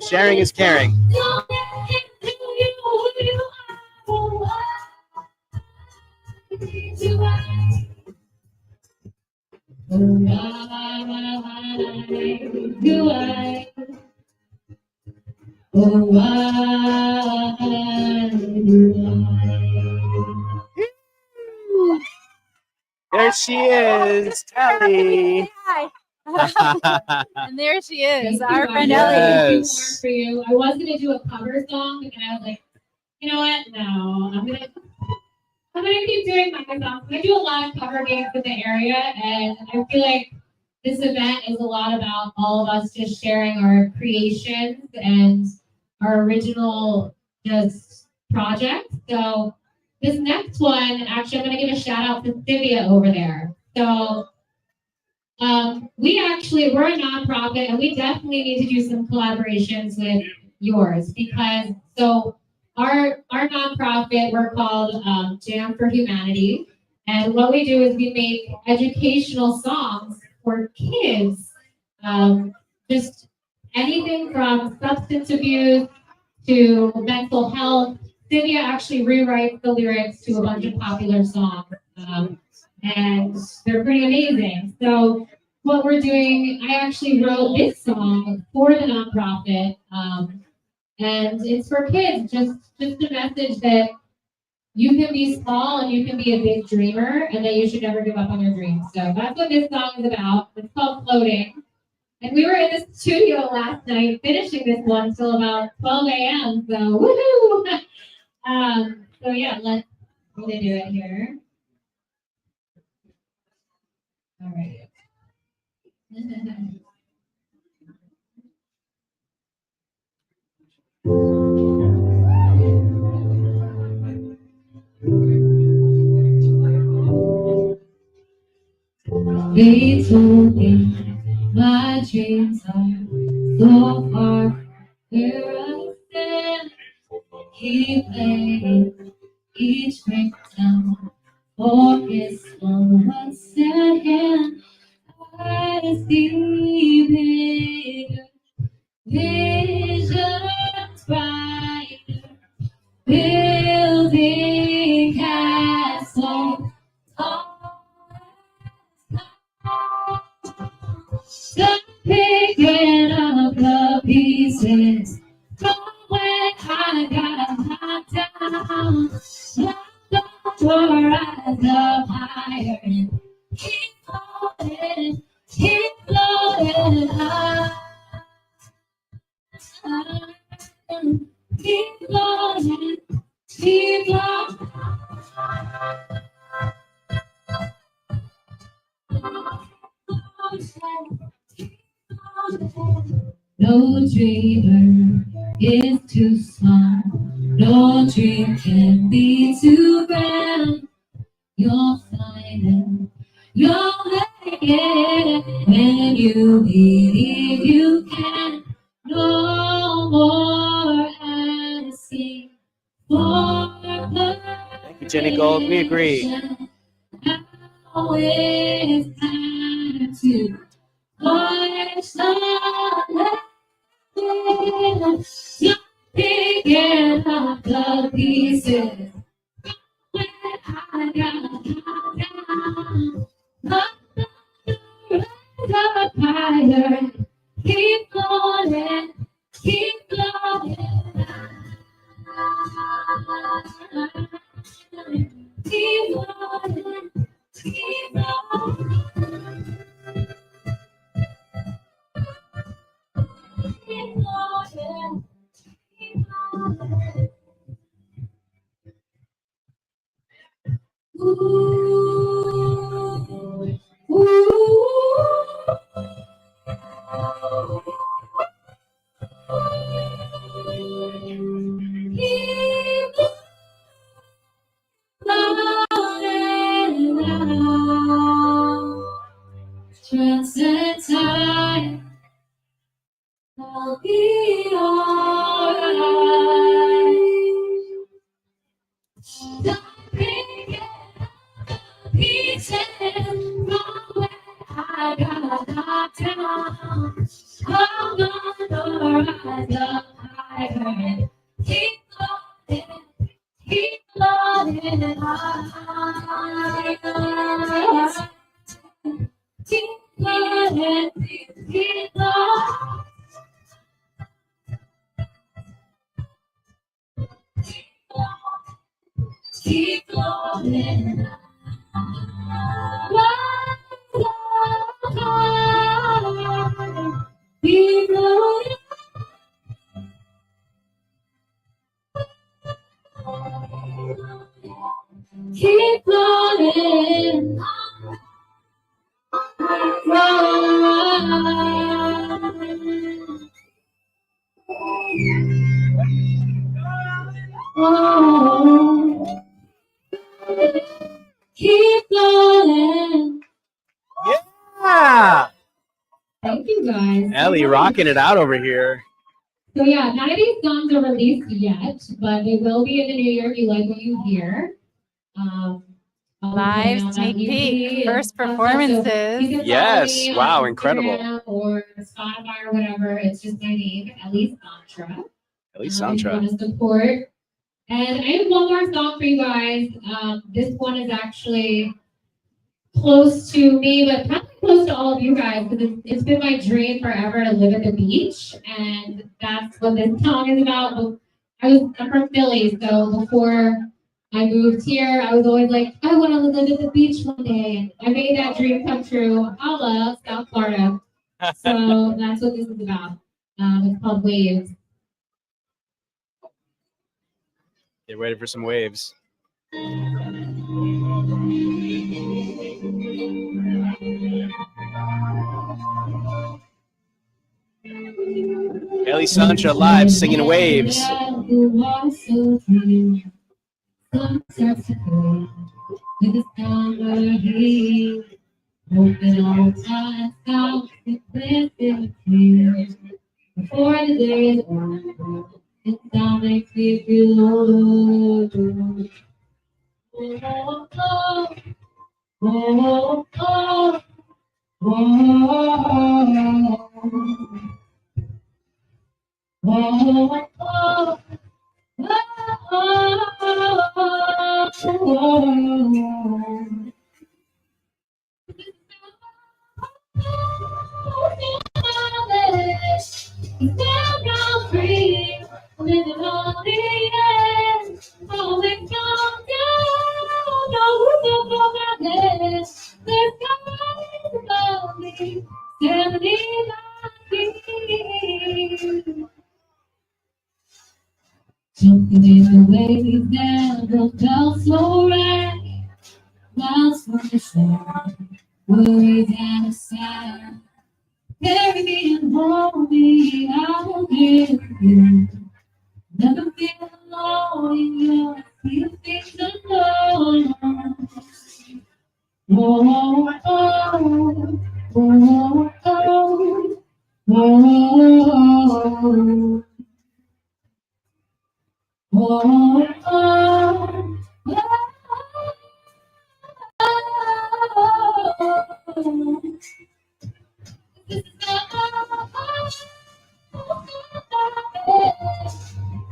Sharing is caring. There she is, Ellie. And there she is, Thank our you. friend I Ellie. have for you. I was gonna do a cover song, and I was like, you know what? No, I'm gonna keep doing my songs. I do a lot of cover bands in the area, and I feel like this event is a lot about all of us just sharing our creations and our original just projects. So this next one, actually, I'm gonna give a shout out to Cynthia over there. So we're a nonprofit, and we definitely need to do some collaborations with yours because our nonprofit, we're called Jam for Humanity, and what we do is we make educational songs for kids, just anything from substance abuse to mental health. Cynthia actually rewrites the lyrics to a bunch of popular songs, and they're pretty amazing. So what we're doing, I actually wrote this song for the nonprofit, and it's for kids. Just a message that you can be small and you can be a big dreamer, and that you should never give up on your dreams. So that's what this song is about. It's called Floating. And we were in the studio last night finishing this one till about 12 a.m. So woohoo! So yeah, let's do it here. All right. They told me my dreams are so far where I stand. Keep playing each breakdown for his once at hand. I see bigger visions brighter, building castles. Just picking up the pieces from when I got knocked down. Look for rise up higher and keep floating high. Keep floating, keep floating. No dreamer is too small. No dream can be too grand. You'll find it. You'll make it when you believe you can. No more asking for Thank you, Jenny Gold. We agree. now is time to push the you're picking up the pieces when I got down. Rise up higher, keep going, keep going. Keep going, keep going. Keep going. Transcend time, I'll be alright. Don't forget the pieces from where I got knocked down. I'm gonna rise up higher. Keep floating, keep floating higher. Keep keep floating. Keep floating. Keep floating. Oh, keep floating. Yeah. Thank you guys. Ellie rocking it out over here. So yeah, none of these songs are released yet, but they will be in the new year if you like what you hear. Live sneak peek, first performances. Yes, wow, incredible. Or Spotify or whatever. It's just my name, Ellie Santra. Ellie If Santra. you want to support. And I have one more song for you guys. This one is actually close to me, but probably close to all of you guys, because it's been my dream forever to live at the beach, and that's what this song is about. I'm from Philly, so before I moved here, I was always like, I want to live at the beach one day. I made that dream come true. Holla, South Florida. So that's what this is about. It's called Waves. Get ready for some waves. Ellie Santra live singing Waves. With the summer heat, open all times out and clear tears. Before the day is over, it sound makes me feel older. Oh, oh, oh, oh, oh, oh, free, living on the edge, falling down, no roof over my head. The sky is above me, standing my feet. Jumping in the waves now, the felt so right. Clouds from the sun, worries and a sigh. Carry me and hold me, I will give you. Never feel alone in your feel things alone. Oh, oh, oh, oh, oh, oh. Oh, oh,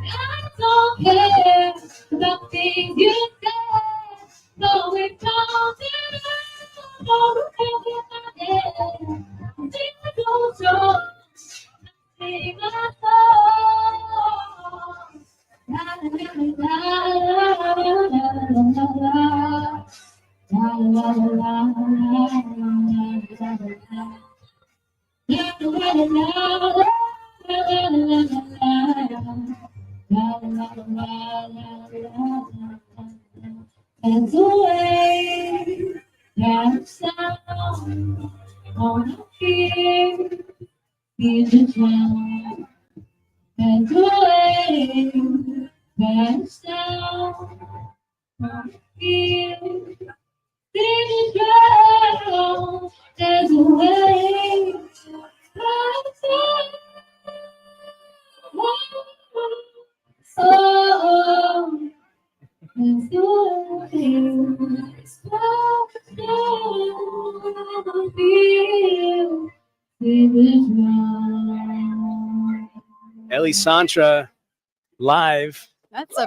I don't care about things you said. No, it don't matter. No, it can't get my head. Things don't show. Sing my song. La la la la la la la and the way that sound on the fear is a drown. And the way that sound on the fear is a drown. There's a way that sound. Oh, there's the way Ellie Santra live. That's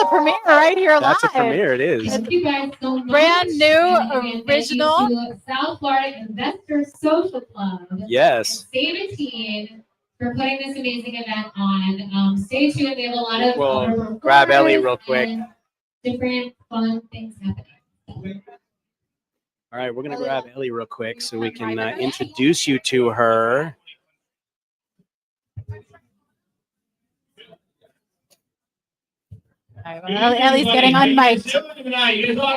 a premiere right here live. That's a premiere. It is. Thank you guys so much. Brand new, And original. thank you to South Florida Investor Social Club. Yes. Save a Teen for putting this amazing event on. Stay tuned. They have a lot of We'll grab Ellie real quick. and different fun things happening. All right, we're going to grab Ellie real quick so we can introduce you to her. Ellie's getting unmiked.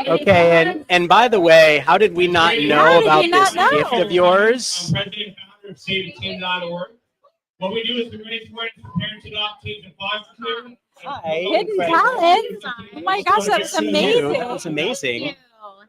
Okay, and by the way, how did we not know about this gift of yours? President and founder of SaveTheTeen.org. What we do is we raise awareness for parents to adopt teens and foster care. Hi. Hidden talent. Oh my gosh, that was amazing. That was amazing.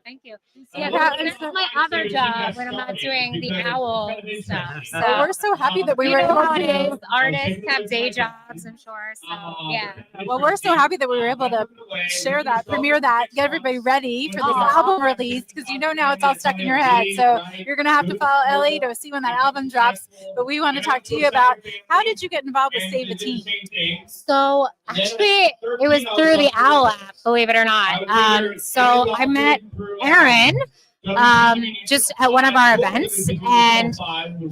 Thank you. Yeah, that's my other job when I'm not doing the owl stuff. So we're so happy that we were able able to. Artists have day jobs, I'm sure. So yeah. Well, we're so happy that we were able to share that, premiere that, get everybody ready for this album release, because you know now it's all stuck in your head. So you're gonna have to follow Ellie to see when that album drops. But we want to talk to you about how did you get involved with Save a Teen? So actually, it was through the OWL app, believe it or not. So I met Aaron just at one of our events, and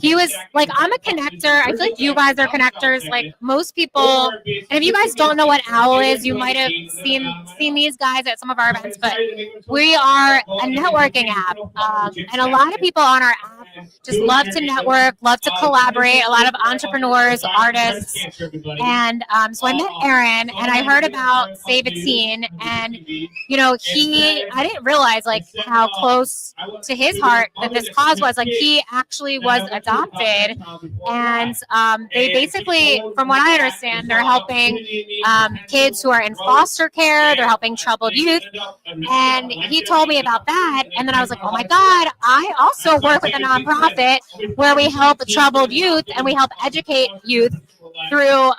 he was like, I'm a connector. I feel like you guys are connectors, like most people. And if you guys don't know what OWL is, you might have seen these guys at some of our events, but we are a networking app, and a lot of people on our app just love to network, love to collaborate, a lot of entrepreneurs, artists. And so I met Aaron, and I heard about Save a Teen, and you know, I didn't realize like how close to his heart that this cause was. Like, he actually was adopted, and they basically, from what I understand, they're helping kids who are in foster care, they're helping troubled youth, and he told me about that, and then I was like, oh my god, I also work with a nonprofit where we help troubled youth, and we help educate youth through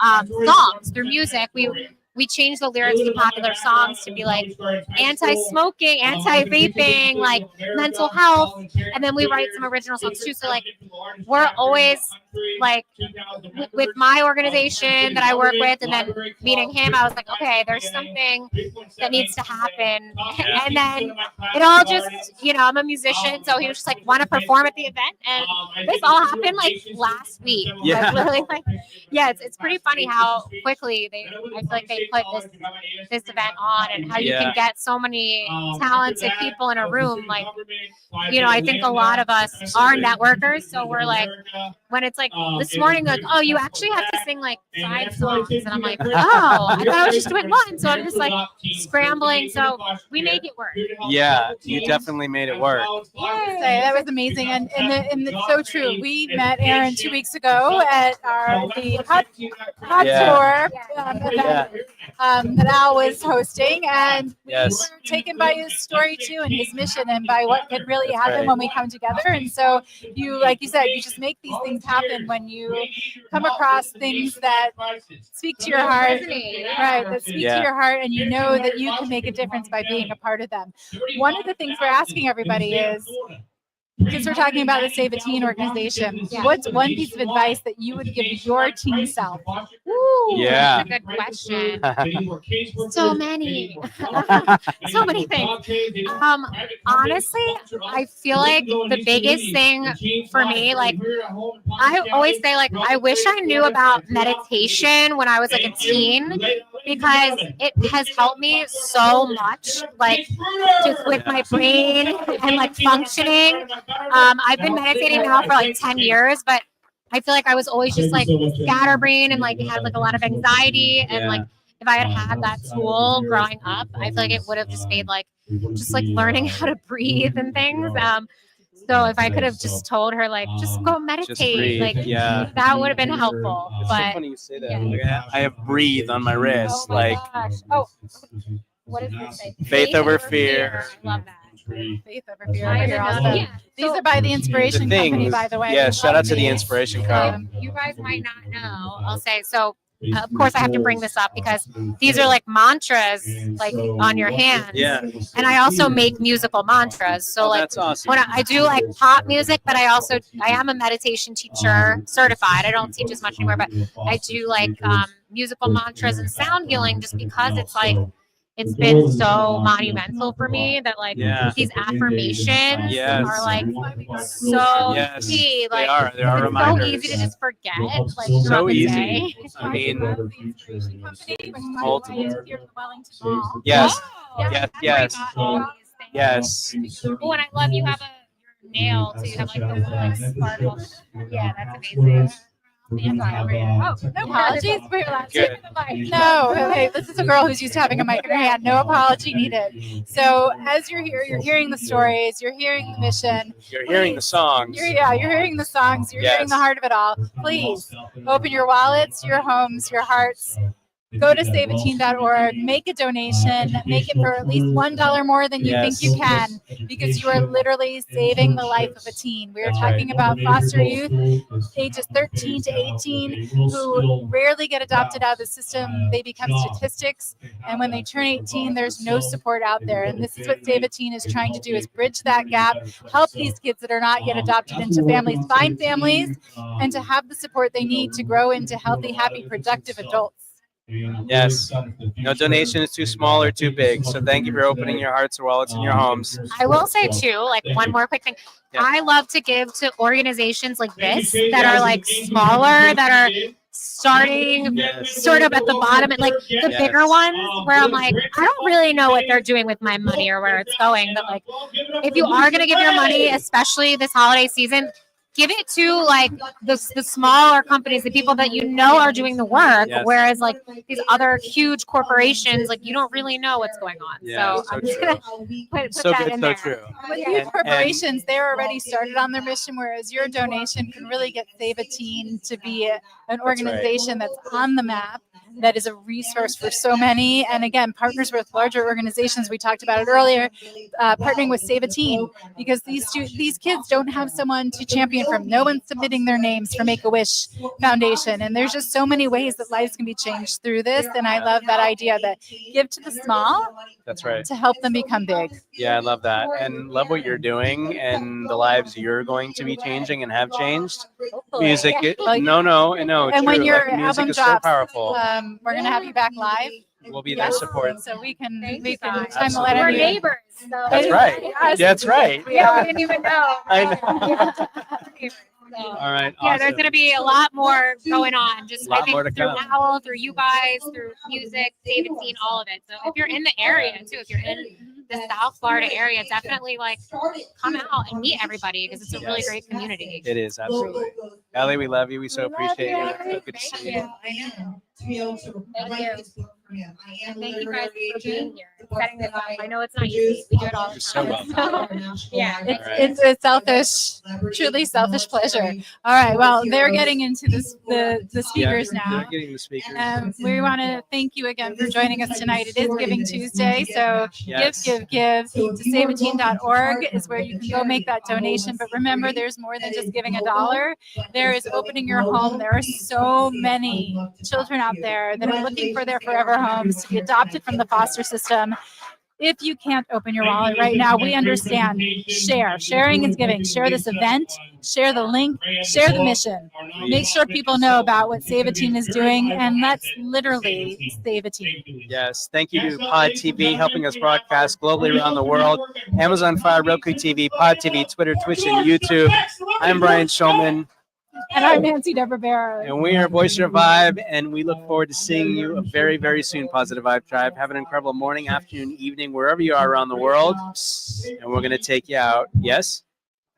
songs, through music. We changed the lyrics to popular songs to be like anti-smoking, anti-vaping, like mental health. And then we write some original songs too. So like, we're always like, with my organization that I work with, and then meeting him, I was like, okay, there's something that needs to happen. And then it all just, you know, I'm a musician. So he was just like, want to perform at the event. And this all happened like last week. Yeah. Like, literally, like, yeah, it's pretty funny how quickly I feel like they put this event on, and how you can get so many talented people in a room. Like, you know, I think a lot of us are networkers, so we're like, when it's like this morning, like, oh, you actually have to sing like 5 songs, and I'm like, oh, I thought I was just doing one, so I'm just like scrambling. So we make it work. Yeah, you definitely made it work. Yay, that was amazing, and it's so true. We met Aaron 2 weeks ago at the Hot Tour event that Al was hosting, and we were taken by his story too, and his mission, and by what could really happen when we come together. And so you, like you said, you just make these things happen when you come across things that speak to your heart, right? That speak to your heart, and you know that you can make a difference by being a part of them. One of the things we're asking everybody is, because we're talking about the Save a Teen organization, what's one piece of advice that you would give your teen self? Ooh, Yeah. that's a good question. So many. So many things. Honestly, I feel like the biggest thing for me, like, I always say, like, I wish I knew about meditation when I was like a teen, because it has helped me so much, like, just with my brain and like functioning. I've been meditating now for like 10 years, but I feel like I was always just like scatterbrained and like had like a lot of anxiety. And like, if I had that tool growing up, I feel like it would have just made like, just like learning how to breathe and things. So if I could have just told her, like, just go meditate, like, that would have been helpful. It's But so funny you say that. Like, I have breathe on my wrist. What does it say? Faith over fear. I love that. Faith over fear. You're awesome. These are by the Inspiration Company, by the way. Yeah, shout out to the Inspiration Co. You guys might not know. I'll say so. Of course, I have to bring this up because these are like mantras, like on your hands. Yeah. And I also make musical mantras. So like, that's awesome. when I do like pop music, but I am a meditation teacher certified. I don't teach as much anymore, but I do like musical mantras and sound healing, just because it's like, it's been so monumental for me that like these affirmations are like so key. Like, they are it's reminders. so easy to just forget. Like, So throughout the easy. day. I mean, Multiple. yes. Yes. Yes. Oh, and I love you have your nail too. You have like the little sparkle. Yeah, that's amazing. Oh, no apologies for your last name. No, hey, this is a girl who's used to having a mic in her hand. No apology needed. So as you're here, you're hearing the stories, you're hearing the mission. You're hearing the songs. You're hearing the songs. You're hearing the heart of it all. Please open your wallets, your homes, your hearts. Go to saveateen.org, make a donation, make it for at least $1 more than you think you can, because you are literally saving the life of a teen. We are talking about foster youth, ages 13 to 18, who rarely get adopted out of the system. They become statistics, and when they turn 18, there's no support out there. And this is what Save a Teen is trying to do, is bridge that gap, help these kids that are not yet adopted into families, find families, and to have the support they need to grow into healthy, happy, productive adults. Yes. No donation is too small or too big. So thank you for opening your hearts or wallets in your homes. I will say too, like one more quick thing. I love to give to organizations like this that are like smaller, that are starting sort of at the bottom, and like the bigger ones where I'm like, I don't really know what they're doing with my money or where it's going. But like, if you are going to give your money, especially this holiday season, give it to like the smaller companies, the people that you know are doing the work. Yes. Whereas like these other huge corporations, like you don't really know what's going on. Yeah, so I'm just gonna put So that good, in so there. true. With huge corporations, they're already started on their mission, whereas your donation can really get Save a Teen to be an organization that's on the map, that is a resource for so many. And again, partners with larger organizations. We talked about it earlier, partnering with Save a Teen, because these kids don't have someone to champion from. No one's submitting their names for Make-A-Wish Foundation. And there's just so many ways that lives can be changed through this. And I love that idea that give to the small. That's right. To help them become big. Yeah, I love that. And love what you're doing and the lives you're going to be changing and have changed. Music, no. And when your music album is drops, so powerful. we're gonna have you back live. We'll be there support. So we can Absolutely. We're neighbors. So. That's right. Yes. That's right. Yeah, we didn't even know. I know. All right. Yeah, Awesome. there's going to be a lot more going on. Just Lot I more to think through come. Owl, through you guys, through music, Save a Teen, all of it. So if you're in the area too, if you're in the South Florida area, definitely like come out and meet everybody, because it's a really great community. It is, absolutely. Ellie, we love you. We so appreciate you. So good to see you. Thank you. And thank you guys for being here, setting this up. I know it's not easy. We do it all the time. Yeah, it's a selfish, truly selfish pleasure. All right, well, they're getting into this, the speakers now. They're getting the speakers. We want to thank you again for joining us tonight. It is Giving Tuesday, so Yes. give to saveateen.org is where you can go make that donation. But remember, there's more than just giving $1. There is opening your home. There are so many children out there that are looking for their forever homes, to be adopted from the foster system. If you can't open your wallet right now, we understand. Sharing is giving. Share this event, share the link, share the mission. Make sure people know about what Save a Teen is doing, and let's literally save a teen. Yes. Thank you to Pod TV, helping us broadcast globally around the world. Amazon Fire, Roku TV, Pod TV, Twitter, Twitch, and YouTube. I'm Brian Schulman. And I'm Nancy Debra Barrows. And we are Voice Your Vibe, and we look forward to seeing you very, very soon, Positive Vibe Tribe. Have an incredible morning, afternoon, evening, wherever you are around the world. And we're going to take you out. Yes?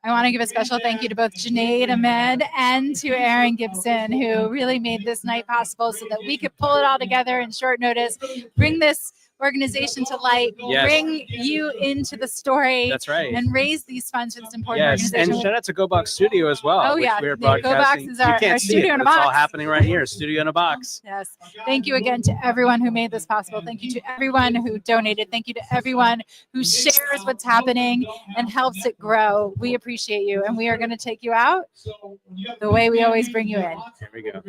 I want to give a special thank you to both Junaid Ahmed and to Aaron Gibson, who really made this night possible so that we could pull it all together in short notice, bring this organization to light, Yes. bring you into the story. That's right. And raise these funds for this important Yes, organization. and shout out to Go Box Studio as well. Oh, which yeah. We're The Go Box broadcasting. is our- you can't our see studio it, in a but it's all box. happening right here. Studio in a box. Yes. Thank you again to everyone who made this possible. Thank you to everyone who donated. Thank you to everyone who shares what's happening and helps it grow. We appreciate you. And we are going to take you out the way we always bring you in. Here we go.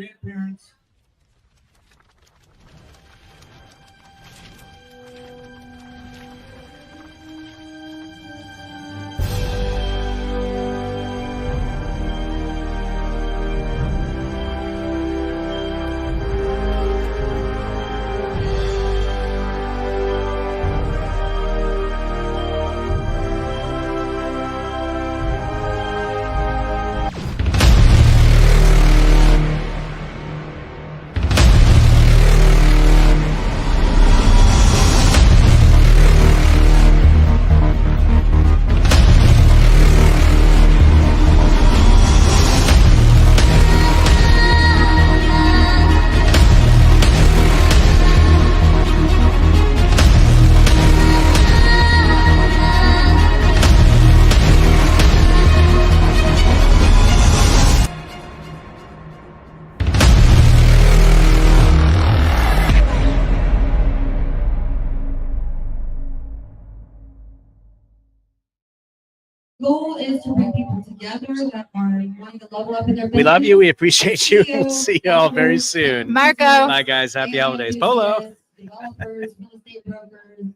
goal is to bring people together that are wanting to level up in their business. We love you. We appreciate you. We'll see you all very soon. Marco. Bye, guys. Happy holidays. Polo. Developers, real estate brokers,